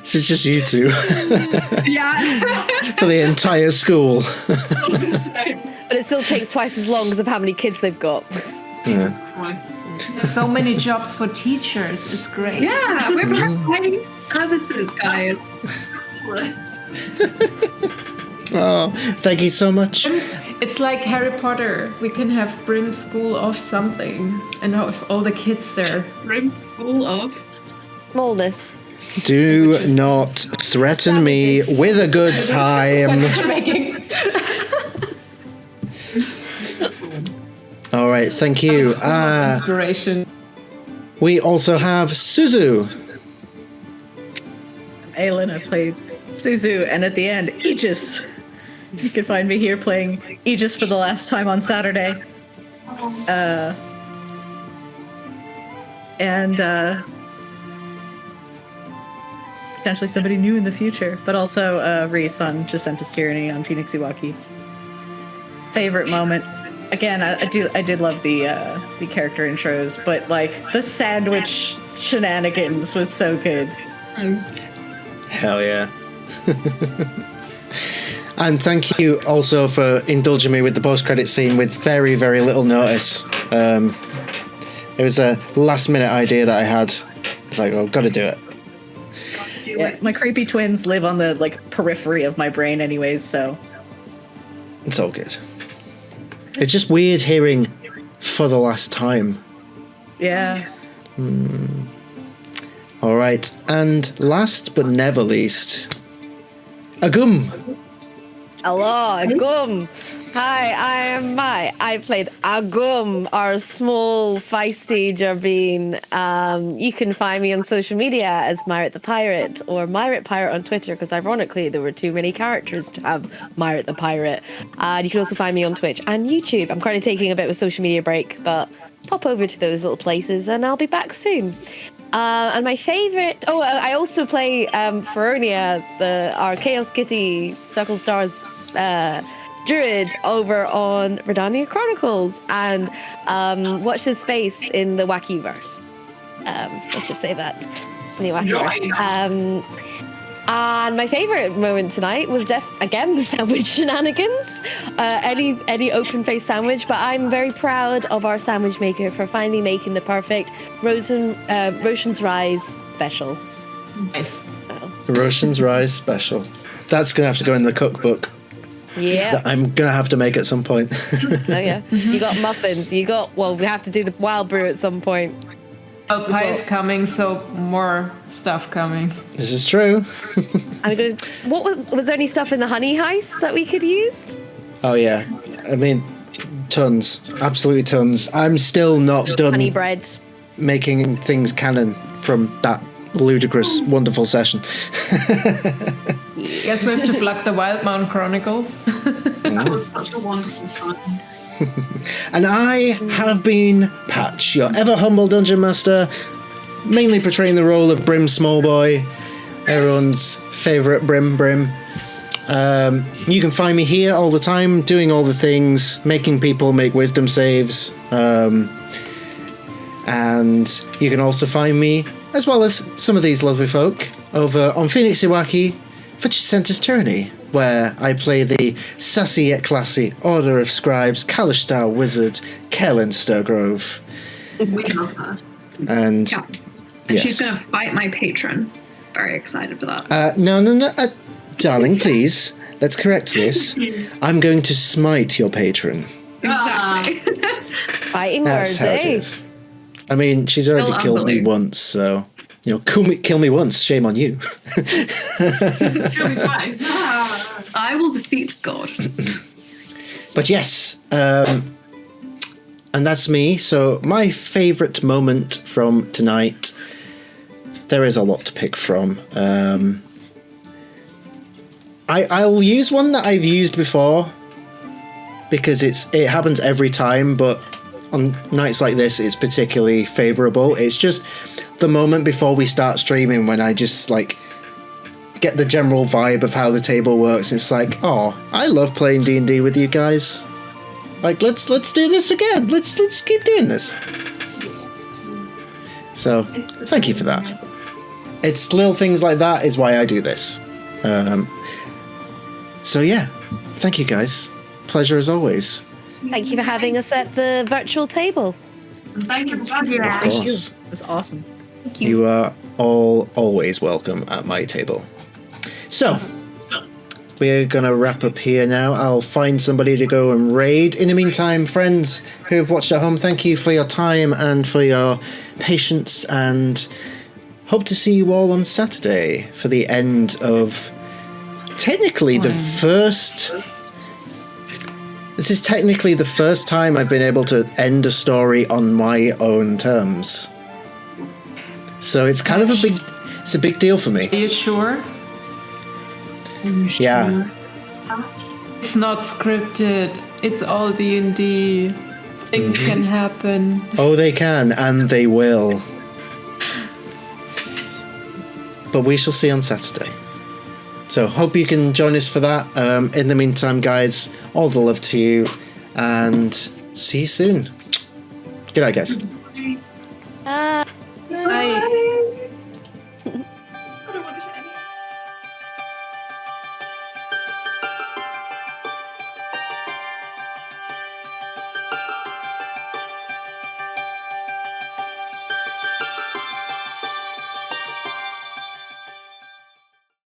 This is just you two. Yeah. For the entire school. But it still takes twice as long because of how many kids they've got. Jesus Christ. So many jobs for teachers. It's great. Yeah, we're providing services, guys. Oh, thank you so much. It's like Harry Potter. We can have Brim School of something and have all the kids there. Brim School of Smallness. Do not threaten me with a good time. Making. All right, thank you. Inspiration. We also have Suzu. Aelin, I played Suzu, and at the end, Aegis. You can find me here playing Aegis for the last time on Saturday. And potentially somebody new in the future, but also Reese on Jacentus Tyranny on Phoenix Iwaki. Favorite moment. Again, I did love the character intros, but like the sandwich shenanigans was so good. Hell yeah. And thank you also for indulging me with the post-credit scene with very, very little notice. It was a last-minute idea that I had. It's like, oh, gotta do it. Yeah, my creepy twins live on the like periphery of my brain anyways, so It's all good. It's just weird hearing for the last time. yeah. All right, and last but never least, Agum. Hello, Agum. Hi, I am Mai. I played Agum, our small, feisty Jarbeen. You can find me on social media as Myrit the Pirate or Myrit Pirate on Twitter, because ironically there were too many characters to have Myrit the Pirate. And you can also find me on Twitch and YouTube. I'm currently taking a bit of a social media break, but pop over to those little places and I'll be back soon. And my favorite... Oh, I also play Feronia, our Chaos Kitty, Circle Stars druid over on Redania Chronicles, and watch this space in the Wacky-verse. Let's just say that. In the Wacky-verse. And my favorite moment tonight was again the sandwich shenanigans. Any open-faced sandwich, but I'm very proud of our sandwich maker for finally making the perfect Roshen's Rise special. Nice. The Roshen's Rise special. That's gonna have to go in the cookbook. Yeah. That I'm gonna have to make at some point. Oh yeah. You got muffins. We have to do the wild brew at some point. Well, pie is coming, so more stuff coming. This is true. Was there any stuff in the honey heist that we could use? Oh yeah, I mean, tons, absolutely tons. I'm still not done Honey bread. making things canon from that ludicrous, wonderful session. Guess we have to plug the Wildmount Chronicles. That was such a wonderful time. And I have been Patch, your ever humble dungeon master, mainly portraying the role of Brim Smolboi, everyone's favourite Brim. You can find me here all the time, doing all the things, making people make wisdom saves, and you can also find me, as well as some of these lovely folk, over on Phoenix Iwaki for Jacentus Tyranny, where I play the sassy yet classy Order of Scribes, Kalishtar Wizard, Kellen Sturgrove. We love her. And Yeah. And yes. she's going to fight my patron. Very excited for that. No, darling, please, let's correct this. I'm going to smite your patron. Exactly. Fighting That's words, how it eh? is. I mean, she's already Still killed me unbelievable. once, so, kill me once, shame on you. Kill me twice. I will defeat God. But yes, And that's me. So my favourite moment from tonight, there is a lot to pick from. I'll use one that I've used before because it happens every time, but on nights like this, it's particularly favourable. It's just the moment before we start streaming when I just like get the general vibe of how the table works. It's like, oh, I love playing D&D with you guys. Like, let's do this again. Let's keep doing this. So, thank you for that. It's little things like that is why I do this. So yeah, thank you guys. Pleasure as always. Thank you for having us at the virtual table. Thank you for having Of us. course. It was awesome. You are all always welcome at my table. So, we're going to wrap up here now. I'll find somebody to go and raid. In the meantime, friends who have watched at home, thank you for your time and for your patience, and hope to see you all on Saturday for the end of technically the first... This is technically the first time I've been able to end a story on my own terms. So it's kind of a big deal for me. Are you sure? Yeah. It's not scripted. It's all D&D. Things can happen. Oh, they can, and they will. But we shall see on Saturday. So hope you can join us for that. In the meantime, guys, all the love to you, and see you soon. Good night, guys.